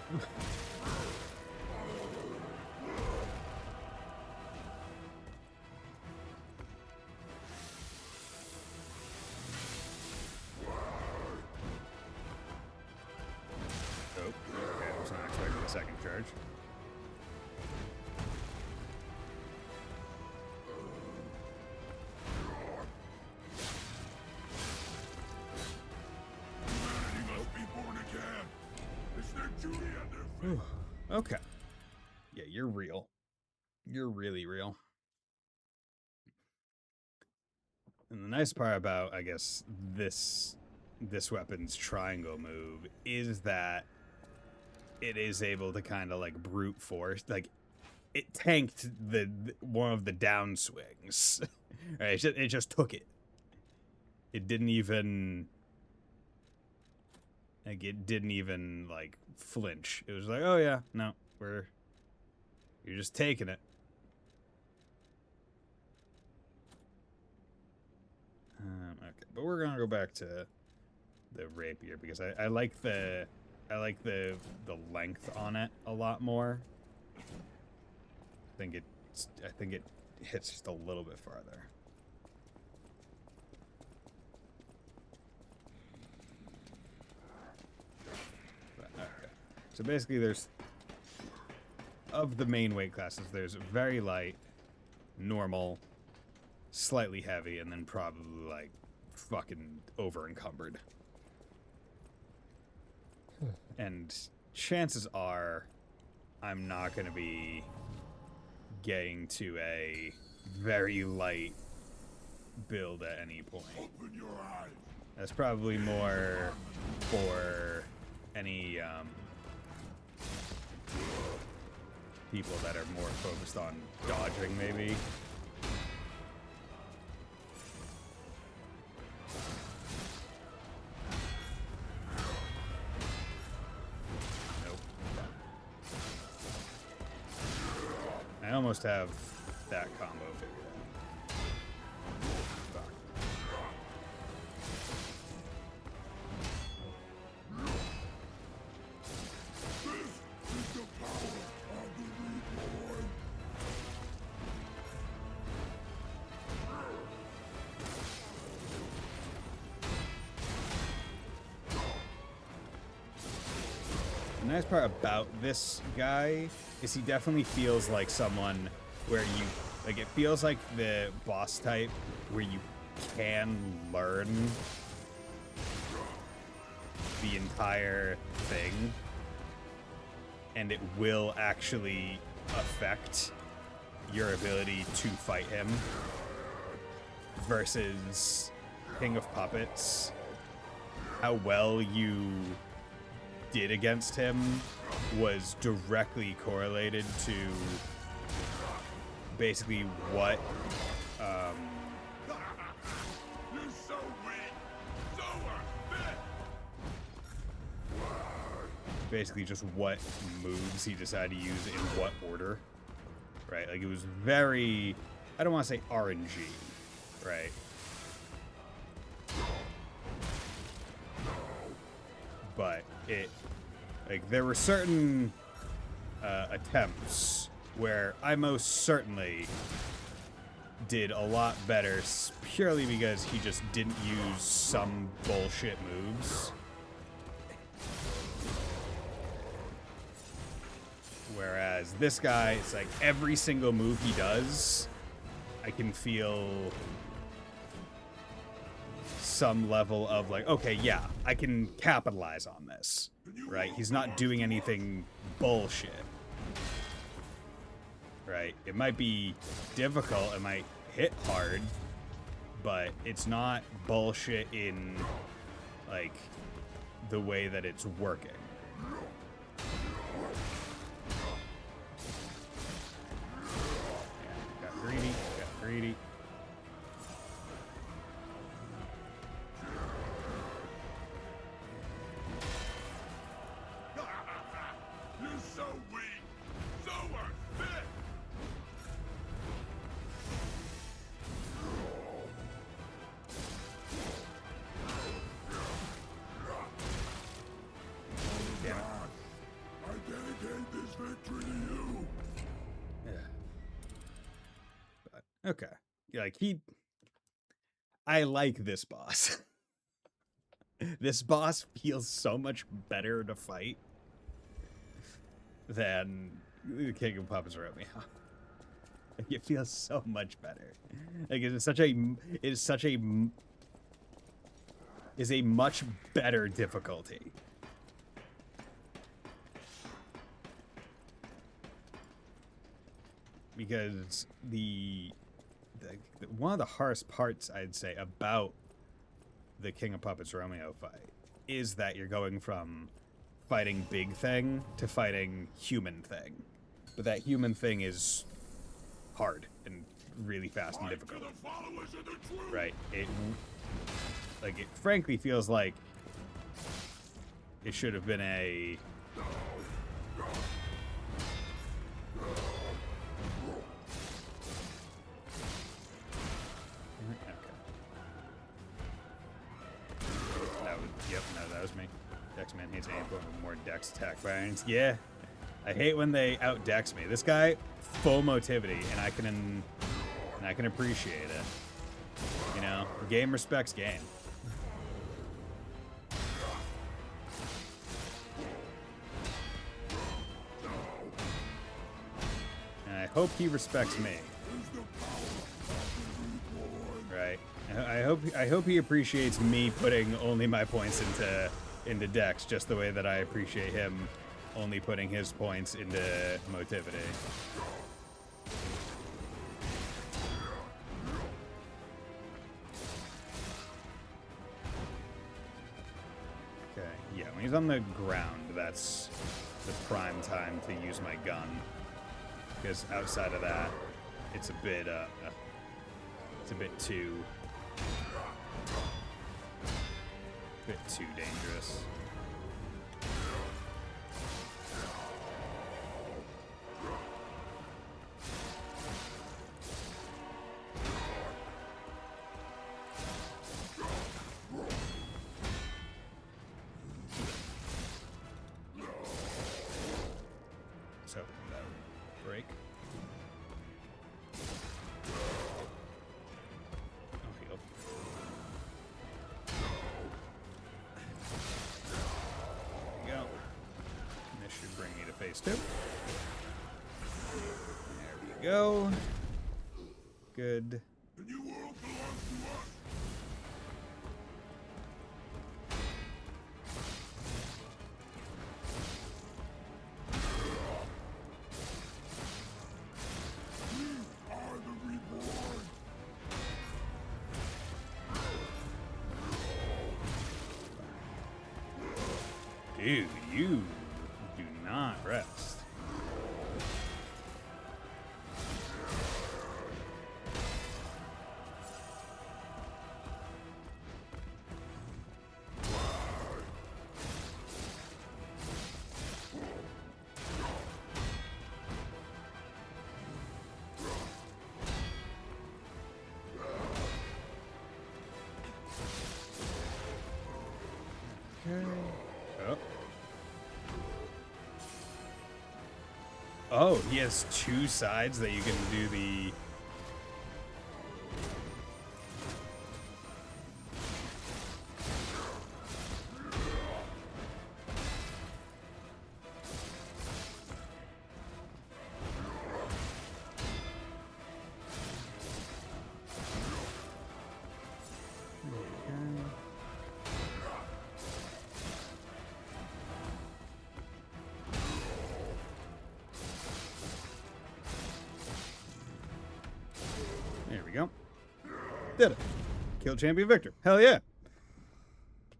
Second charge. Okay. Yeah, you're real. You're really real. And the nice part about, I guess, this weapon's triangle move is that it is able to kind of like brute force, like it tanked the one of the downswings. Right? It just took it. It didn't even like flinch. It was like, oh yeah, no, you're just taking it. Okay, but we're gonna go back to the rapier because I like the length on it a lot more. I think it hits just a little bit farther. But, okay. So basically there's of the main weight classes, there's very light, normal, slightly heavy, and then probably like fucking over encumbered. And chances are I'm not going to be getting to a very light build at any point. Open your eyes. That's probably more for any people that are more focused on dodging, maybe. I almost have that combo figured out. Fuck. This is the power of the reborn. The nice part about this guy is he definitely feels like someone where you, like, it feels like the boss type where you can learn the entire thing and it will actually affect your ability to fight him versus King of Puppets. How well you did against him was directly correlated to basically what basically just what moves he decided to use in what order, right? Like it was very, I don't want to say RNG, right? But it, like, there were certain attempts where I most certainly did a lot better purely because he just didn't use some bullshit moves. Whereas this guy, it's like every single move he does, I can feel some level of like, okay, yeah, I can capitalize on this, right? He's not doing anything bullshit, right? It might be difficult, it might hit hard, but it's not bullshit in, like, the way that it's working. Yeah, got greedy. You're so weak, so unfit. Damn it. I dedicate this victory to you. Yeah. But, okay. Like, I like this boss. This boss feels so much better to fight than the King of Puppets Romeo. Like, it feels so much better. Like, it's a much better difficulty. Because one of the hardest parts, I'd say, about the King of Puppets Romeo fight is that you're going from fighting big thing to fighting human thing. But that human thing is hard and really fast and difficult. Right? It frankly feels like it should have been a... That was me. Dexman hates any form of more dex attack variants. Yeah. I hate when they out-dex me. This guy, full motivity, and I can appreciate it. You know, game respects game. And I hope he respects me. Right. I hope he appreciates me putting only my points into Dex, just the way that I appreciate him only putting his points into motivity. Okay, yeah, when he's on the ground, that's the prime time to use my gun. Because outside of that, it's a bit too dangerous. So that would break. Phase 2. There we go. Good. The new world belongs to us. We are the reborn. Dude, you do not rest. Okay. Oh. Oh, he has two sides that you can do the... Did it. Killed Champion Victor. Hell yeah.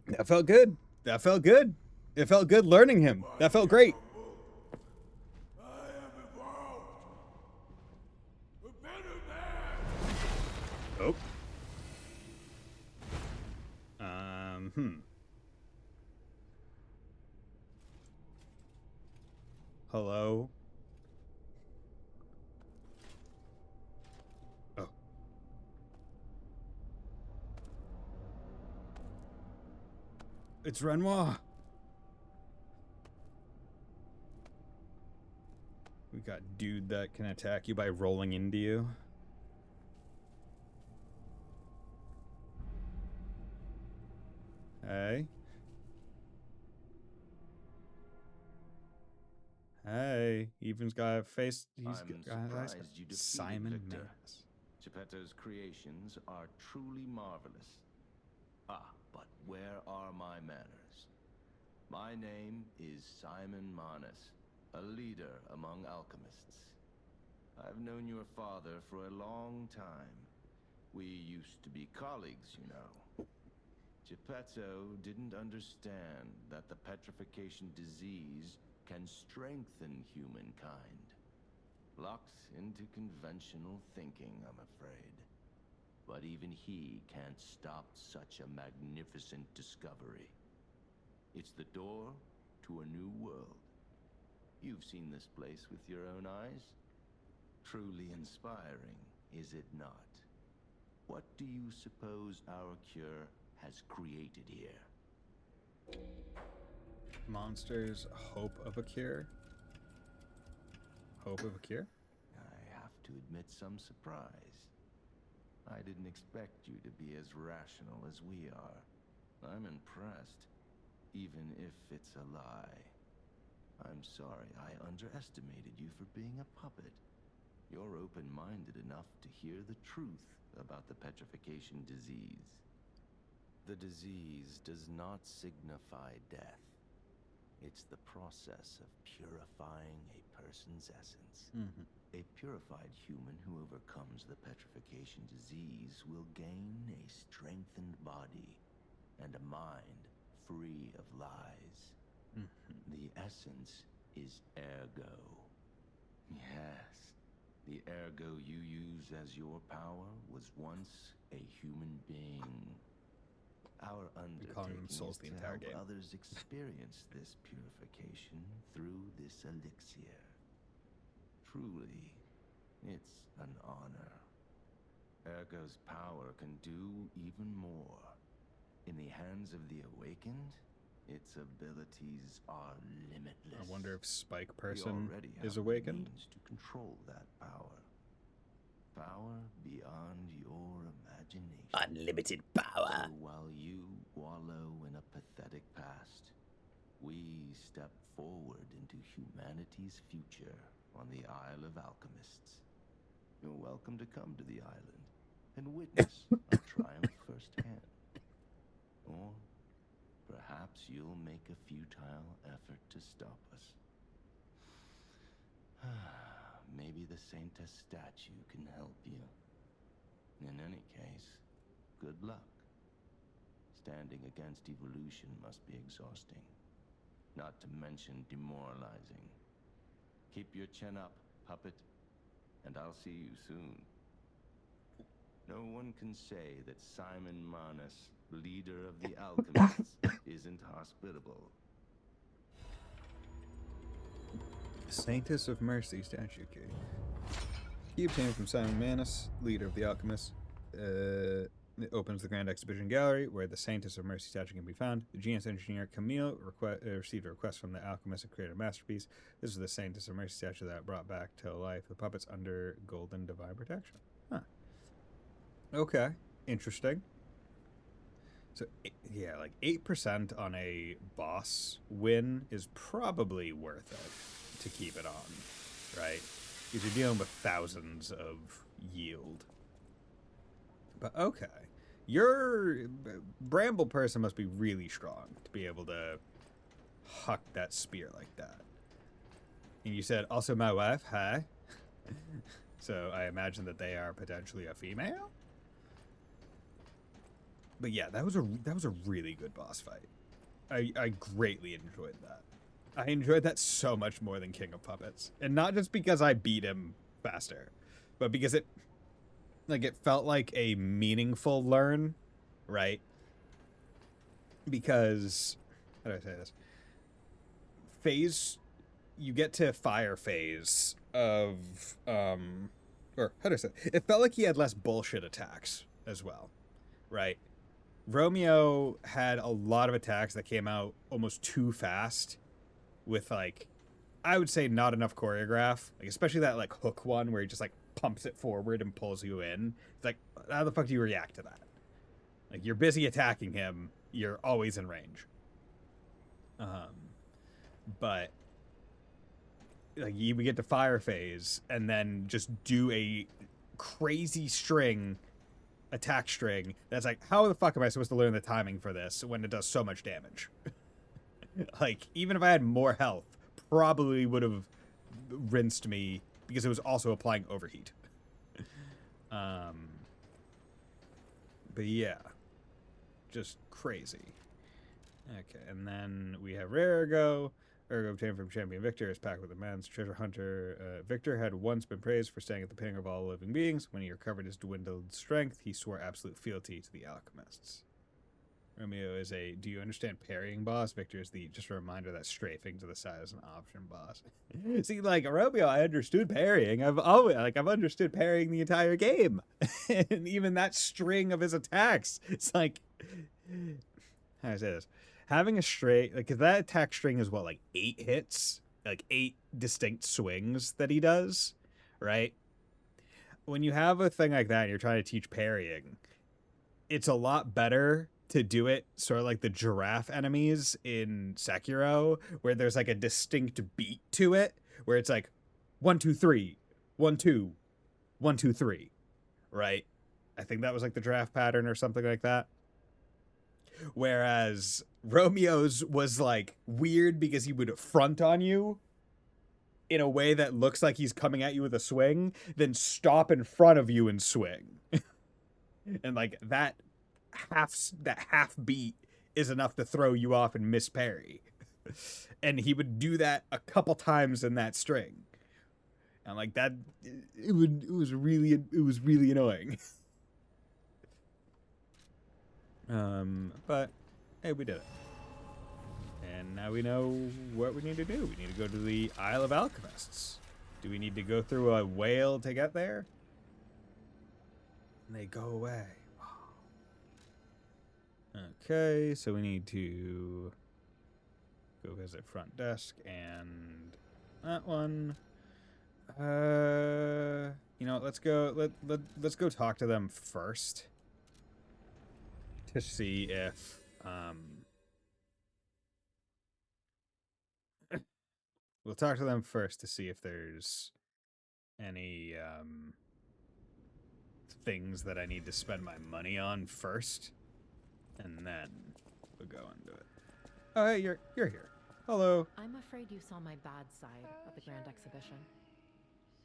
That felt good. That felt good. It felt good learning him. That felt great. Oh. Hello? Oh. It's Renoir. We got dude that can attack you by rolling into you. Hey. Hey. Even's got a face. He's I'm surprised you defeated Simon Victor. Manus. Geppetto's creations are truly marvelous. Ah, but where are my manners? My name is Simon Manus, a leader among alchemists. I've known your father for a long time. We used to be colleagues, you know. Geppetto didn't understand that the petrification disease can strengthen humankind. Locked into conventional thinking, I'm afraid. But even he can't stop such a magnificent discovery. It's the door to a new world. You've seen this place with your own eyes. Truly inspiring, is it not? What do you suppose our cure has created here? Monsters, hope of a cure? Hope of a cure? I have to admit some surprise. I didn't expect you to be as rational as we are. I'm impressed, even if it's a lie. I'm sorry I underestimated you for being a puppet. You're open-minded enough to hear the truth about the petrification disease. The disease does not signify death. It's the process of purifying a person's essence. A purified human who overcomes the petrification disease will gain a strengthened body and a mind free of lies. The essence is ergo. Yes, the ergo you use as your power was once a human being. Our undertaking is souls the to entire help game. others experience this purification through this elixir. Truly, it's an honor. Ergo's power can do even more. In the hands of the awakened, its abilities are limitless. I wonder if Spike We Person already is have the awakened. means to control that power. Power beyond your imagination. Unlimited power. So while you wallow in a pathetic past, we step forward into humanity's future on the Isle of Alchemists. You're welcome to come to the island and witness our triumph firsthand. Or perhaps you'll make a futile effort to stop us. Maybe the Saintess statue can help you. In any case, good luck. Standing against evolution must be exhausting, not to mention demoralizing. Keep your chin up, puppet, and I'll see you soon. No one can say that Simon Manus, leader of the alchemists, isn't hospitable. Saintess of Mercy statue key. Key obtained from Simon Manus, leader of the alchemists. It opens the Grand Exhibition Gallery, where the Saintess of Mercy statue can be found. The genius engineer Camille received a request from the alchemist to create a masterpiece. This is the Saintess of Mercy statue that brought back to life the puppets under golden divine protection. Huh. Okay. Interesting. So, yeah, like 8% on a boss win is probably worth it to keep it on, right? Because you're dealing with thousands of yield. But okay. Your Bramble person must be really strong to be able to huck that spear like that. And you said, also my wife, hi. So I imagine that they are potentially a female? But yeah, that was a really good boss fight. I greatly enjoyed that. I enjoyed that so much more than King of Puppets. And not just because I beat him faster, but because it felt like a meaningful learn, right? Because how do I say this? You get to fire phase of or how do I say it? It felt like he had less bullshit attacks as well, right? Romeo had a lot of attacks that came out almost too fast with, like, I would say not enough choreograph, like especially that like hook one where he just like pumps it forward and pulls you in. It's like, how the fuck do you react to that? Like, you're busy attacking him, you're always in range. But like you would get to fire phase and then just do a crazy attack string that's like, how the fuck am I supposed to learn the timing for this when it does so much damage? Like, even if I had more health, probably would have rinsed me because it was also applying overheat. But yeah, just crazy. Okay, and then we have Rare Ergo. Ergo obtained from Champion Victor is packed with immense treasure hunter. Victor had once been praised for staying at the ping of all living beings. When he recovered his dwindled strength, he swore absolute fealty to the alchemists. Romeo is a do you understand parrying boss. Victor is just a reminder that strafing to the side is an option boss. See, like Romeo, I understood parrying. I've understood parrying the entire game. And even that string of his attacks. It's like, how do I say this? Having a straight, like, 'cause that attack string is what, like 8 hits? Like 8 distinct swings that he does, right? When you have a thing like that and you're trying to teach parrying, it's a lot better to do it sort of like the giraffe enemies in Sekiro, where there's like a distinct beat to it, where it's like 1 2 3 1 2 1 2 3, right? I think that was like the giraffe pattern or something like that. Whereas Romeo's was like weird because he would front on you in a way that looks like he's coming at you with a swing, then stop in front of you and swing. And like that half beat is enough to throw you off and miss parry. And he would do that a couple times in that string. And like that it was really annoying. But hey, we did it. And now we know what we need to do. We need to go to the Isle of Alchemists. Do we need to go through a whale to get there? And they go away. Okay, so we need to go visit front desk and that one. You know, let's go talk to them first to see if we'll talk to them first to see if there's any things that I need to spend my money on first, and then we'll go into it. Oh, hey, you're here. Hello. I'm afraid you saw my bad side at the Grand Exhibition.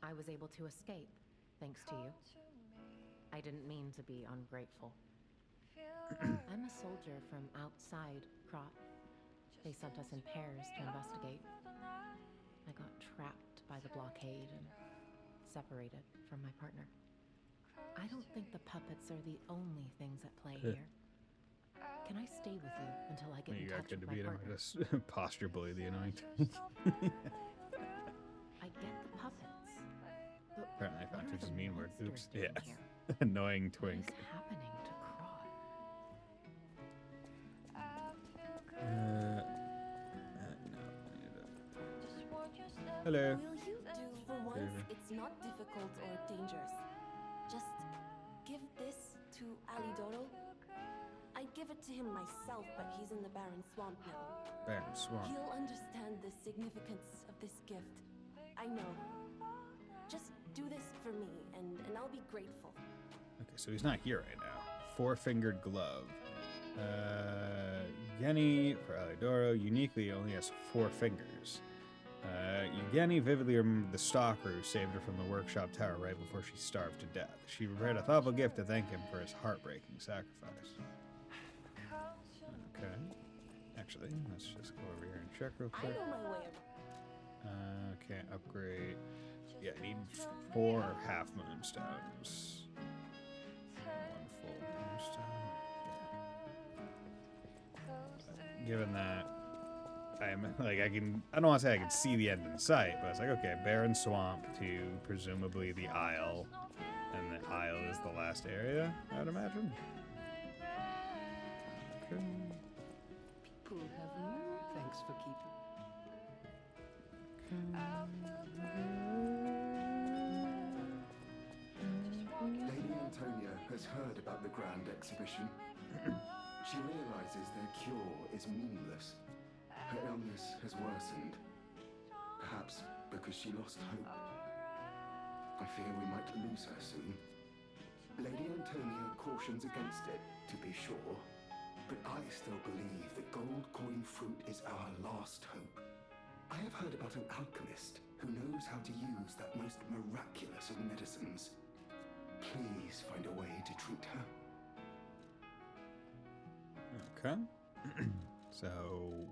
I was able to escape, thanks to you. I didn't mean to be ungrateful. I'm a soldier from outside Krat. They sent us in pairs to investigate. I got trapped by the blockade and separated from my partner. I don't think the puppets are the only things at play here. Can I stay with you until I get in touch with my partner? Just posture bully the annoying. I get the puppets. But Apparently I found Twitch's mean word. Oops. monsters Yeah. doing here? Annoying What is twink. happening to Krat? No. Hello. Will you do for once? It's not difficult or dangerous. Just give this to Alidoro. I'd give it to him myself, but he's in the Barren Swamp now. Barren Swamp. He'll understand the significance of this gift. I know. Just do this for me, and I'll be grateful. Okay, so he's not here right now. 4-fingered glove. Yevgeny for Alidoro uniquely only has 4 fingers. Yevgeny vividly remembered the stalker who saved her from the workshop tower right before she starved to death. She prepared a thoughtful gift to thank him for his heartbreaking sacrifice. actually. Let's just go over here and check real I quick. know my way around. Can't upgrade. Yeah, I need 4 half moonstones. 1 full moonstone. Yeah. Given that I'm like I don't want to say I can see the end in sight, but it's like okay, barren swamp to presumably the Isle, and the Isle is the last area, I would imagine. Okay. People have no thanks for keeping. Lady Antonia has heard about the Grand Exhibition. She realizes their cure is meaningless. Her illness has worsened. Perhaps because she lost hope. I fear we might lose her soon. Lady Antonia cautions against it, to be sure. But I still believe that gold coin fruit is our last hope. I have heard about an alchemist who knows how to use that most miraculous of medicines. Please find a way to treat her. Okay. So,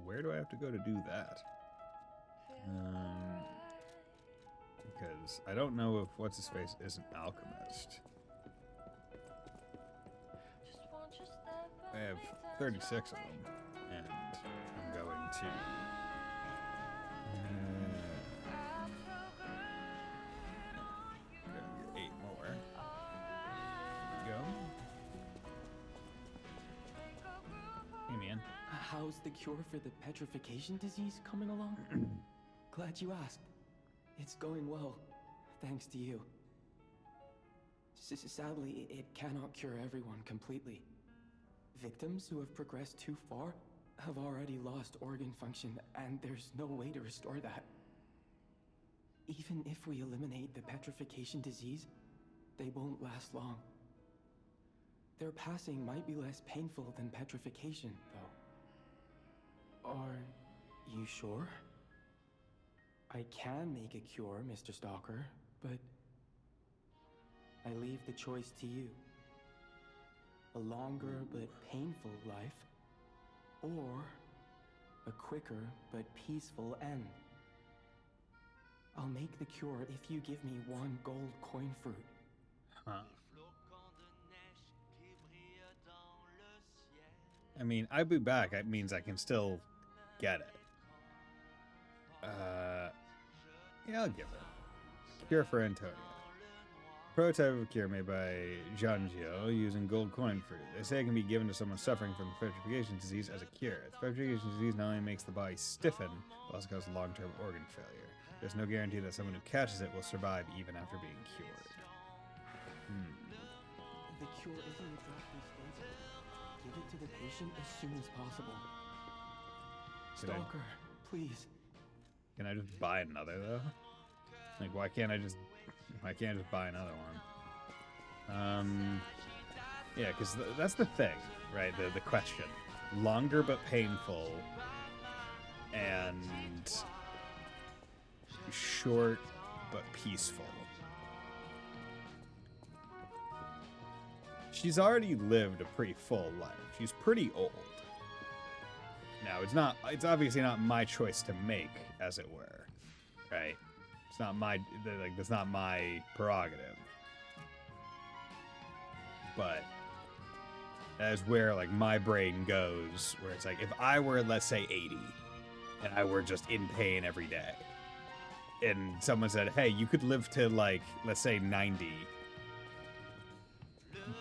where do I have to go to do that? Because I don't know if What's-His-Face is an alchemist. I have 36 of them, and I'm going to... get 8 more. There we go. Hey, man. How's the cure for the petrification disease coming along? Glad you asked. It's going well, thanks to you. Sadly, it cannot cure everyone completely. Victims who have progressed too far have already lost organ function, and there's no way to restore that. Even if we eliminate the petrification disease, they won't last long. Their passing might be less painful than petrification, though. Are you sure? I can make a cure, Mr. Stalker, but I leave the choice to you. A longer but painful life, or a quicker but peaceful end. I'll make the cure if you give me 1 gold coin fruit. Huh. I mean, I'll be back. That means I can still get it. Yeah, I'll give it. Cure for Antonia. Prototype of a cure made by Giangio using gold coin fruit. They say it can be given to someone suffering from the petrification disease as a cure. The petrification disease not only makes the body stiffen, but also causes long-term organ failure. There's no guarantee that someone who catches it will survive even after being cured. The cure isn't exactly stable. Give it to the patient as soon as possible. Stalker, please. Can I just buy another, though? Like, why can't I just buy another one? Yeah, because that's the thing, right? The question. Longer but painful, and short but peaceful. She's already lived a pretty full life. She's pretty old. Now, it's obviously not my choice to make, as it were, right? It's not that's not my prerogative. But that is where, like, my brain goes, where it's like, if I were, let's say, 80, and I were just in pain every day, and someone said, hey, you could live to, like, let's say 90,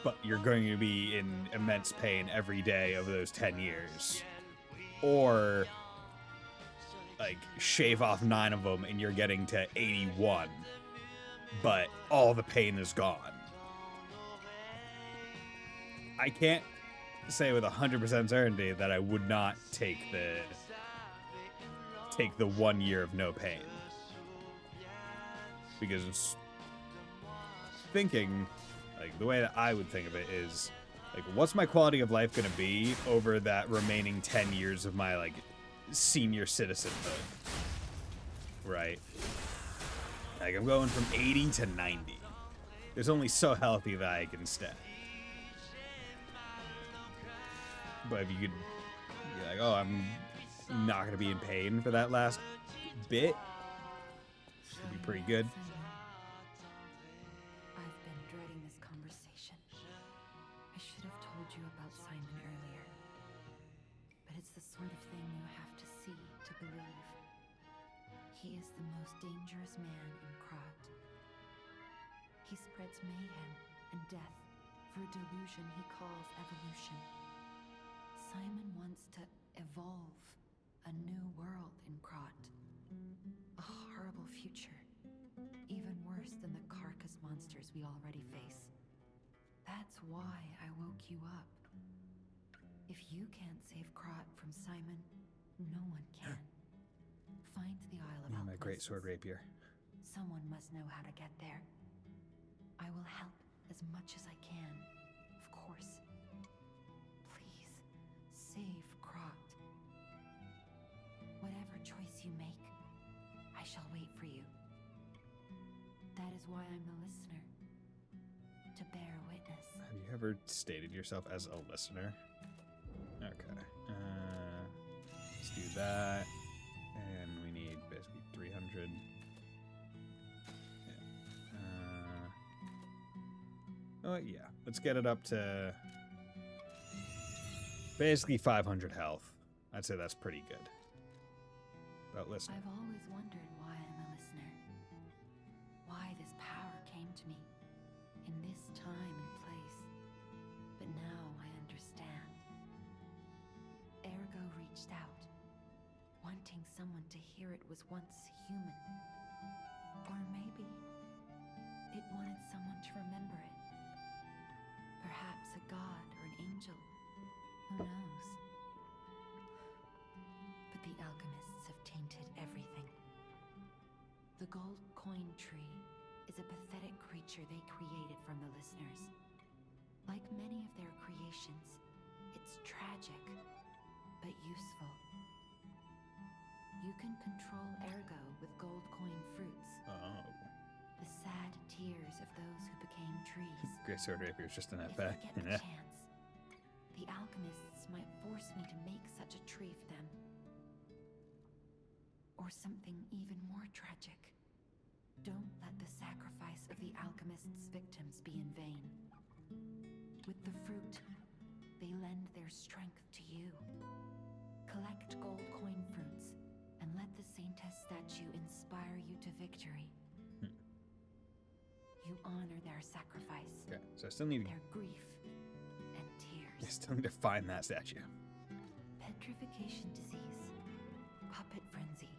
but you're going to be in immense pain every day of those 10 years. Or, like, shave off 9 of them and you're getting to 81, but all the pain is gone. I can't say with 100% certainty that I would not take the 1 year of no pain. Because thinking, like, the way that I would think of it is, like, what's my quality of life gonna be over that remaining 10 years of my, like, senior citizenhood? Right? Like, I'm going from 80 to 90. There's only so healthy that I can stay. But if you could be like, oh, not going to be in pain for that last bit. Should be pretty good. I've been dreading this conversation. I should have told you about Simon earlier. But it's the sort of thing you have to see to believe. He is the most dangerous man in Krat. He spreads mayhem and death for a delusion he calls evolution. Simon wants to evolve a new world in Krat. A horrible future. Even worse than the carcass monsters we already face. That's why I woke you up. If you can't save Krat from Simon, no one can. Find the Isle of My great sword rapier. Someone must know how to get there. I will help as much as I can, of course. Please, save Krat. Whatever choice you make, I shall wait for you. That is why I'm the listener. To bear witness. Have you ever stated yourself as a listener? Okay. Let's do that. And we need basically 300. Yeah. Oh, yeah. Let's get it up to basically 500 health. I'd say that's pretty good. About listening. I've always wondered why I'm a listener. Why this power came to me in this time and place. But now I understand. Ergo reached out, wanting someone to hear it was once human. Or maybe it wanted someone to remember it. Perhaps a god or an angel. Who knows? But the alchemists have tainted everything. The gold coin tree is a pathetic creature they created from the listeners. Like many of their creations, it's tragic, but useful. You can control Ergo with gold coin fruits. Oh. The sad tears of those who became trees. Great sword rapier is just an If FA. I get the chance, the alchemists might force me to make such a tree for them. Or something even more tragic. Don't let the sacrifice of the alchemists' victims be in vain. With the fruit, they lend their strength to you. Collect gold coin fruits and let the Saintess statue inspire you to victory. You honor their sacrifice. Okay, so I still need their grief and I tears. still need to find that statue. Petrification disease, puppet frenzy,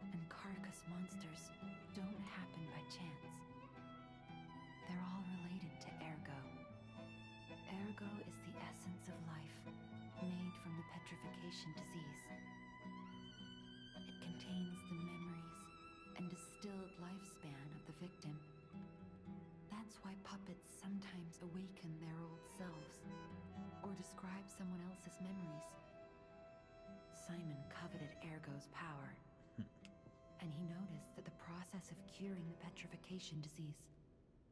and carcass monsters don't happen by chance. They're all related to Ergo. Ergo is the essence of life, made from the petrification disease. It contains the memories and distilled lifespan of the victim. That's why puppets sometimes awaken their old selves, or describe someone else's memories. Simon coveted Ergo's power, and he noticed that the process of curing the petrification disease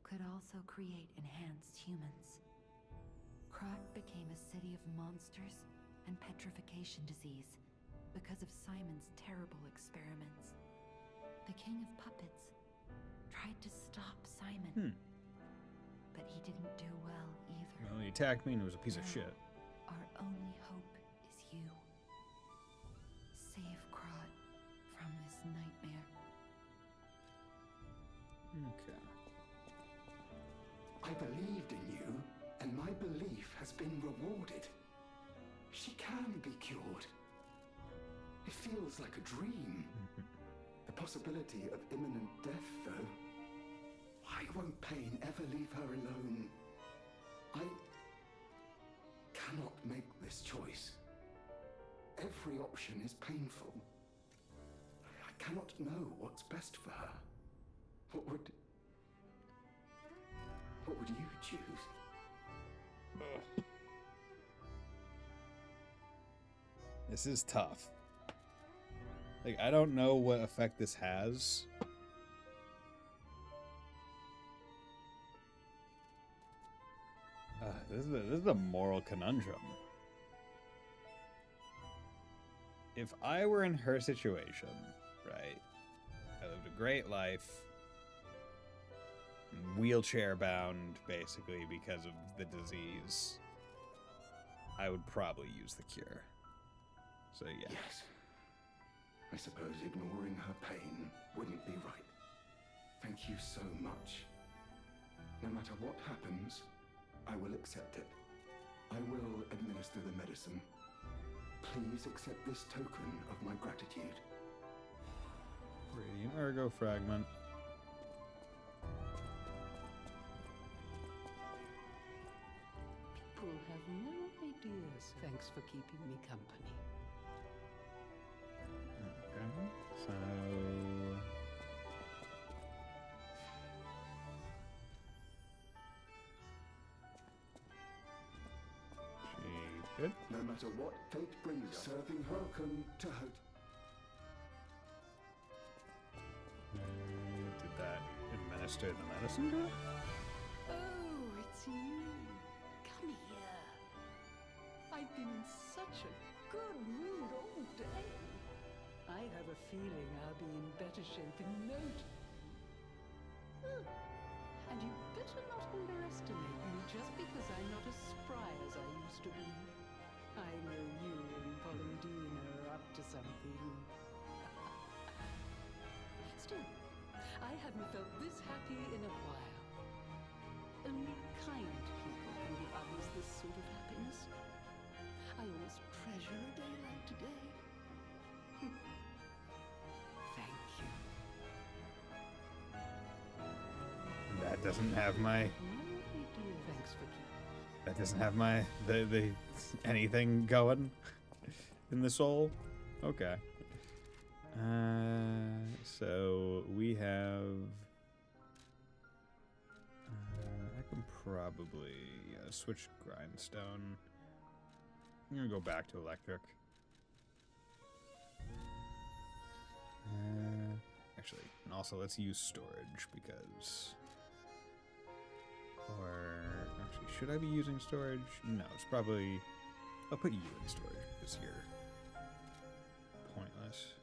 could also create enhanced humans. Krat became a city of monsters and petrification disease because of Simon's terrible experiments. The king of puppets tried to stop Simon, but he didn't do well either. Well, he attacked me and it was a piece of shit. Our only hope is you. Save Krat from this nightmare. Okay. I believed in you, and my belief has been rewarded. She can be cured. It feels like a dream. The possibility of imminent death, though. Why won't pain ever leave her alone? I cannot make this choice. Every option is painful. I cannot know what's best for her. What would you choose? This is tough. Like, I don't know what effect this has. This is a moral conundrum. if I were in her situation, right? I lived a great life, wheelchair bound, basically, because of the disease. I would probably use the cure. So, yeah. Yes. I suppose ignoring her pain wouldn't be right. Thank you so much. No matter what happens, I will accept it. I will administer the medicine. Please accept this token of my gratitude. Radiant Ergo Fragment. People have no ideas. Thanks for keeping me company. Okay, so... she good? No matter what fate brings, serving her welcome to hope. Did that administer the medicine to her? Oh, it's you. Come here. I've been in such a good mood all day. I have a feeling I'll be in better shape in no time. And you better not underestimate me just because I'm not as spry as I used to be. I know you and Polendina are up to something. Still, I haven't felt this happy in a while. Only kind people can give others this sort of happiness. I always treasure a day like today. Thank you. That doesn't have my... Thanks for keeping. That doesn't have my... the anything going in the soul? Okay. So we have... I can probably switch grindstone. I'm gonna go back to electric. Actually, and also let's use storage because... Or actually, should I be using storage? No, it's probably... I'll put you in storage because you're pointless.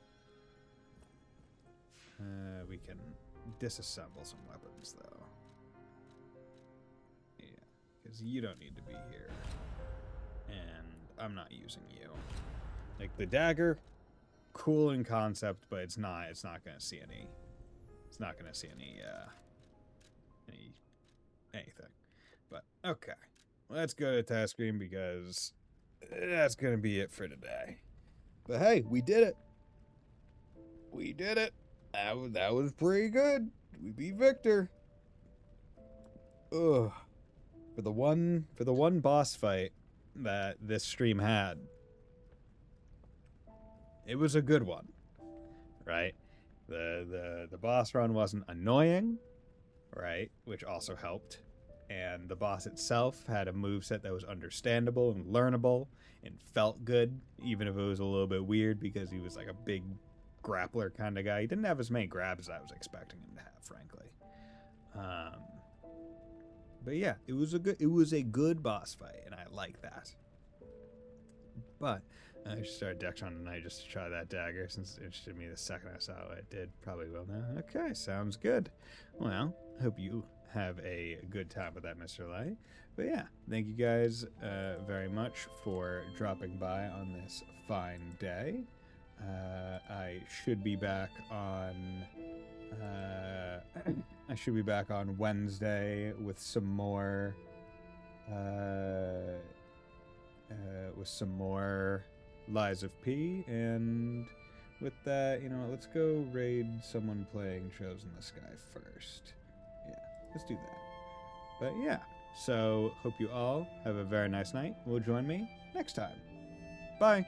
We can disassemble some weapons though. Yeah, because you don't need to be here. And I'm not using you. Like the dagger, cool in concept, but it's not gonna see any anything. But okay. Let's go to task screen because that's gonna be it for today. But hey, we did it. We did it. That was pretty good. We beat Victor. Ugh. For the one boss fight that this stream had, it was a good one, right? The boss run wasn't annoying, right? Which also helped. And the boss itself had a moveset that was understandable and learnable and felt good, even if it was a little bit weird because he was like a big grappler kind of guy. He didn't have as many grabs as I was expecting him to have, frankly. But yeah, it was a good boss fight, and I like that. But I should start Dextron tonight just to try that dagger, since it interested me the second I saw what it did. Probably will now. Okay, sounds good. Well, hope you have a good time with that, Mr. Light. But yeah, thank you guys very much for dropping by on this fine day. I should be back on Wednesday with some more Lies of P, and with that, let's go raid someone playing Chosen the Sky first. Yeah, let's do that. But yeah, so hope you all have a very nice night. Will join me next time. Bye.